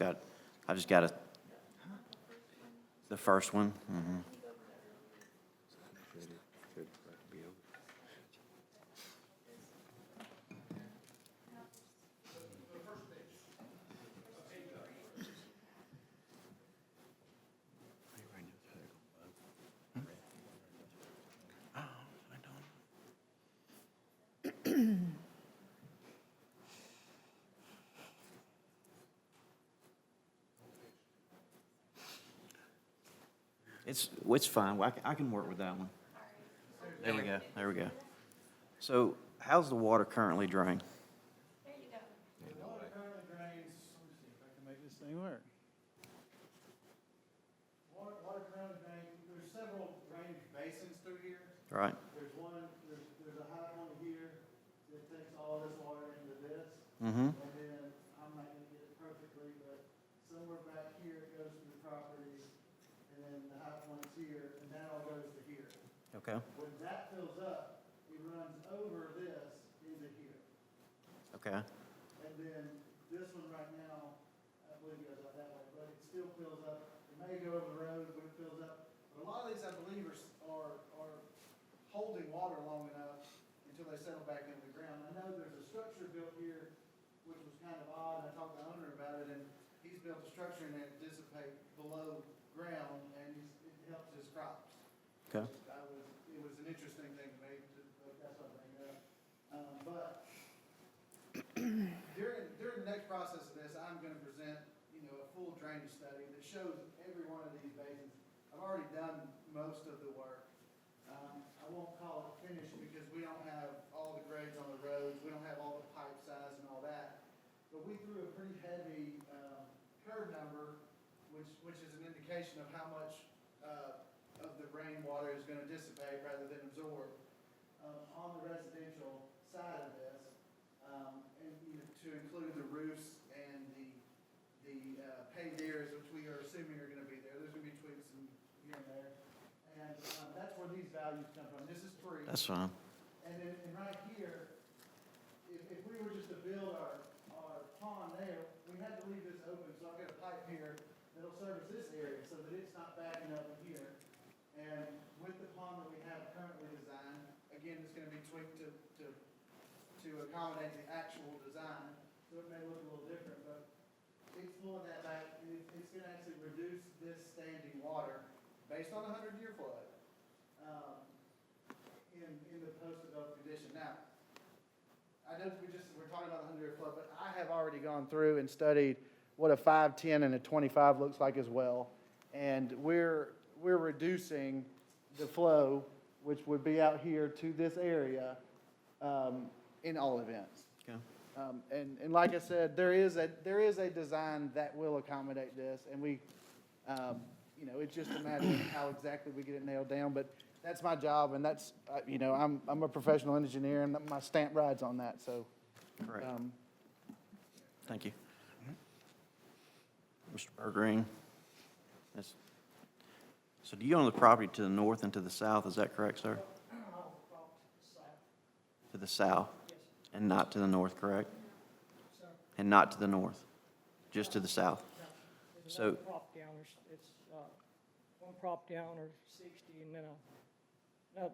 just got the first one. Mm-hmm. It's fine. I can work with that one. There we go. There we go. So how's the water currently drain? Water currently drains, let me see if I can make this thing work. Water currently drains, there's several drainage basins through here. Right. There's a high one here that takes all this water into this. Mm-hmm. And then, I'm not gonna get it perfectly, but somewhere back here it goes to the property. And then the high one's here, and that all goes to here. Okay. When that fills up, it runs over this into here. Okay. And then this one right now, I believe goes out that way, but it still fills up. It may go over the road, but it fills up. But a lot of these, I believe, are holding water long enough until they settle back into the ground. I know there's a structure built here, which was kind of odd. I talked to the owner about it, and he's built a structure and it dissipates below ground, and it helps his crops. Okay. It was an interesting thing to me, that's what I bring up. But during the next process of this, I'm gonna present, a full drainage study that shows every one of these basins. I've already done most of the work. I won't call it finished because we don't have all the grades on the roads, we don't have all the pipe size and all that. But we threw a pretty heavy, curve number, which is an indication of how much, of the rainwater is gonna dissipate rather than absorb, on the residential side of this, and to include the roofs and the paved areas, which we are assuming are gonna be there. There's gonna be tweaks and here and there. And, that's where these values come from. This is free. That's fine. And then, right here, if we were just to build our pond there, we had to leave this open, so I've got a pipe here that'll service this area so that it's not backing up in here. And with the pond that we have currently designed, again, it's gonna be tweaked to accommodate the actual design, so it may look a little different, but it's pulling that back, and it's gonna actually reduce this standing water based on a 100-year flood, in the post-developed condition. Now, I know we're talking about the 100-year flood, but I have already gone through and studied what a 5, 10, and a 25 looks like as well. And we're reducing the flow, which would be out here to this area, in all events. Okay. And like I said, there is a design that will accommodate this, and we, it's just a matter of how exactly we get it nailed down, but that's my job, and that's, I'm a professional engineer, and my stamp rides on that, so. Correct. Thank you. Mr. Bergreen? Yes. So do you own the property to the north and to the south, is that correct, sir? To the south? And not to the north, correct? And not to the north, just to the south? There's So- another property owners, it's, one property owner, 60, and then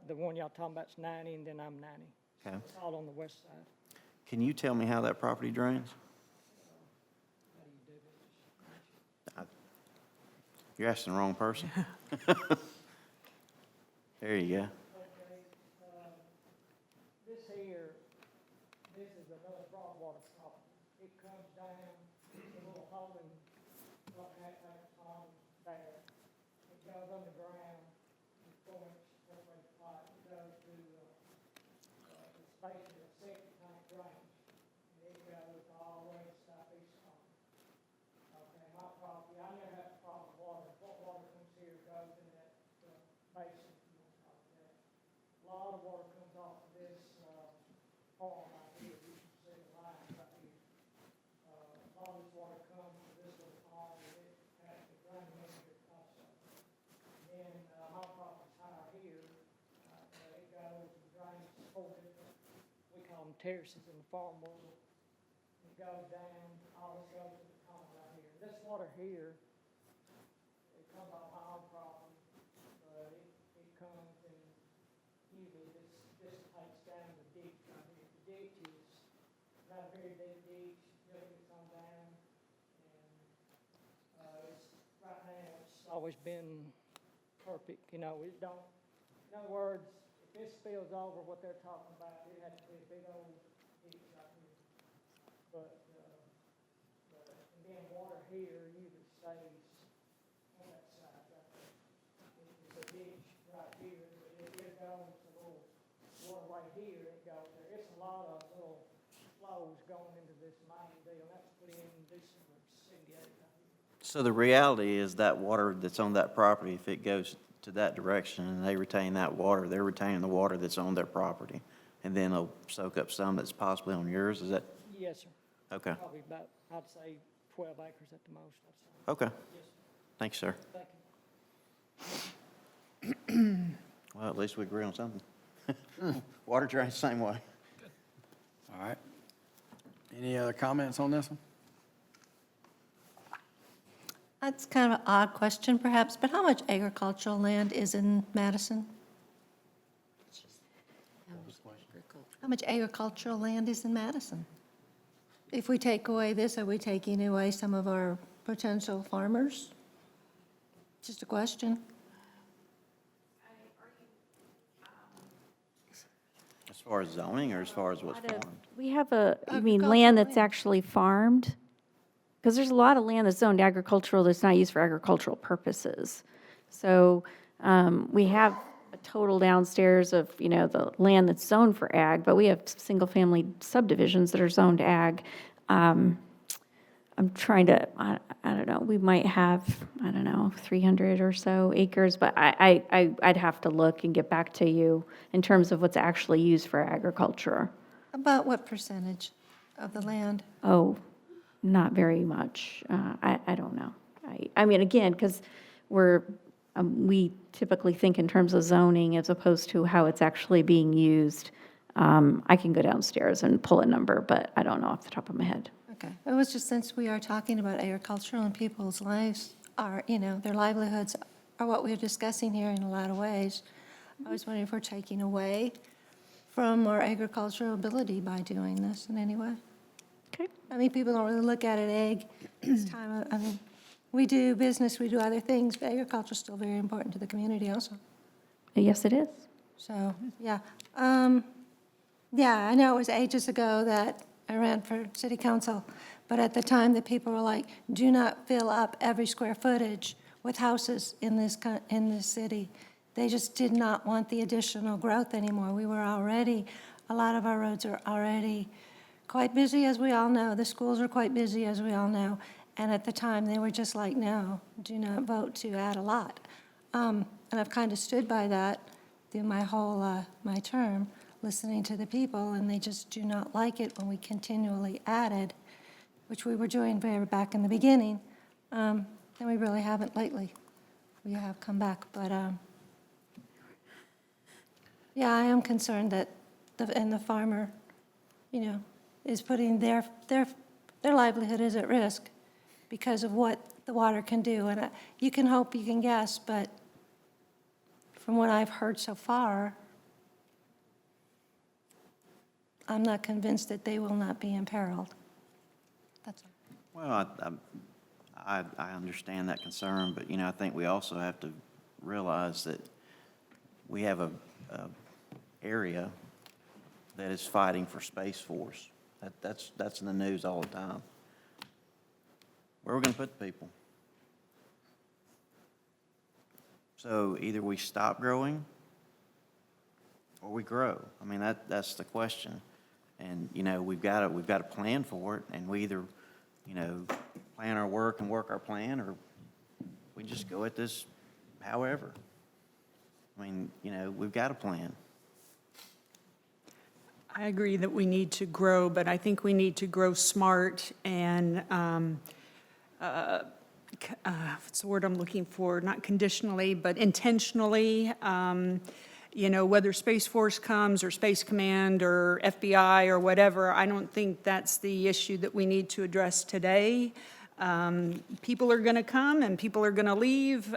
the one y'all talking about's 90, and then I'm 90. Okay. It's all on the west side. Can you tell me how that property drains? You're asking the wrong person. There you go. Okay, this here, this is another broadwater problem. It comes down, it's a little hole in, up that pond there. It goes underground, it's going, what they call it, it goes to, the space of the septic tank drainage. And it goes all the way to southeast corner. Okay, my property, I never had a problem with water. What water comes here goes in that basin, if you want to call it that. A lot of water comes off of this, farm right here. You can see the lines right here. A lot of this water comes from this little farm, and it has to drain in here also. Then, my property's higher here, it goes and drains 4 different, we call them terraces in the farm world. It goes down, all this goes to the corner right here. This water here, it comes off my own property, but it comes and usually this dissipates down the ditch right here. The ditch is not a very deep ditch, really gets on down, and, it's, right now, it's always been perfect, you know, it don't, in other words, if this spills over what they're talking about, it has to be a big old ditch right here. But, and then water here usually stays on that side right there. It's a ditch right here, but it goes a little water right here, it goes there. It's a lot of little flows going into this main deal. That's put in December '78 right here. So the reality is that water that's on that property, if it goes to that direction and they retain that water, they're retaining the water that's on their property. And then they'll soak up some that's possibly on yours, is that? Yes, sir. Okay, Probably about, I'd say 12 acres at the most, I'd say. okay. Yes, sir. Thanks, sir. Thank you. Well, at least we agree on something. Water drains the same way. All right. Any other comments on this one? That's kind of an odd question perhaps, but how much agricultural land is in Madison? How much agricultural land is in Madison? If we take away this, are we taking away some of our potential farmers? Just a question. As far as zoning or as far as what's farmed? We have you mean land that's actually farmed? Because there's a lot of land that's zoned agricultural that's not used for agricultural purposes. So we have a total downstairs of, the land that's zoned for ag, but we have single-family subdivisions that are zoned ag. I'm trying to, I don't know, we might have, 300 or so acres, but I'd have to look and get back to you in terms of what's actually used for agriculture. About what percentage of the land? Oh, not very much. I don't know. I mean, again, because we typically think in terms of zoning as opposed to how it's actually being used. I can go downstairs and pull a number, but I don't know off the top of my head. Okay. It was just since we are talking about agriculture and people's lives are, their livelihoods are what we're discussing here in a lot of ways. I was wondering if we're taking away from our agricultural ability by doing this in any way. Okay. I mean, people don't really look at it this time. I mean, we do business, we do other things, but agriculture is still very important to the community also. Yes, it is. So, yeah. Yeah, I know it was ages ago that I ran for city council, but at the time, the people were like, do not fill up every square footage with houses in this city. They just did not want the additional growth anymore. We were already, a lot of our roads are already quite busy, as we all know. The schools are quite busy, as we all know. And at the time, they were just like, no, do not vote to add a lot. And I've kind of stood by that through my whole, my term, listening to the people, and they just do not like it when we continually added, which we were doing back in the beginning. And we really haven't lately. We have come back, but yeah, I am concerned that the farmer, is putting their livelihood is at risk because of what the water can do. And you can hope, you can guess, but from what I've heard so far, I'm not convinced that they will not be imperiled. That's all. Well, I understand that concern, but, I think we also have to realize that we have a area that is fighting for space for us. That's in the news all the time. Where are we going to put the people? So either we stop growing or we grow. I mean, that's the question. And, we've got to plan for it, and we either, plan our work and work our plan, or we just go at this however. I mean, we've got a plan. I agree that we need to grow, but I think we need to grow smart and, what's the word I'm looking for? Not conditionally, but intentionally. Whether Space Force comes or Space Command or FBI or whatever, I don't think that's the issue that we need to address today. People are going to come and people are going to leave.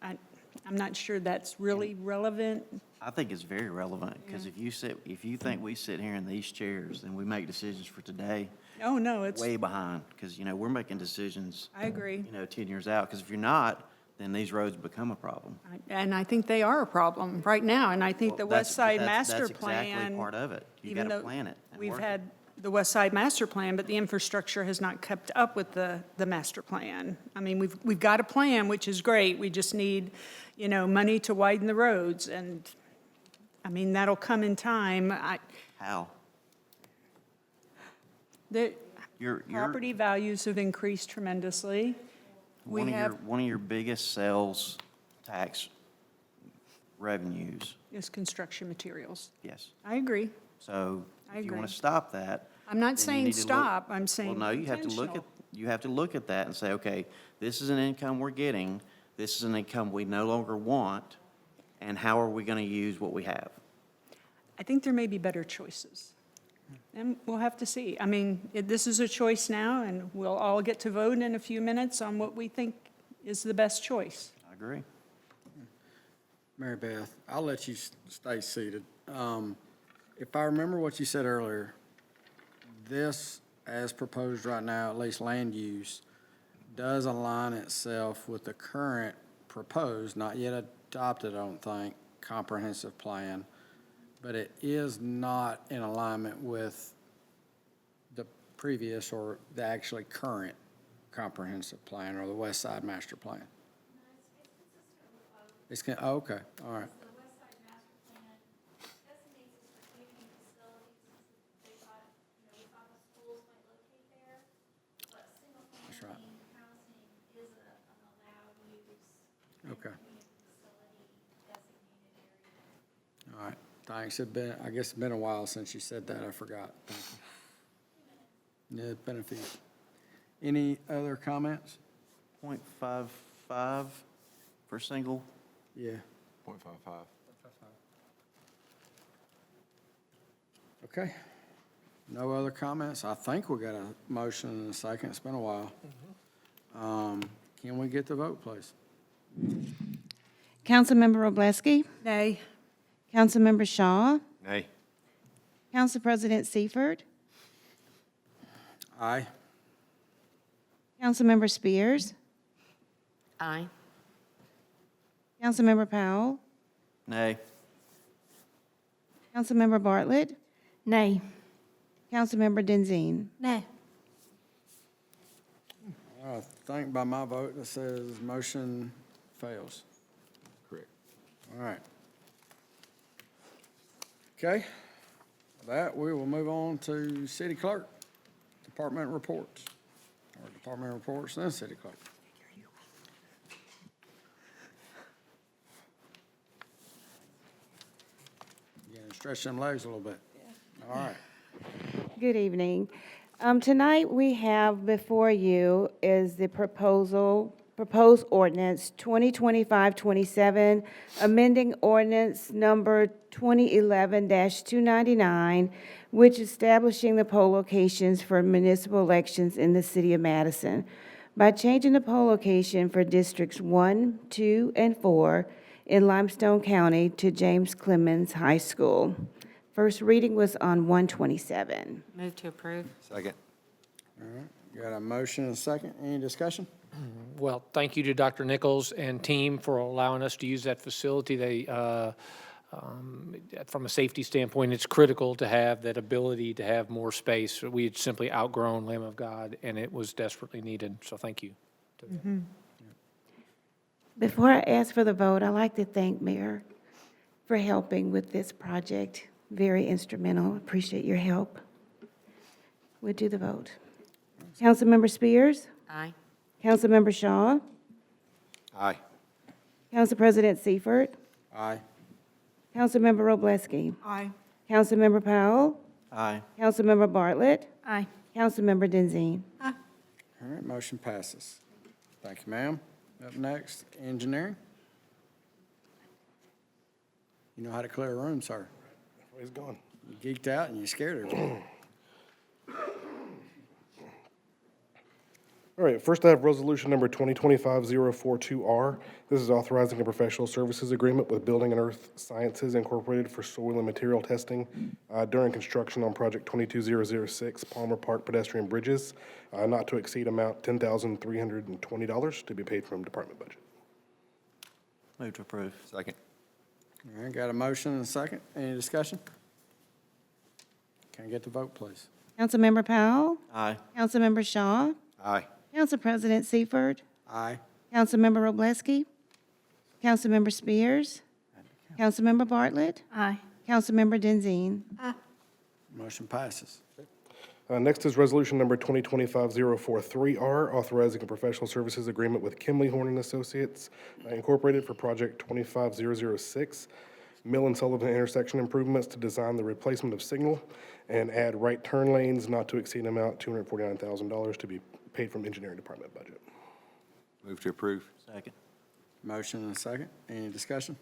I'm not sure that's really relevant. I think it's very relevant, because if you think we sit here in these chairs and we make decisions for today, Oh, no, it's, way behind, because, we're making decisions, I agree. 10 years out, because if you're not, then these roads become a problem. And I think they are a problem right now, and I think the Well, West Side that's Master exactly Plan. part of it. You even got to though plan it and We've work had the West Side Master Plan, but the infrastructure has not kept up with the master plan. I mean, we've got a plan, which is great. We just need, money to widen the roads, and, I mean, that'll come in time. How? The Your property values have increased tremendously. one of your biggest sales tax revenues. Is construction materials. Yes. I agree. So I if you want agree. to stop that. I'm not then you saying need to look- stop, I'm saying Well, no, you have to look at that and say, okay, this is an income we're getting, this is an income we no longer want, and how are we going to use what we have? I think there may be better choices. And we'll have to see. I mean, this is a choice now, and we'll all get to vote in a few minutes on what we think is the best choice. I agree. Mary Beth, I'll let you stay seated. If I remember what you said earlier, this, as proposed right now, at least land use, does align itself with the current proposed, not yet adopted, I don't think, comprehensive plan, but it is not in alignment with the previous or the actually current comprehensive plan or the West Side Master Plan. Okay, all right. That's right. Okay. All right, thanks. I guess it's been a while since you said that. I forgot. Thank you. Yeah, it's been a few. Any other comments? 0.55 for single. Yeah. 0.55. Okay. No other comments? I think we got a motion in a second. It's been a while. Can we get the vote, please? Councilmember Wroblewski, Nay. Councilmember Shaw, Nay. Council President Seifert, Aye. Councilmember Spears, Aye. Councilmember Powell, Nay. Councilmember Bartlett, Nay. Councilmember Denzine. Nay. I think by my vote, it says motion fails. Correct. All right. Okay. That, we will move on to City Clerk, Department Reports, or Department Reports, then City Clerk. You gonna stretch them legs a little bit? All right. Good evening. Tonight, we have before you is the proposed ordinance 2025-27, amending ordinance number 2011-299, which establishing the poll locations for municipal elections in the city of Madison by changing the poll location for districts 1, 2, and 4 in Limestone County to James Clemens High School. First reading was on 1/27. Move to approve. Second. All right. Got a motion and a second. Any discussion? Well, thank you to Dr. Nichols and team for allowing us to use that facility. They, from a safety standpoint, it's critical to have that ability to have more space. We had simply outgrown Lamb of God, and it was desperately needed, so thank you. Before I ask for the vote, I'd like to thank Mayor for helping with this project. Very instrumental. Appreciate your help. We'll do the vote. Councilmember Spears? Aye. Councilmember Shaw? Aye. Council President Seifert? Aye. Councilmember Wroblewski? Aye. Councilmember Powell? Aye. Councilmember Bartlett? Aye. Councilmember Denzine? All right, motion passes. Thank you, ma'am. Up next, engineering. You know how to clear a room, sir. He's gone. You geeked out and you scared everyone. All right, first I have resolution number 2025-042R. This is authorizing a professional services agreement with Building and Earth Sciences Incorporated for soil and material testing during construction on project 22006 Palmer Park pedestrian bridges, not to exceed amount $10,320 to be paid from department budget. Move to approve. Second. All right, got a motion and a second. Any discussion? Can I get the vote, please? Councilmember Powell? Aye. Councilmember Shaw? Aye. Council President Seifert? Aye. Councilmember Wroblewski? Councilmember Spears? Councilmember Bartlett? Aye. Councilmember Denzine? Motion passes. Next is resolution number 2025-043R, authorizing a professional services agreement with Kimley Horn and Associates Incorporated for project 25006, Mill and Sullivan intersection improvements to design the replacement of signal and add right turn lanes not to exceed amount $249,000 to be paid from engineering department budget. Move to approve. Second. Motion and a second. Any discussion?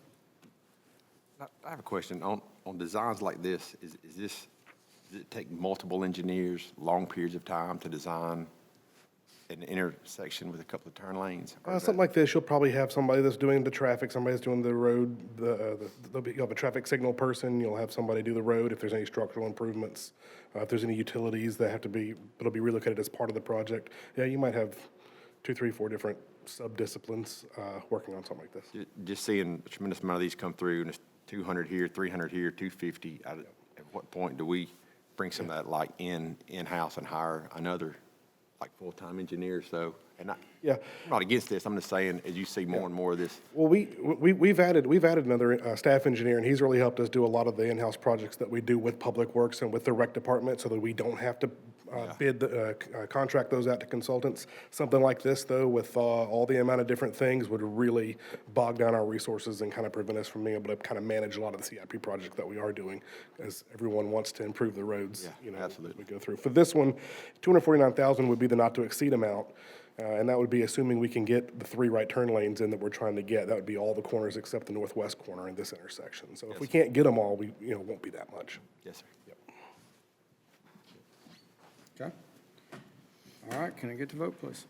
I have a question. On designs like this, does it take multiple engineers, long periods of time to design an intersection with a couple of turn lanes? Something like this, you'll probably have somebody that's doing the traffic, somebody's doing the road, you'll have a traffic signal person, you'll have somebody do the road if there's any structural improvements, if there's any utilities that have to be, it'll be relocated as part of the project. Yeah, you might have 2, 3, 4 different sub-disciplines working on something like this. Just seeing a tremendous amount of these come through, and it's 200 here, 300 here, 250. At what point do we bring some of that like in-house and hire another like full-time engineer? So, and I'm not against this. I'm just saying, as you see more and more of this. Well, we've added another staff engineer, and he's really helped us do a lot of the in-house projects that we do with Public Works and with the rec department, so that we don't have to contract those out to consultants. Something like this, though, with all the amount of different things, would really bog down our resources and kind of prevent us from being able to kind of manage a lot of the CIP projects that we are doing, as everyone wants to improve the roads. Absolutely. As we go through. For this one, $249,000 would be the not to exceed amount. And that would be assuming we can get the 3 right turn lanes in that we're trying to get. That would be all the corners except the northwest corner in this intersection. So if we can't get them all, we won't be that much. Yes, sir. Yep. Okay. All right, can I get the vote, please?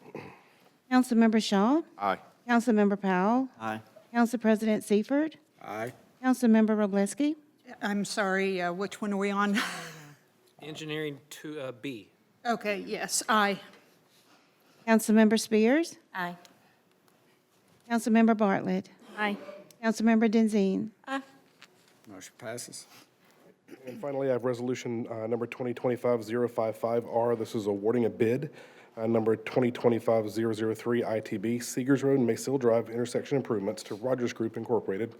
Councilmember Shaw? Aye. Councilmember Powell? Aye. Council President Seifert? Aye. Councilmember Wroblewski? I'm sorry, which one are we on? Engineering to B. Okay, yes, aye. Councilmember Spears? Aye. Councilmember Bartlett? Aye. Councilmember Denzine? Motion passes. And finally, I have resolution number 2025-055R. This is awarding a bid, number 2025-003 ITB, Seegers Road and Maysill Drive intersection improvements to Rogers Group Incorporated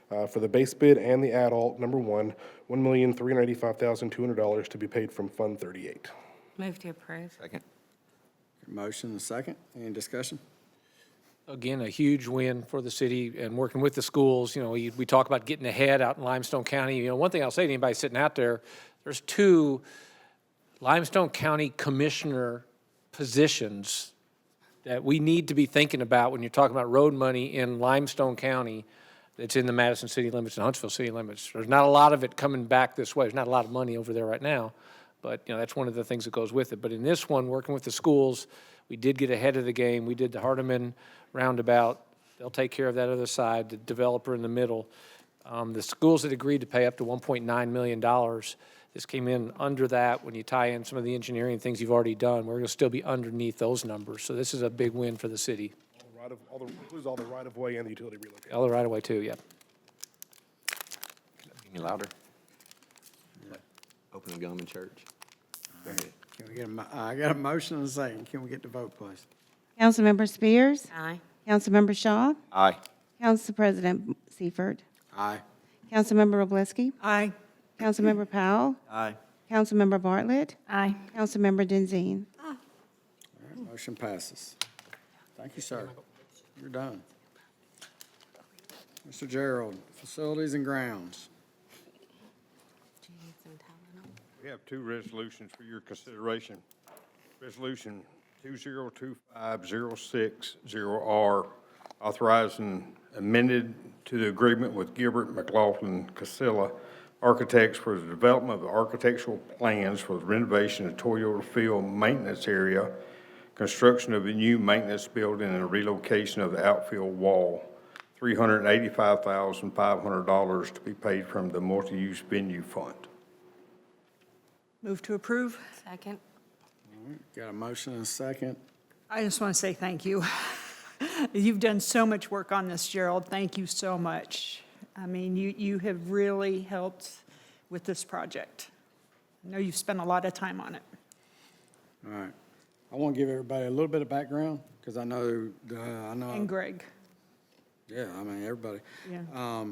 for the base bid and the add-alt, number 1, $1,385,200 to be paid from Fund 38. Move to approve. Second. Motion and a second. Any discussion? Again, a huge win for the city and working with the schools. We talk about getting ahead out in Limestone County. One thing I'll say to anybody sitting out there, there's 2 Limestone County commissioner positions that we need to be thinking about when you're talking about road money in Limestone County that's in the Madison city limits and Huntsville city limits. There's not a lot of it coming back this way. There's not a lot of money over there right now, but that's one of the things that goes with it. But in this one, working with the schools, we did get ahead of the game. We did the Hardeman roundabout. They'll take care of that other side, the developer in the middle. The schools had agreed to pay up to $1.9 million. This came in under that. When you tie in some of the engineering things you've already done, we're going to still be underneath those numbers. So this is a big win for the city. Includes all the right-of-way and the utility relocation. All the right away too, yeah. Any louder? Open the gum in church. Can we get I got a motion and a second. Can we get the vote, please? Councilmember Spears? Aye. Councilmember Shaw? Aye. Council President Seifert? Aye. Councilmember Wroblewski? Aye. Councilmember Powell? Aye. Councilmember Bartlett? Aye. Councilmember Denzine? All right, motion passes. Thank you, sir. You're done. Mr. Gerald, Facilities and Grounds. We have two resolutions for your consideration. Resolution 2025-060R, authorizing amended to the agreement with Gilbert McLaughlin Casilla Architects for the development of architectural plans for the renovation of Toyota Field maintenance area, construction of a new maintenance building, and a relocation of the outfield wall. $385,500 to be paid from the multi-use venue fund. Move to approve. Second. All right, got a motion and a second. I just want to say thank you. You've done so much work on this, Gerald. Thank you so much. I mean, you have really helped with this project. I know you've spent a lot of time on it. All right. I want to give everybody a little bit of background because I know. And Greg. Yeah, I mean, everybody. Yeah.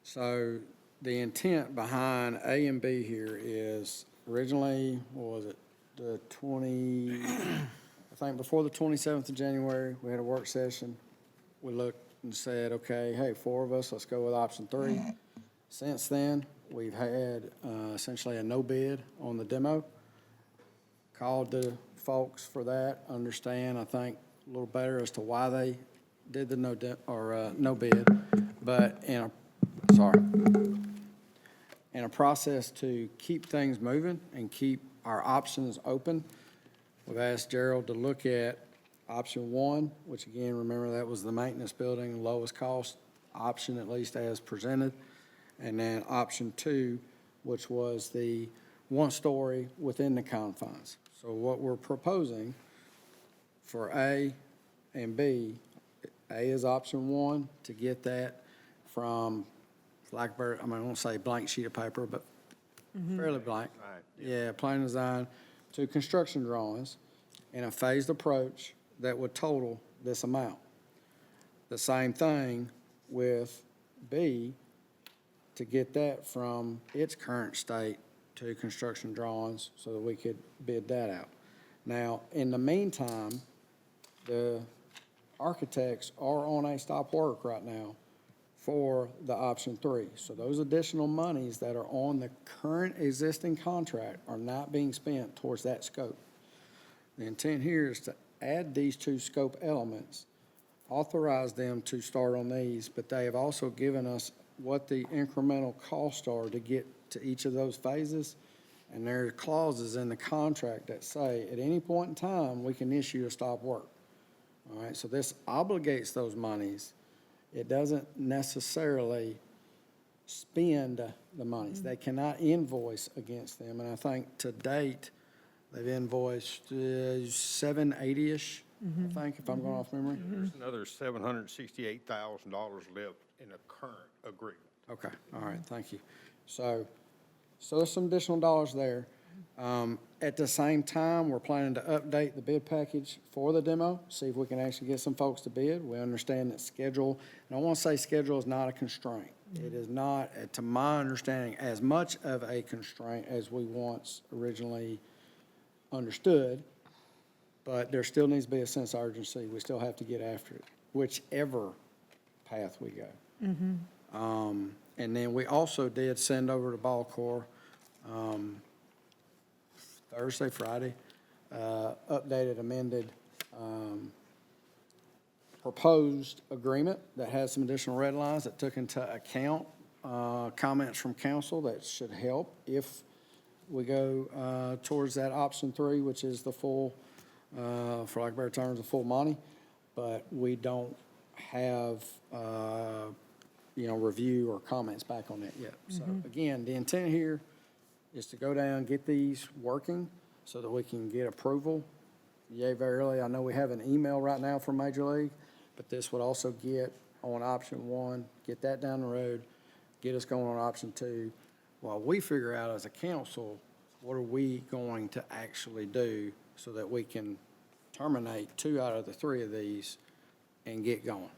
So the intent behind A and B here is originally, what was it, the 20, I think before the 27th of January, we had a work session. We looked and said, okay, hey, 4 of us, let's go with option 3. Since then, we've had essentially a no bid on the demo. Called the folks for that, understand, I think, a little better as to why they did the no bid, but in a process to keep things moving and keep our options open, we've asked Gerald to look at option 1, which again, remember that was the maintenance building, lowest cost option, at least as presented, and then option 2, which was the 1-story within the confines. So what we're proposing for A and B, A is option 1, to get that from, I won't say blank sheet of paper, but fairly blank. Yeah, plan design to construction drawings in a phased approach that would total this amount. The same thing with B, to get that from its current state to construction drawings so that we could bid that out. Now, in the meantime, the architects are on a stop work right now for the option 3. So those additional monies that are on the current existing contract are not being spent towards that scope. The intent here is to add these 2 scope elements, authorize them to start on these, but they have also given us what the incremental costs are to get to each of those phases. And there are clauses in the contract that say at any point in time, we can issue a stop work. All right, so this obligates those monies. It doesn't necessarily spend the monies. They cannot invoice against them. And I think to date, they've invoiced 780-ish, I think, if I'm going off memory. There's another $768,000 left in the current agreement. Okay, all right, thank you. So there's some additional dollars there. At the same time, we're planning to update the bid package for the demo, see if we can actually get some folks to bid. We understand that schedule, and I want to say schedule is not a constraint. It is not, to my understanding, as much of a constraint as we once originally understood, but there still needs to be a sense of urgency. We still have to get after it, whichever path we go. And then we also did send over to Ball Corps Thursday, Friday, updated, amended, proposed agreement that has some additional red lines that took into account comments from council that should help if we go towards that option 3, which is the full, for lack of better terms, the full money. But we don't have, review or comments back on that yet. So again, the intent here is to go down, get these working so that we can get approval. Yay, very early. I know we have an email right now from Major League, but this would also get on option one, get that down the road, get us going on option two, while we figure out as a council, what are we going to actually do so that we can terminate 2 out of the 3 of these and get going.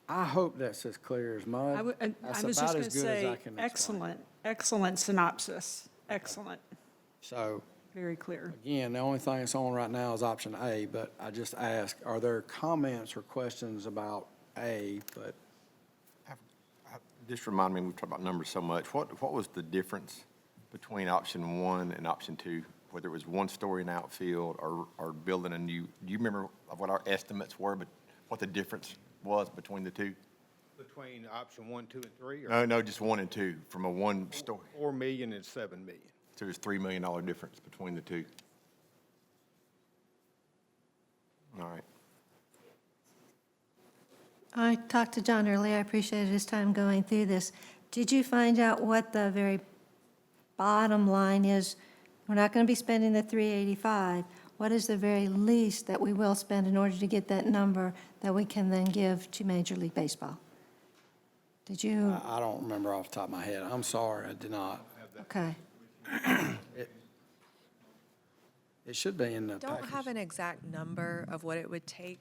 I hope that's as clear as mud. I That's was about just going as to good as I say, can explain. excellent, excellent synopsis, excellent, So, very clear. again, the only thing that's on right now is option A, but I just ask, are there comments or questions about A? But Just remind me, we've talked about numbers so much. What was the difference between option 1 and option 2? Whether it was 1-story in outfield or building a new, do you remember what our estimates were, but what the difference was between the two? Between option 1, 2, and 3? No, just 1 and 2, from a 1-story. 4 million and 7 million. So there's $3 million difference between the two. All right. I talked to John earlier, I appreciated his time going through this. Did you find out what the very bottom line is? We're not going to be spending the 385. What is the very least that we will spend in order to get that number that we can then give to Major League Baseball? Did you? I don't remember off the top of my head. I'm sorry, I did not. Okay. It should be in the Don't package. have an exact number of what it would take,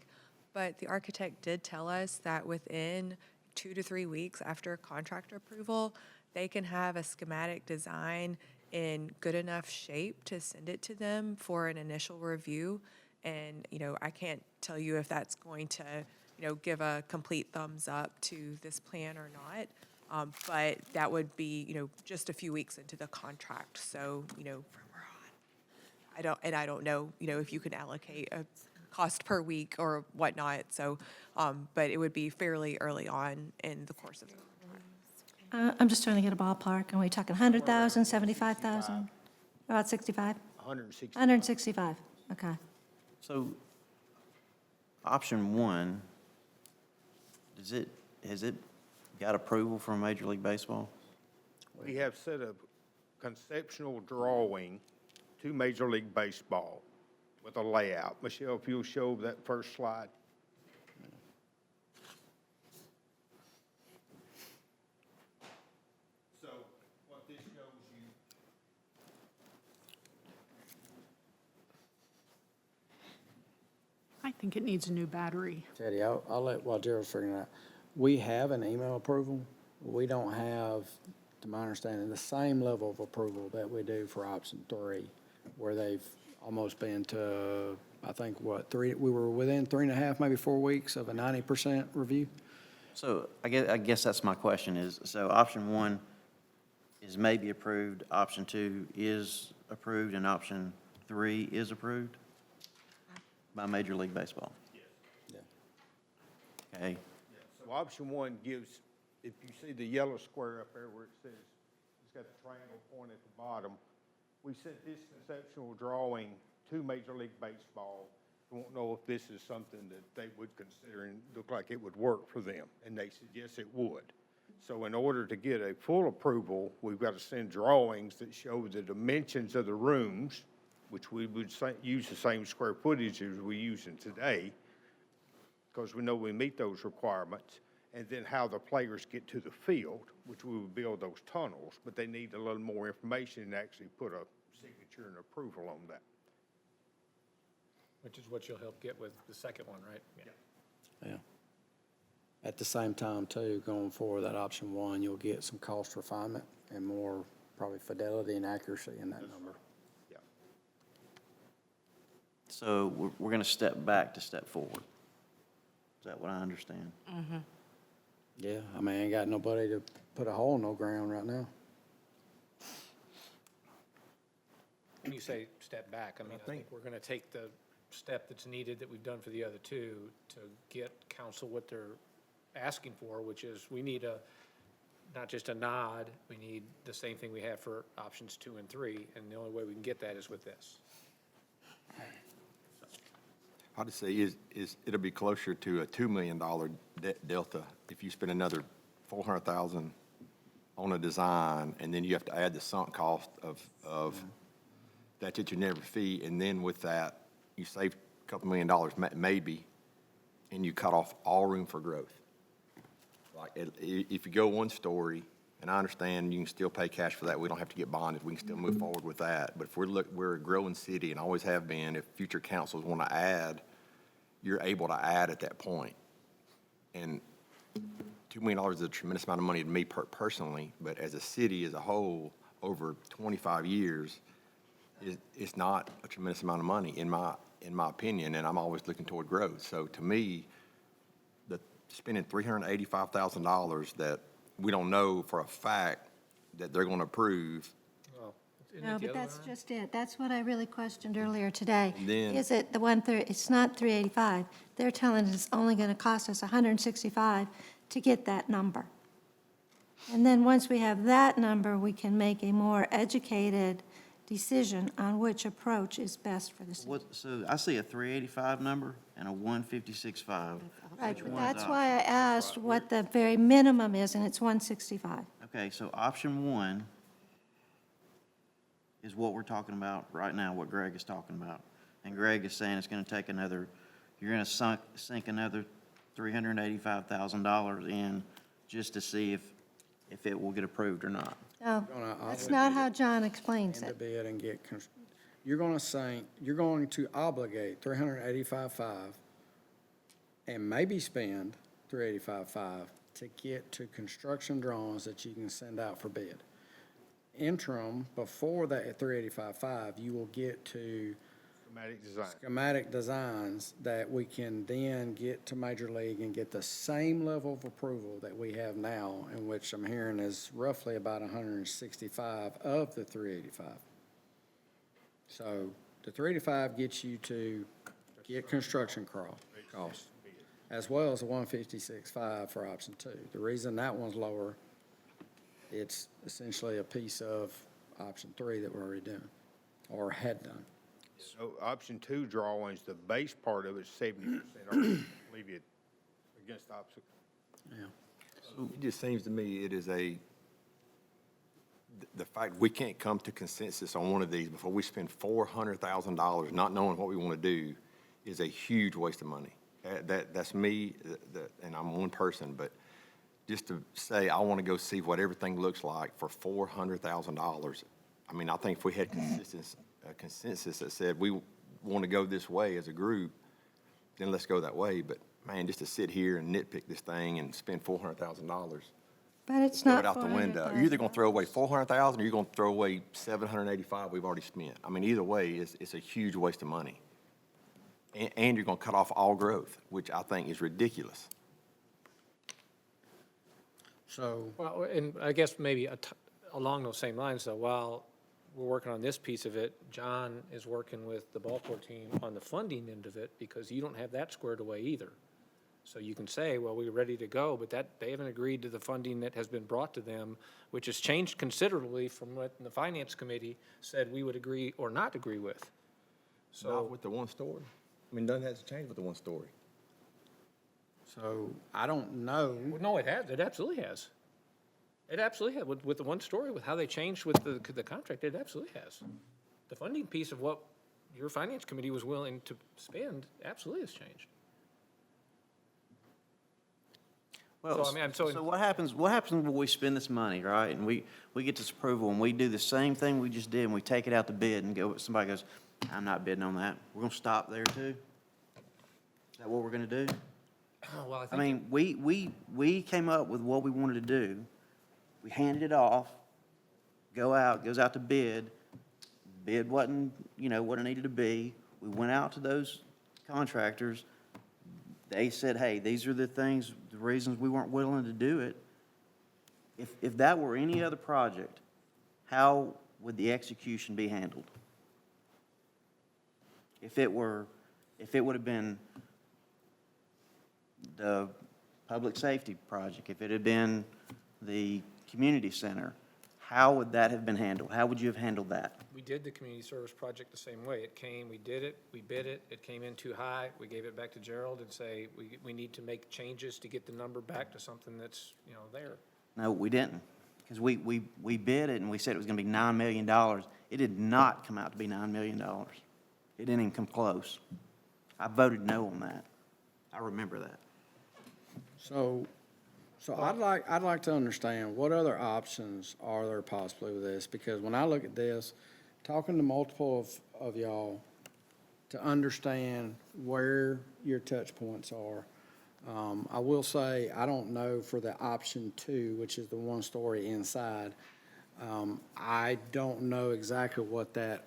but the architect did tell us that within 2 to 3 weeks after contractor approval, they can have a schematic design in good enough shape to send it to them for an initial review. And, I can't tell you if that's going to, give a complete thumbs up to this plan or not. But that would be, just a few weeks into the contract. So, I don't know, if you can allocate a cost per week or whatnot. So, but it would be fairly early on in the course of the contract. I'm just trying to get a ballpark. Are we talking 100,000, 75,000? About 65? 160. 165, okay. So, option 1, has it got approval from Major League Baseball? We have set a conceptual drawing to Major League Baseball with a layout. Michelle, if you'll show that first slide. So what this shows you. I think it needs a new battery. Teddy, I'll let, while Gerald's figuring it out, we have an email approval. We don't have, to my understanding, the same level of approval that we do for option 3, where they've almost been to, I think, we were within 3.5, maybe 4 weeks of a 90% review. So I guess that's my question is, so option 1 is maybe approved, option 2 is approved, and option 3 is approved by Major League Baseball? Yes. Okay. So option 1 gives, if you see the yellow square up there where it says, it's got the triangle point at the bottom, we sent this conceptual drawing to Major League Baseball. I won't know if this is something that they would consider and look like it would work for them. And they said, yes, it would. So in order to get a full approval, we've got to send drawings that show the dimensions of the rooms, which we would use the same square footage as we're using today, because we know we meet those requirements, and then how the players get to the field, which we would build those tunnels, but they need a little more information and actually put a signature and approval on that. Which is what you'll help get with the second one, right? Yeah. At the same time, too, going forward, that option 1, you'll get some cost refinement and more probably fidelity and accuracy in that number. Yeah. So we're going to step back to step forward. Is that what I understand? Mm-hmm. Yeah, I mean, ain't got nobody to put a hole in no ground right now. When you say step back, I mean, I think we're going to take the step that's needed that we've done for the other two to get council what they're asking for, which is we need not just a nod, we need the same thing we have for options 2 and 3, and the only way we can get that is with this. I'll just say it'll be closer to a $2 million delta if you spend another $400,000 on a design, and then you have to add the sunk cost of that engineer fee, and then with that, you save a couple $1 million, maybe, and you cut off all room for growth. Like, if you go one story, and I understand you can still pay cash for that, we don't have to get bonded, we can still move forward with that, but if we're a growing city and always have been, if future councils want to add, you're able to add at that point. And $2 million is a tremendous amount of money to me personally, but as a city as a whole, over 25 years, it's not a tremendous amount of money in my opinion, and I'm always looking toward growth. So to me, spending $385,000 that we don't know for a fact that they're going to approve. No, but that's just it. That's what I really questioned earlier today. And then- Is it the 130, it's not 385. They're telling us it's only going to cost us 165 to get that number. And then once we have that number, we can make a more educated decision on which approach is best for the city. So I see a 385 number and a 156.5. Right, Which but one's that's up? why I asked what the very minimum is, and it's 165. Okay, so option one is what we're talking about right now, what Greg is talking about. And Greg is saying it's gonna take another, you're gonna sink another $385,000 in just to see if it will get approved or not. No, Gonna that's obligate not how John explains in the it. bid and get, you're going to obligate 385.5 and maybe spend 385.5 to get to construction drawings that you can send out for bid. Interim, before that at 385.5, you will get to schematic designs that we can then get to Major League and get the same level of approval that we have now, in which I'm hearing is roughly about 165 of the 385. So the 385 gets you to get construction cost, as well as the 156.5 for option two. The reason that one's lower, it's essentially a piece of option three that we're already doing, or had done. So option two drawings, the base part of it is 70%, or leave it against the opposite. Yeah. It just seems to me it is the fact we can't come to consensus on one of these before we spend $400,000 not knowing what we want to do is a huge waste of money. That's me, and I'm one person, but just to say I want to go see what everything looks like for $400,000, I mean, I think if we had a consensus that said we want to go this way as a group, then let's go that way. But man, just to sit here and nitpick this thing and spend $400,000, But it's throw not it out the window. You're either going to throw away $400,000 or you're going to throw away $785 we've already spent. I mean, either way, it's a huge waste of money. And you're going to cut off all growth, which I think is ridiculous. So, Well, and I guess maybe along those same lines, though, while we're working on this piece of it, John is working with the ball court team on the funding end of it, because you don't have that squared away either. So you can say, well, we're ready to go, but they haven't agreed to the funding that has been brought to them, which has changed considerably from what the finance committee said we would agree or not agree with. So Not with the one story. I mean, nothing has changed with the one story. so I don't know. No, it has. It absolutely has. It absolutely has. With the one story, with how they changed with the contract, it absolutely has. The funding piece of what your finance committee was willing to spend absolutely has changed. Well, So, I mean, so what happens when we spend this money, right? And we get this approval and we do the same thing we just did and we take it out to bid and somebody goes, I'm not bidding on that. We're gonna stop there too? Is that what we're gonna do? Well, I mean, we came up with what we wanted to do. We handed it off, goes out to bid. Bid wasn't, what it needed to be. We went out to those contractors. They said, hey, these are the reasons we weren't willing to do it. If that were any other project, how would the execution be handled? If it would have been the public safety project, if it had been the community center, how would that have been handled? How would you have handled that? We did the community service project the same way. It came, we did it, we bid it, it came in too high, we gave it back to Gerald and say, we need to make changes to get the number back to something that's, there. No, we didn't. Because we bid it and we said it was gonna be $9 million. It did not come out to be $9 million. It didn't even come close. I voted no on that. I remember that. So I'd like to understand what other options are there possibly with this? Because when I look at this, talking to multiple of y'all to understand where your touch points are, I will say, I don't know for the option 2, which is the one-story inside. I don't know exactly what that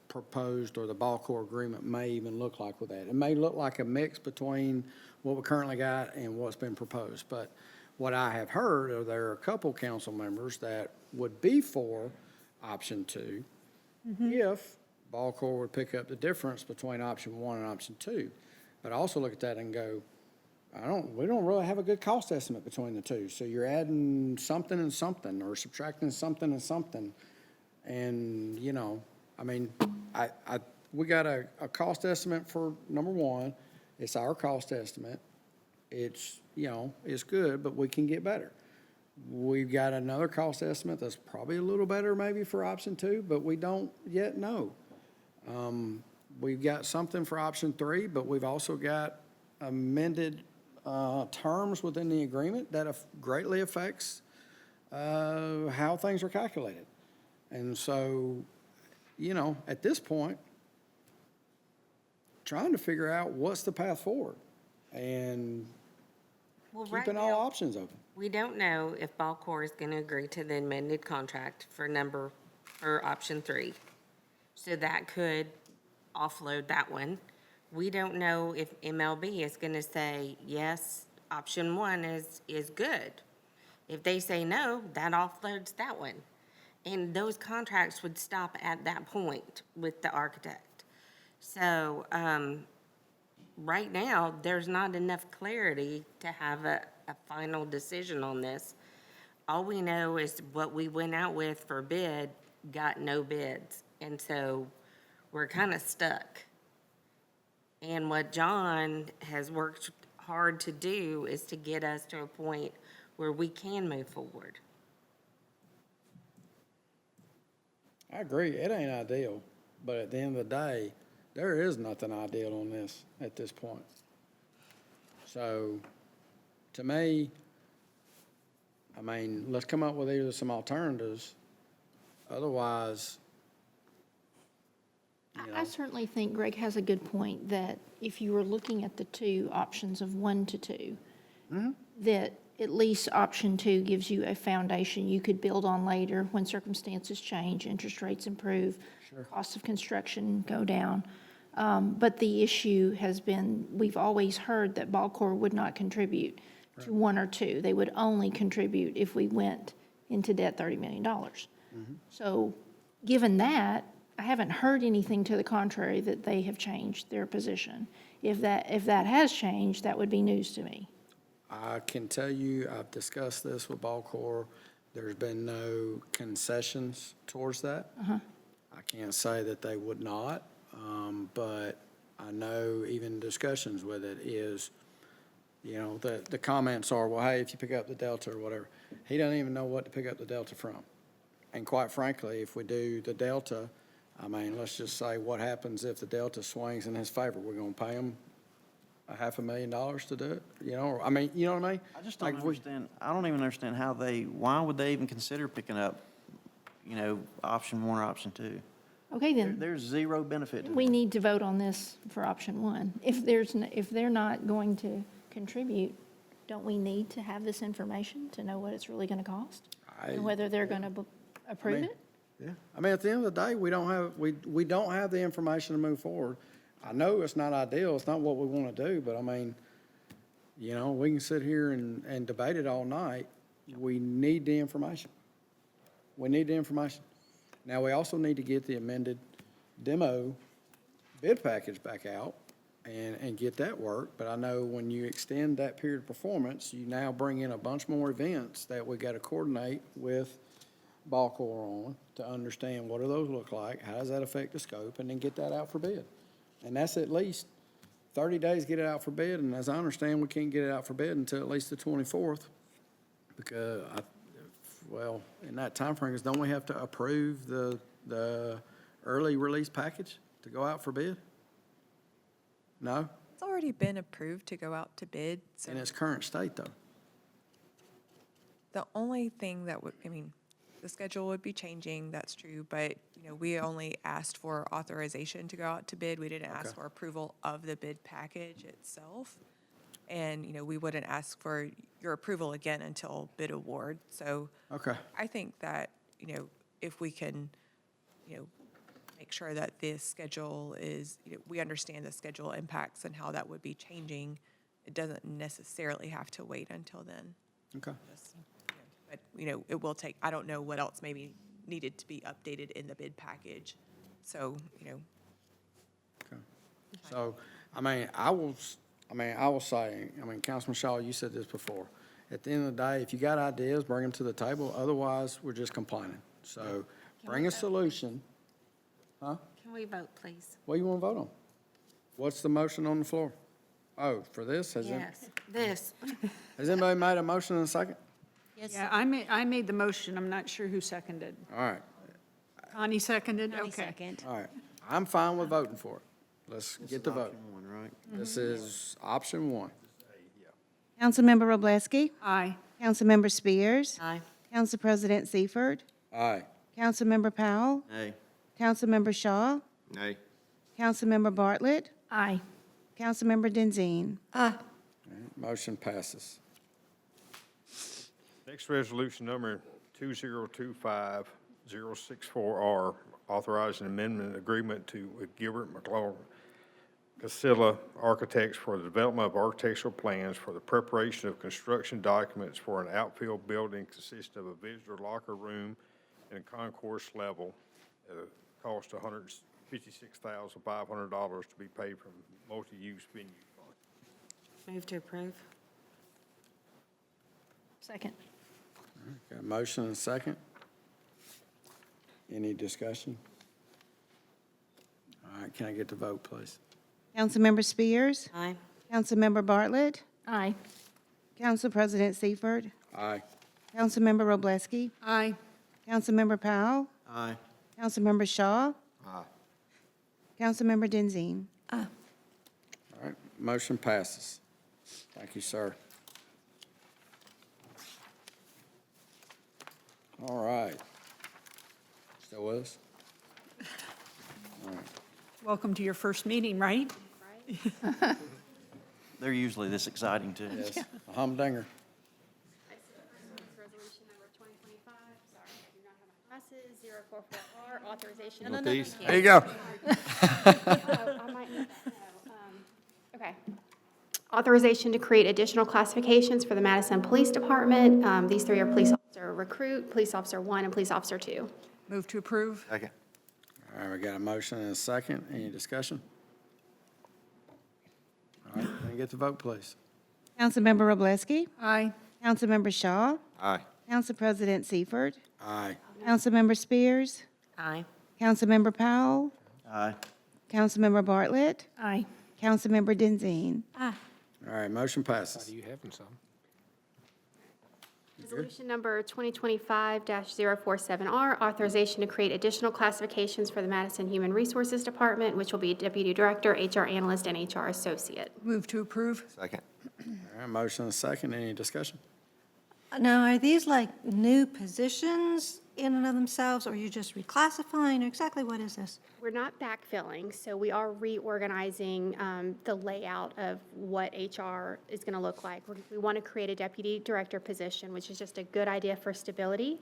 proposed or the ball core agreement may even look like with that. It may look like a mix between what we currently got and what's been proposed. But what I have heard are there are a couple council members that would be for option 2 if ball core would pick up the difference between option 1 and option 2. But I also look at that and go, we don't really have a good cost estimate between the two. So you're adding something and something, or subtracting something and something. And, you know, I mean, we got a cost estimate for number 1. It's our cost estimate. It's, you know, it's good, but we can get better. We've got another cost estimate that's probably a little better maybe for option 2, but we don't yet know. We've got something for option 3, but we've also got amended terms within the agreement that greatly affects how things are calculated. And so, you know, at this point, trying to figure out what's the path forward and keeping all options open. We don't know if ball core is going to agree to the amended contract for option 3. So that could offload that one. We don't know if MLB is going to say, yes, option 1 is good. If they say no, that offloads that one. And those contracts would stop at that point with the architect. So right now, there's not enough clarity to have a final decision on this. All we know is what we went out with for bid got no bids. And so we're kind of stuck. And what John has worked hard to do is to get us to a point where we can move forward. I agree, it ain't ideal, but at the end of the day, there is nothing ideal on this at this point. So, to me, I mean, let's come up with either some alternatives. Otherwise, I certainly think Greg has a good point that if you were looking at the two options of 1 to 2, that at least option 2 gives you a foundation you could build on later when circumstances change, interest rates improve, costs of construction go down. But the issue has been, we've always heard that ball core would not contribute to 1 or 2. They would only contribute if we went into debt $30 million. So given that, I haven't heard anything to the contrary that they have changed their position. If that has changed, that would be news to me. I can tell you, I've discussed this with ball core. There's been no concessions towards that. I can't say that they would not, but I know even discussions with it is, you know, the comments are, well, hey, if you pick up the delta or whatever, he doesn't even know what to pick up the delta from. And quite frankly, if we do the delta, I mean, let's just say what happens if the delta swings in his favor? We're going to pay him $500,000 to do it, you know? I mean, you know what I mean? I just don't understand. I don't even understand why would they even consider picking up, you know, option 1 or option 2? Okay, then. There's zero benefit to We that. need to vote on this for option 1. If they're not going to contribute, don't we need to have this information to know what it's really going to cost? And whether they're going to approve it? Yeah, I mean, at the end of the day, we don't have the information to move forward. I know it's not ideal, it's not what we want to do, but I mean, you know, we can sit here and debate it all night. We need the information. We need the information. Now, we also need to get the amended demo bid package back out and get that work, but I know when you extend that period of performance, you now bring in a bunch more events that we got to coordinate with ball core on to understand what do those look like, how does that affect the scope, and then get that out for bid. And that's at least 30 days to get it out for bid, and as I understand, we can't get it out for bid until at least the 24th. Because, well, in that timeframe, don't we have to approve the early release package to go out for bid? No? It's already been approved to go out to bid, so In its current state, though. the only thing that would, I mean, the schedule would be changing, that's true, but, you know, we only asked for authorization to go out to bid. We didn't ask for approval of the bid package itself. And, you know, we wouldn't ask for your approval again until bid award. So Okay. I think that, you know, if we can, you know, make sure that this schedule is, you know, we understand the schedule impacts and how that would be changing, it doesn't necessarily have to wait until then. Okay. Just, you know, but, you know, it will take, I don't know what else maybe needed to be updated in the bid package. So, you know, So, I mean, I will say, Councilman Shaw, you said this before. At the end of the day, if you got ideas, bring them to the table. Otherwise, we're just complaining. So bring a solution. Huh? Can we vote, please? What do you want to vote on? What's the motion on the floor? Oh, for this? Yes, this. Has anybody made a motion in a second? Yeah, I made the motion. I'm not sure who seconded. All right, Connie seconded? Okay. Second. all right. I'm fine with voting for it. Let's get to vote. Option one, right? This is option one. Councilmember Wroblewski, Aye. Councilmember Spears, Aye. Council President Seifert, Aye. Councilmember Powell, Nay. Councilmember Shaw, Nay. Councilmember Bartlett, Aye. Councilmember Denzine. Motion passes. Next resolution number 2025-064R, authorizing amendment agreement with Gilbert McLaughlin Casilla Architects for the development of architectural plans for the preparation of construction documents for an outfield building consisting of a visitor locker room and a concourse level at a cost of $156,500 to be paid from multi-use venue fund. Move to approve. Second. Got a motion and a second. Any discussion? All right, can I get the vote, please? Councilmember Spears, Aye. Councilmember Bartlett, Aye. Council President Seifert, Aye. Councilmember Wroblewski, Aye. Councilmember Powell, Aye. Councilmember Shaw, Aye. Councilmember Denzine. All right, motion passes. Thank you, sir. All right. Still with us? All right. Welcome to your first meeting, right? They're usually this exciting, too. Yes, a humdinger. Resolution number 2025, sorry, I do not have my glasses, 044R, authorization. No, These? no. There you go. Oh, I might need that, no, okay. Authorization to create additional classifications for the Madison Police Department. These three are police officer recruit, police officer 1, and police officer 2. Move to approve? Second. All right, we got a motion and a second. Any discussion? All right, can I get the vote, please? Councilmember Wroblewski, Aye. Councilmember Shaw, Aye. Council President Seifert, Aye. Councilmember Spears, Aye. Councilmember Powell, Aye. Councilmember Bartlett, Aye. Councilmember Denzine. All right, motion passes. Do you have some? Resolution number 2025-047R, authorization to create additional classifications for the Madison Human Resources Department, which will be Deputy Director, HR Analyst, and HR Associate. Move to approve? Second. All right, motion and a second. Any discussion? Now, are these like new positions in and of themselves, or are you just reclassifying, or exactly what is this? We're not backfilling, so we are reorganizing the layout of what HR is going to look like. We want to create a deputy director position, which is just a good idea for stability.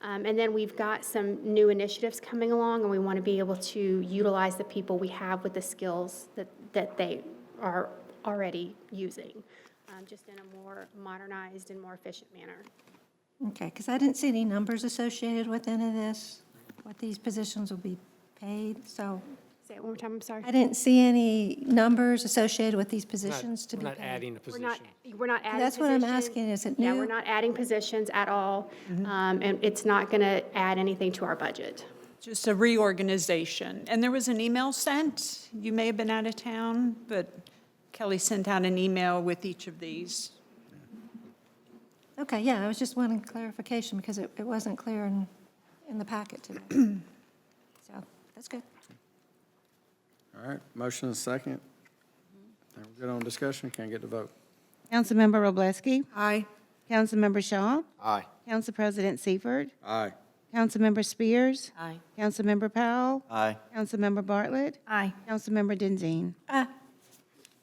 And then we've got some new initiatives coming along, and we want to be able to utilize the people we have with the skills that they are already using, just in a more modernized and more efficient manner. Okay, because I didn't see any numbers associated with any of this, what these positions will be paid, so Say it one more time, I'm sorry. I didn't see any numbers associated with these positions to be We're paid. not adding a We're position. not adding That's what I'm positions. asking, is it Yeah, new? we're not adding positions at all, and it's not going to add anything to our budget. Just a reorganization. And there was an email sent. You may have been out of town, but Kelly sent out an email with each of these. Okay, yeah, I was just wanting clarification because it wasn't clear in the packet today. So, that's good. All right, motion and second. And we're good on discussion, can I get the vote? Councilmember Wroblewski. Aye. Councilmember Shaw. Aye. Council President Seifert. Aye. Councilmember Spears. Aye. Councilmember Powell. Aye. Councilmember Bartlett. Aye. Councilmember Denzine.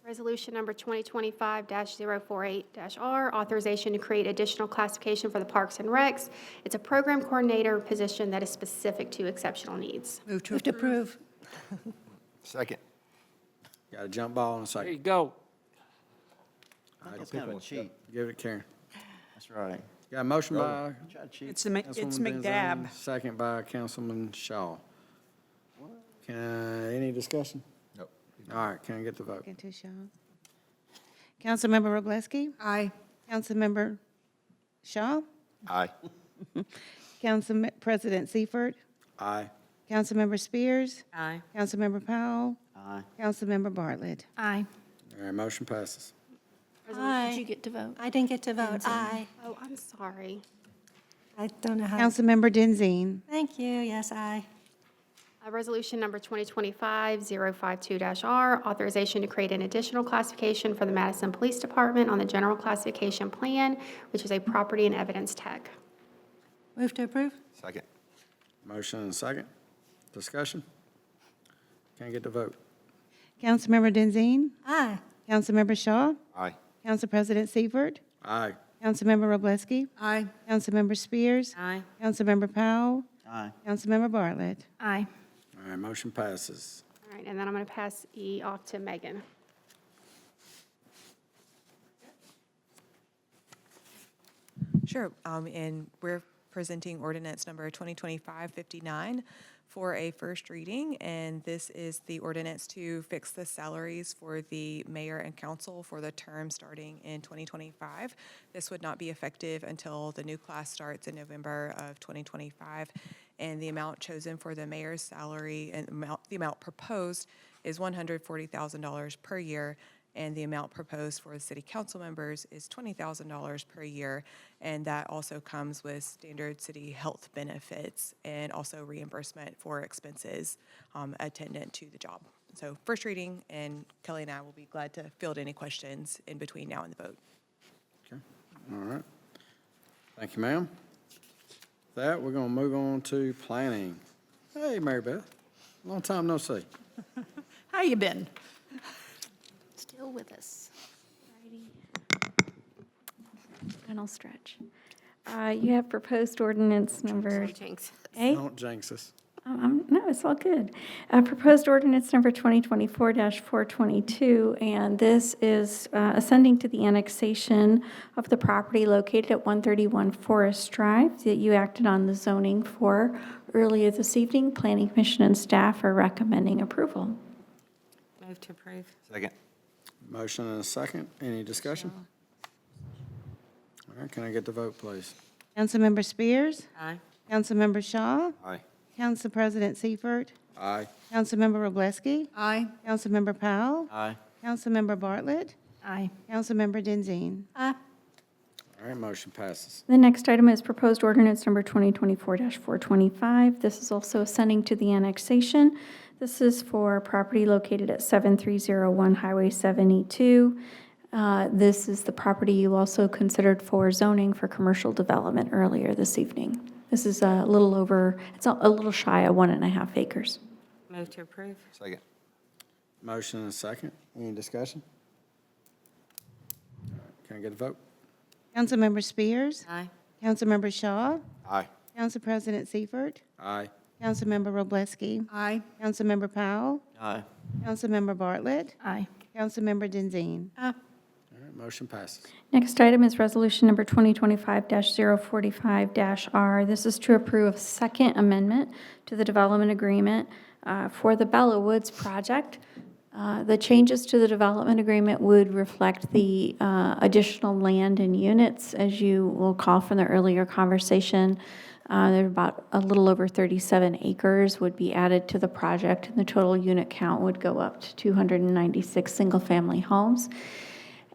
Resolution number 2025-048-R, authorization to create additional classification for the Parks and Recs. It's a program coordinator position that is specific to exceptional needs. Move to Move to approve. approve. Second. Got a jump ball in a There you second. go. That's kind of a cheat. Give it to Karen. That's right. Got a motion by Try to cheat. It's Councilwoman McDab. Denzine, second by Councilman Shaw. Any discussion? Nope. All right, can I get the vote? Second to Shaw. Councilmember Wroblewski. Aye. Councilmember Shaw. Aye. Council President Seifert. Aye. Councilmember Spears. Aye. Councilmember Powell. Aye. Councilmember Bartlett. Aye. All right, motion passes. Did you get to vote? I didn't get to vote. Aye. Oh, I'm sorry. I don't know how. Councilmember Denzine. Thank you. Yes, aye. Resolution number 2025-052-R, authorization to create an additional classification for the Madison Police Department on the general classification plan, which is a property and evidence tech. Move to approve? Second. Motion and second. Discussion? Can I get the vote? Councilmember Denzine. Aye. Councilmember Shaw. Aye. Council President Seifert. Aye. Councilmember Wroblewski. Aye. Councilmember Spears. Aye. Councilmember Powell. Aye. Councilmember Bartlett. Aye. All right, motion passes. All right, and then I'm going to pass E off to Megan. Sure, and we're presenting ordinance number 2025-59 for a first reading, and this is the ordinance to fix the salaries for the mayor and council for the term starting in 2025. This would not be effective until the new class starts in November of 2025, and the amount chosen for the mayor's salary and the amount proposed is $140,000 per year, and the amount proposed for the city council members is $20,000 per year, and that also comes with standard city health benefits and also reimbursement for expenses attendant to the job. So first reading, and Kelly and I will be glad to field any questions in between now and the vote. Okay, all right. Thank you, ma'am. With that, we're going to move on to planning. Hey, Mary Beth, long time no see. How you been? Still with us. Righty. Final stretch. You have proposed ordinance number. Jinx. Eight? Don't jinx us. No, it's all good. Proposed ordinance number 2024-422, and this is ascending to the annexation of the property located at 131 Forest Drive that you acted on the zoning for earlier this evening. Planning Commission and staff are recommending approval. Move to approve. Second. Motion and a second. Any discussion? All right, can I get the vote, please? Councilmember Spears. Aye. Councilmember Shaw. Aye. Council President Seifert. Aye. Councilmember Wroblewski. Aye. Councilmember Powell. Aye. Councilmember Bartlett. Aye. Councilmember Denzine. Aye. All right, motion passes. The next item is proposed ordinance number 2024-425. This is also ascending to the annexation. This is for property located at 7301 Highway 72. This is the property you also considered for zoning for commercial development earlier this evening. This is a little over, it's a little shy of 1.5 acres. Move to approve. Second. Motion and a second. Any discussion? All right, can I get a vote? Councilmember Spears. Aye. Councilmember Shaw. Aye. Council President Seifert. Aye. Councilmember Wroblewski. Aye. Councilmember Powell. Aye. Councilmember Bartlett. Aye. Councilmember Denzine. All right, motion passes. Next item is resolution number 2025-045-R. This is to approve a second amendment to the development agreement for the Bella Woods project. The changes to the development agreement would reflect the additional land and units. As you will recall from the earlier conversation, there are about a little over 37 acres would be added to the project, and the total unit count would go up to 296 single-family homes.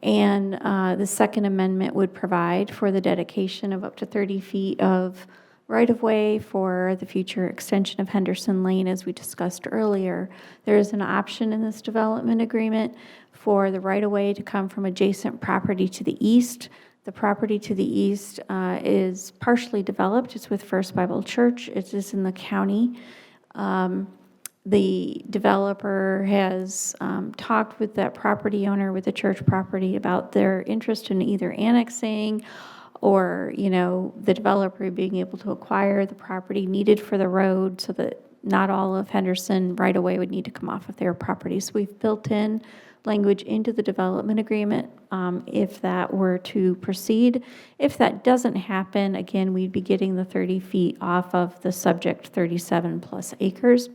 And the Second Amendment would provide for the dedication of up to 30 feet of right-of-way for the future extension of Henderson Lane, as we discussed earlier. There is an option in this development agreement for the right-of-way to come from adjacent property to the east. The property to the east is partially developed. It's with First Bible Church. It is in the county. The developer has talked with that property owner, with the church property, about their interest in either annexing or, the developer being able to acquire the property needed for the road so that not all of Henderson right away would need to come off of their property. So we've built in language into the development agreement if that were to proceed. If that doesn't happen, again, we'd be getting the 30 feet off of the subject 37 plus acres.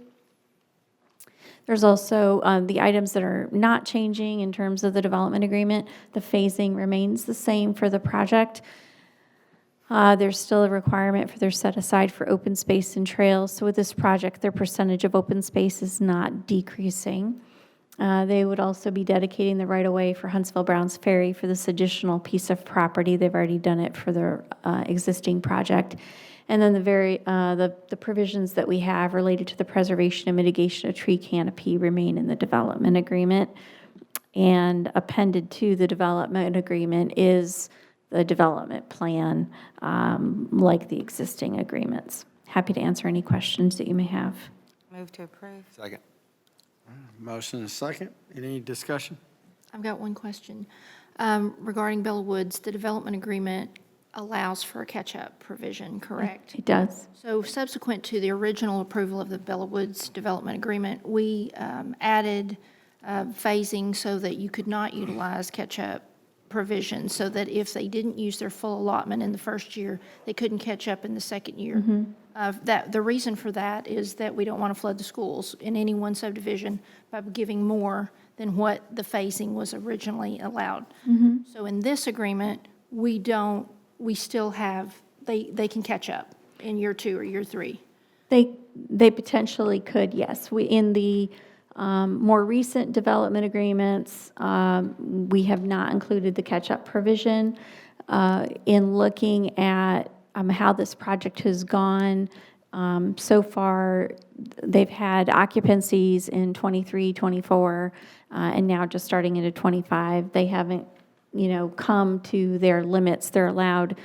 There's also the items that are not changing in terms of the development agreement. The phasing remains the same for the project. There's still a requirement for their set aside for open space and trails. So with this project, their percentage of open space is not decreasing. They would also be dedicating the right-of-way for Huntsville Browns Ferry for this additional piece of property. They've already done it for their existing project. And then the provisions that we have related to the preservation and mitigation of tree canopy remain in the development agreement. And appended to the development agreement is the development plan, like the existing agreements. Happy to answer any questions that you may have. Move to approve. Second. Motion and a second. Any discussion? I've got one question. Regarding Bella Woods, the development agreement allows for a catch-up provision, correct? It does. So subsequent to the original approval of the Bella Woods development agreement, we added phasing so that you could not utilize catch-up provisions, so that if they didn't use their full allotment in the first year, they couldn't catch up in the second year. The reason for that is that we don't want to flood the schools in any one subdivision by giving more than what the phasing was originally allowed. So in this agreement, we still have, they can catch up in year 2 or year 3. They potentially could, yes. In the more recent development agreements, we have not included the catch-up provision. In looking at how this project has gone, so far, they've had occupancies in 23, 24, and now just starting into 25. They haven't, come to their limits. They're allowed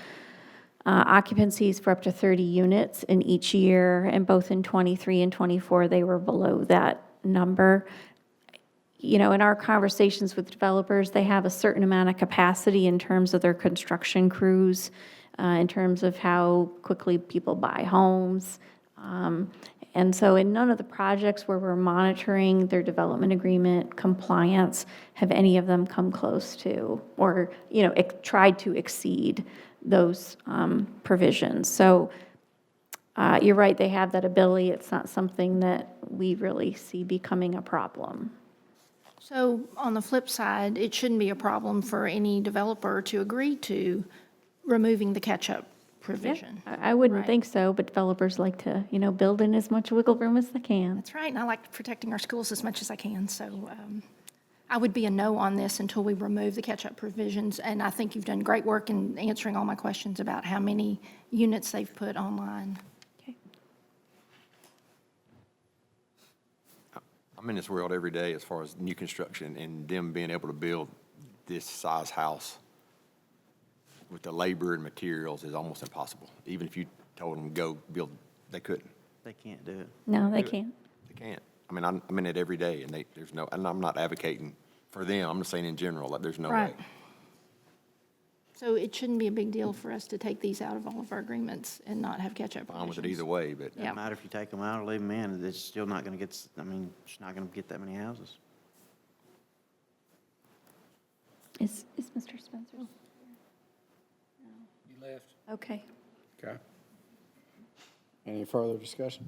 occupancies for up to 30 units in each year, and both in 23 and 24, they were below that number. In our conversations with developers, they have a certain amount of capacity in terms of their construction crews, in terms of how quickly people buy homes. And so in none of the projects where we're monitoring their development agreement compliance have any of them come close to or, tried to exceed those provisions. So you're right, they have that ability. It's not something that we really see becoming a problem. So on the flip side, it shouldn't be a problem for any developer to agree to removing the catch-up provision. I wouldn't Right. think so, but developers like to, build in as much wiggle room as they can. That's right, and I like protecting our schools as much as I can, so I would be a no on this until we remove the catch-up provisions, and I think you've done great work in answering all my questions about how many units they've put online. I'm in this world every day as far as new construction and them being able to build this size house with the labor and materials is almost impossible. Even if you told them go build, they couldn't. They can't do it. No, they can't. They can't. I mean, I'm in it every day, and there's no, and I'm not advocating for them. I'm just saying in general, that there's no way. Right. So it shouldn't be a big deal for us to take these out of all of our agreements and not have catch-up Fine with it provisions. either way, but. Yeah. Doesn't matter if you take them out or leave them in, it's still not gonna get, it's not gonna get that many houses. Is Mr. Spencer? You left. Okay. Okay. Any further discussion?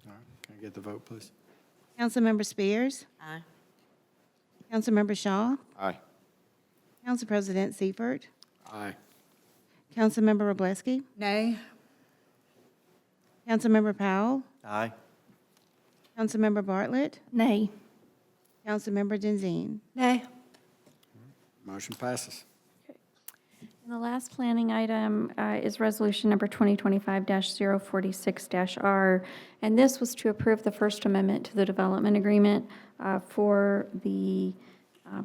All right, can I get the vote, please? Councilmember Spears? Aye. Councilmember Shaw? Aye. Council President Seifert? Aye. Councilmember Wroblewski? Nay. Councilmember Powell? Aye. Councilmember Bartlett? Nay. Councilmember Denzine. Nay. Motion passes. And the last planning item is resolution number 2025-046-R. And this was to approve the First Amendment to the development agreement for the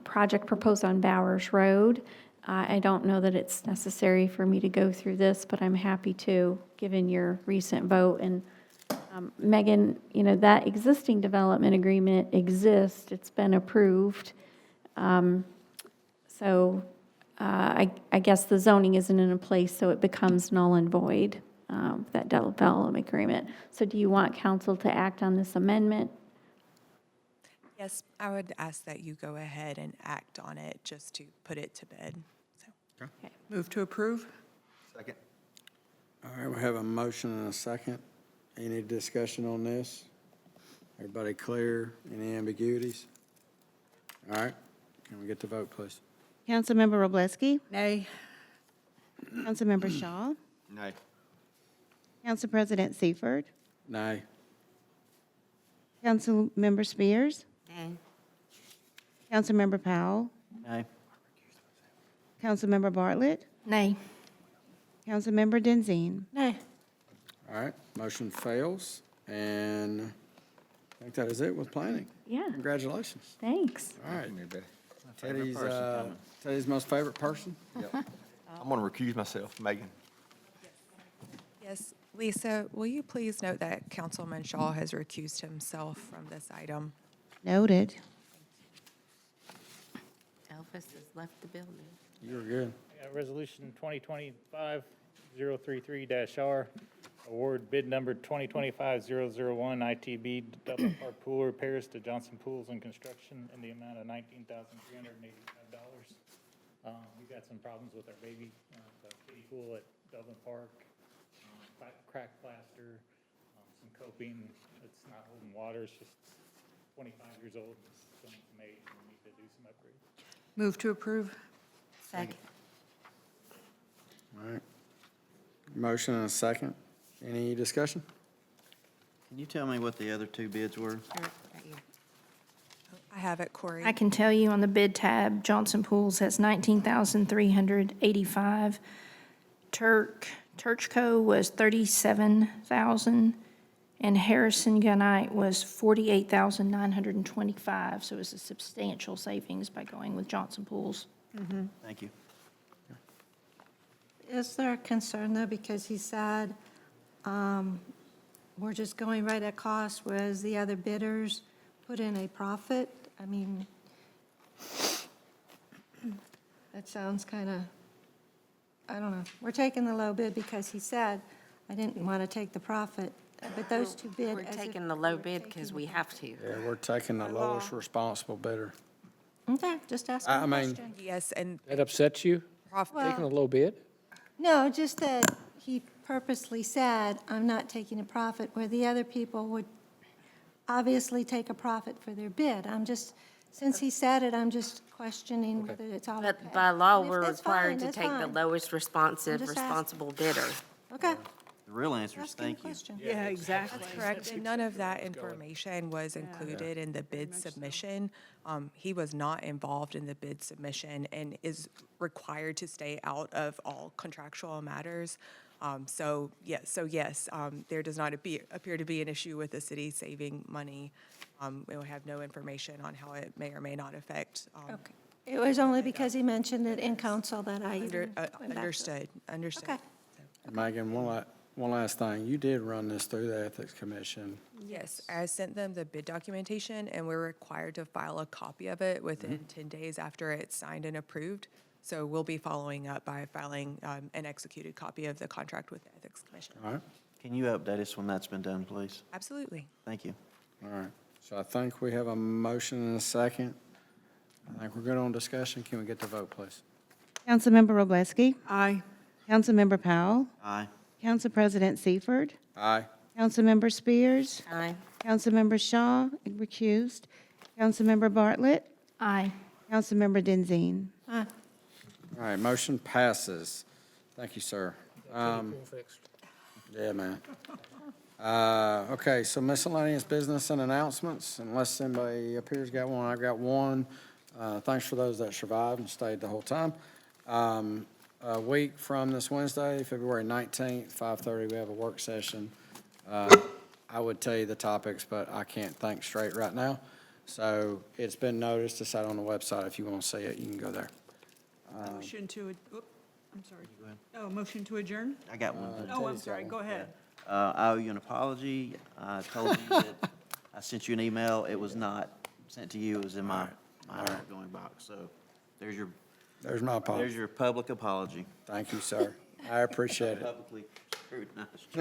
project proposed on Bowowers Rd. I don't know that it's necessary for me to go through this, but I'm happy to, given your recent vote. And Megan, you know, that existing development agreement exists. It's been approved. So I guess the zoning isn't in place, so it becomes null and void, that development agreement. So do you want council to act on this amendment? Yes, I would ask that you go ahead and act on it just to put it to bed. So. Move to approve? Second. All right, we have a motion and a second. Any discussion on this? Everybody clear? Any ambiguities? All right, can we get the vote, please? Councilmember Wroblewski. Nay. Councilmember Shaw. Nay. Council President Seifert. Nay. Councilmember Spears. Nay. Councilmember Powell. Aye. Councilmember Bartlett. Nay. Councilmember Denzine. Nay. All right, motion fails, and I think that is it with planning. Yeah, Congratulations. thanks. All right. favorite Teddy's, person coming. Teddy's most favorite person? Yep. I'm going to recuse myself, Megan. Yes, Lisa, will you please note that Councilman Shaw has recused himself from this item? Noted. Elvis has left the building. You're good. Resolution 2025-033-R, award bid number 2025-001 ITB Dublin Park Pool repairs to Johnson Pools and Construction in the amount of $19,385. We've got some problems with our baby the kiddie pool at Dublin Park, cracked plaster, some coping that's not holding water. It's just 25 years old. It's going to make, and we need to do some upgrades. Move to approve? Second. All right. Motion and a second. Any discussion? Can you tell me what the other two bids were? I have it, Corey. I can tell you on the bid tab, Johnson Pools has $19,385. Turchco was $37,000, and Harrison Gunite was $48,925. So it was a substantial savings by going with Johnson Pools. Thank you. Is there a concern, though, because he said, we're just going right at cost, whereas the other bidders put in a profit? I mean, that sounds kind of, I don't know. We're taking the low bid because he said, I didn't want to take the profit, but those two bid. We're taking the low bid because we have to. Yeah, we're taking the lowest responsible bidder. Okay, just asking I a mean- question. Yes, and That upsets you? Taking a low bid? No, just that he purposely said, I'm not taking a profit, where the other people would obviously take a profit for their bid. I'm just, since he said it, I'm just questioning whether it's all okay. But by law, And if we're that's required fine, to that's take the fine. lowest responsive, I'm just asking. responsible bidder. Okay. The real answer is Asking a thank you. question. Yeah, exactly. that's correct. And none of that information was included in the bid submission. He was not involved in the bid submission and is required to stay out of all contractual matters. So yes, there does not appear to be an issue with the city saving money. We will have no information on how it may or may not affect. Okay. It was only because he mentioned it in council that I Understood. Understood. Okay. Megan, one last thing. You did run this through the Ethics Commission. Yes, I sent them the bid documentation, and we're required to file a copy of it within 10 days after it's signed and approved. So we'll be following up by filing an executed copy of the contract with the Ethics Commission. All right? Can you update us when that's been done, please? Absolutely. Thank you. All right. So I think we have a motion and a second. I think we're good on discussion. Can we get the vote, please? Councilmember Wroblewski. Aye. Councilmember Powell. Aye. Council President Seifert. Aye. Councilmember Spears. Aye. Councilmember Shaw, recused. Councilmember Bartlett. Aye. Councilmember Denzine. Aye. All right, motion passes. Thank you, sir. Yeah, man. Okay, so miscellaneous business and announcements, unless anybody up here's got one, I've got one. Thanks for those that survived and stayed the whole time. A week from this Wednesday, February 19th, 5:30, we have a work session. I would tell you the topics, but I can't think straight right now. So it's been noticed, it's out on the website. If you want to see it, you can go there. Motion to, I'm sorry. Oh, motion to adjourn? I got one. Oh, I'm sorry, go ahead. I owe you an apology. I told you that I sent you an email. It was not sent to you. It was in my outgoing box. So there's my apology. There's your public apology. Thank you, sir. I appreciate it. Publicly scrutinized.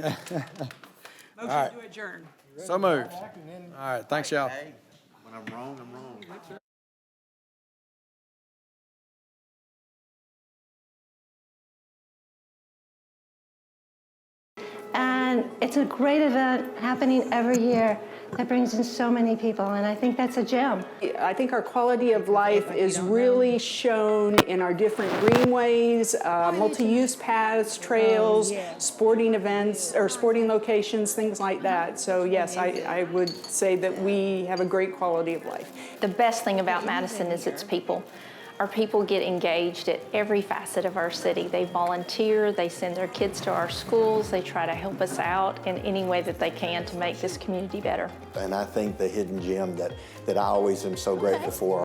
Motion right. to adjourn. So moved. All right, thanks, y'all. Hey, when I'm wrong, I'm wrong. And it's a great event happening every year that brings in so many people, and I think that's a gem. I think our quality of life is really shown in our different greenways, multi-use paths, trails, sporting events, or sporting locations, things like that. So yes, I would say that we have a great quality of life. The best thing about Madison is its people. Our people get engaged at every facet of our city. They volunteer, they send their kids to our schools, they try to help us out in any way that they can to make this community better. And I think the hidden gem that I always am so grateful for